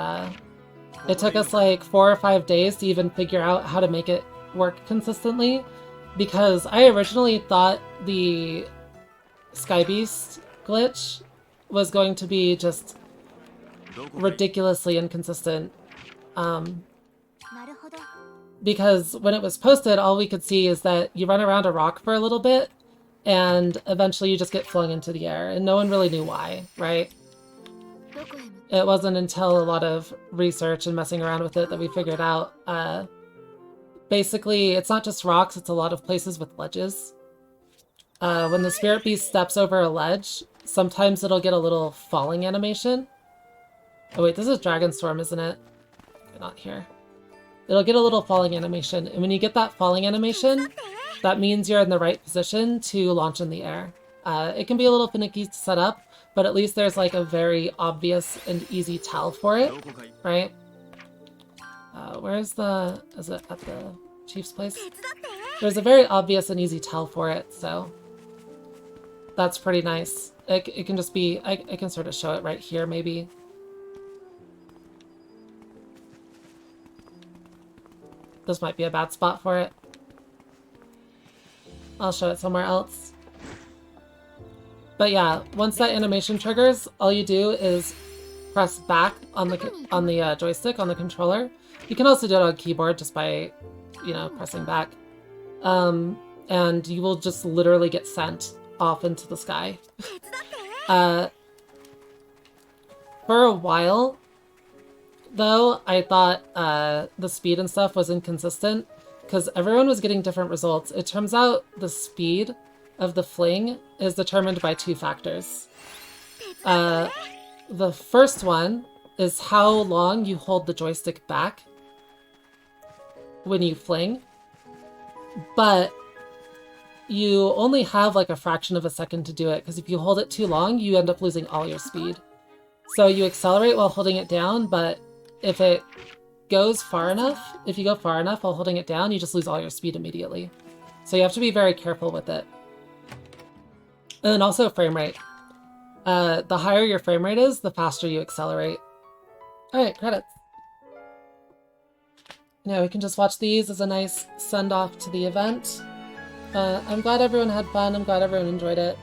it took us like 4 or 5 days to even figure out how to make it work consistently, because I originally thought the Sky Beast glitch was going to be just ridiculously inconsistent. Because when it was posted, all we could see is that you run around a rock for a little bit, and eventually you just get flung into the air, and no one really knew why, right? It wasn't until a lot of research and messing around with it that we figured out, basically, it's not just rocks, it's a lot of places with ledges. When the Spirit Beast steps over a ledge, sometimes it'll get a little falling animation. Oh wait, this is Dragonstorm, isn't it? Not here. It'll get a little falling animation, and when you get that falling animation, that means you're in the right position to launch in the air. It can be a little finicky to set up, but at least there's like a very obvious and easy tell for it, right? Where's the... is it at the chief's place? There's a very obvious and easy tell for it, so that's pretty nice. It can just be... I can sort of show it right here, maybe. This might be a bad spot for it. I'll show it somewhere else. But yeah, once that animation triggers, all you do is press back on the joystick on the controller. You can also do it on keyboard just by, you know, pressing back. And you will just literally get sent off into the sky. For a while, though, I thought the speed and stuff was inconsistent because everyone was getting different results. It turns out the speed of the fling is determined by 2 factors. The first one is how long you hold the joystick back when you fling, but you only have like a fraction of a second to do it, because if you hold it too long, you end up losing all your speed. So you accelerate while holding it down, but if it goes far enough, if you go far enough while holding it down, you just lose all your speed immediately. So you have to be very careful with it. And then also frame rate. The higher your frame rate is, the faster you accelerate. Alright, credits. Now we can just watch these as a nice send-off to the event. I'm glad everyone had fun. I'm glad everyone enjoyed it.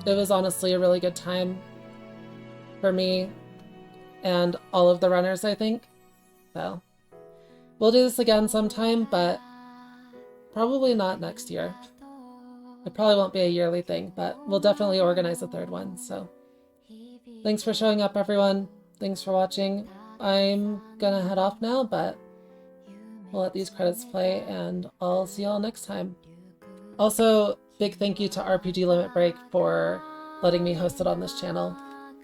It was honestly a really good time for me and all of the runners, I think. So, we'll do this again sometime, but probably not next year. It probably won't be a yearly thing, but we'll definitely organize a third one, so. Thanks for showing up, everyone. Thanks for watching. I'm gonna head off now, but we'll let these credits play, and I'll see y'all next time. Also, big thank you to RPG Limit Break for letting me host it on this channel.